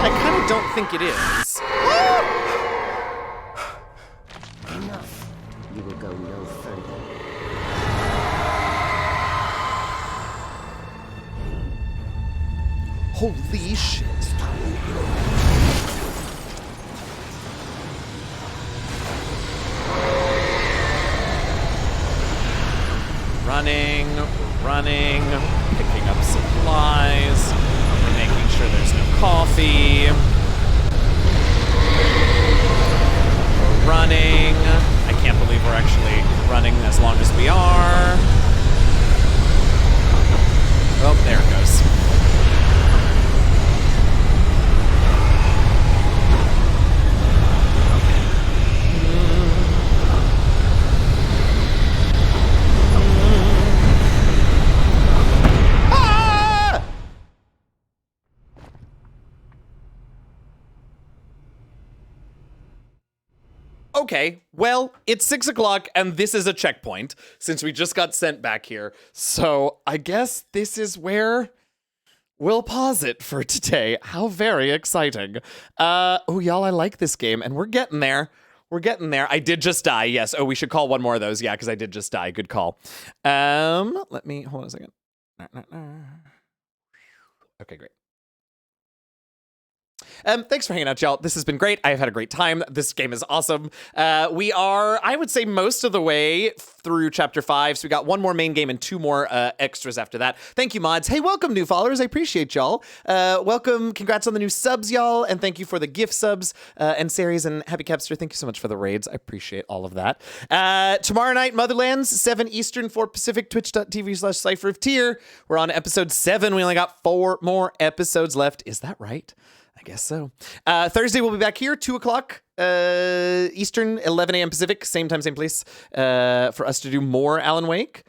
[SPEAKER 2] I kind of don't think it is.
[SPEAKER 16] Enough. You will go no further.
[SPEAKER 2] Holy shit. Running, picking up supplies, we're making sure there's no coffee. We're running. I can't believe we're actually running as long as we are. Oh, there it goes. Okay, well, it's 6 o'clock and this is a checkpoint since we just got sent back here. So I guess this is where we'll pause it for today. How very exciting. Oh, y'all, I like this game and we're getting there. We're getting there. I did just die, yes. Oh, we should call one more of those. Yeah, because I did just die. Good call. Let me, hold on a second. Okay, great. Thanks for hanging out, y'all. This has been great. I've had a great time. This game is awesome. We are, I would say, most of the way through Chapter 5, so we got one more main game and 2 more extras after that. Thank you, mods. Hey, welcome, new followers. I appreciate y'all. Welcome. Congrats on the new subs, y'all, and thank you for the gift subs. And Saries and Happy Capster, thank you so much for the raids. I appreciate all of that. Tomorrow night, Motherlands, 7 Eastern, 4 Pacific, twitch.tv/Cypher of Tier. We're on episode 7. We only got 4 more episodes left. Is that right? I guess so. Thursday, we'll be back here, 2 o'clock Eastern, 11 a.m. Pacific, same time, same place, for us to do more Alan Wake.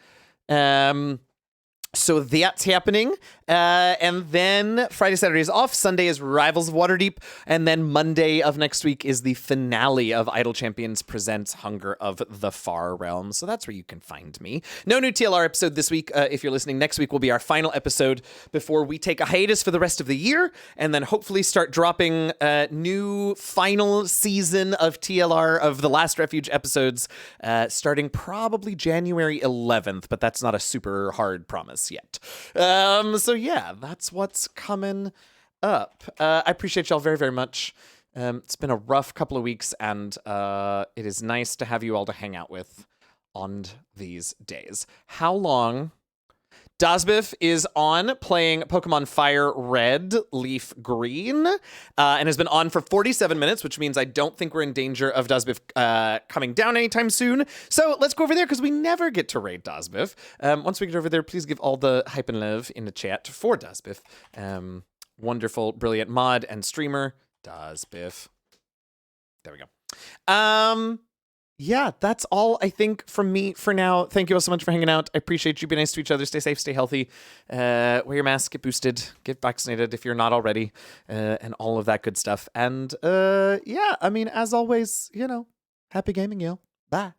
[SPEAKER 2] So that's happening. And then Friday, Saturday is off. Sunday is Rivals of Waterdeep. And then Monday of next week is the finale of Idle Champions Presents Hunger of the Far Realm. So that's where you can find me. No new TLR episode this week. If you're listening, next week will be our final episode before we take a hiatus for the rest of the year. And then hopefully start dropping new final season of TLR of the Last Refuge episodes starting probably January 11th. But that's not a super hard promise yet. So yeah, that's what's coming up. I appreciate y'all very, very much. It's been a rough couple of weeks, and it is nice to have you all to hang out with on these days. How long? Dazbiff is on playing Pokemon Fire Red, Leaf Green, and has been on for 47 minutes, which means I don't think we're in danger of Dazbiff coming down anytime soon. So let's go over there because we never get to raid Dazbiff. Once we get over there, please give all the hype and love in the chat for Dazbiff. Wonderful, brilliant mod and streamer, Dazbiff. There we go. Yeah, that's all I think from me for now. Thank you all so much for hanging out. I appreciate you. Be nice to each other. Stay safe, stay healthy. Wear your mask, get boosted, get vaccinated if you're not already, and all of that good stuff. And yeah, I mean, as always, happy gaming, y'all. Bye.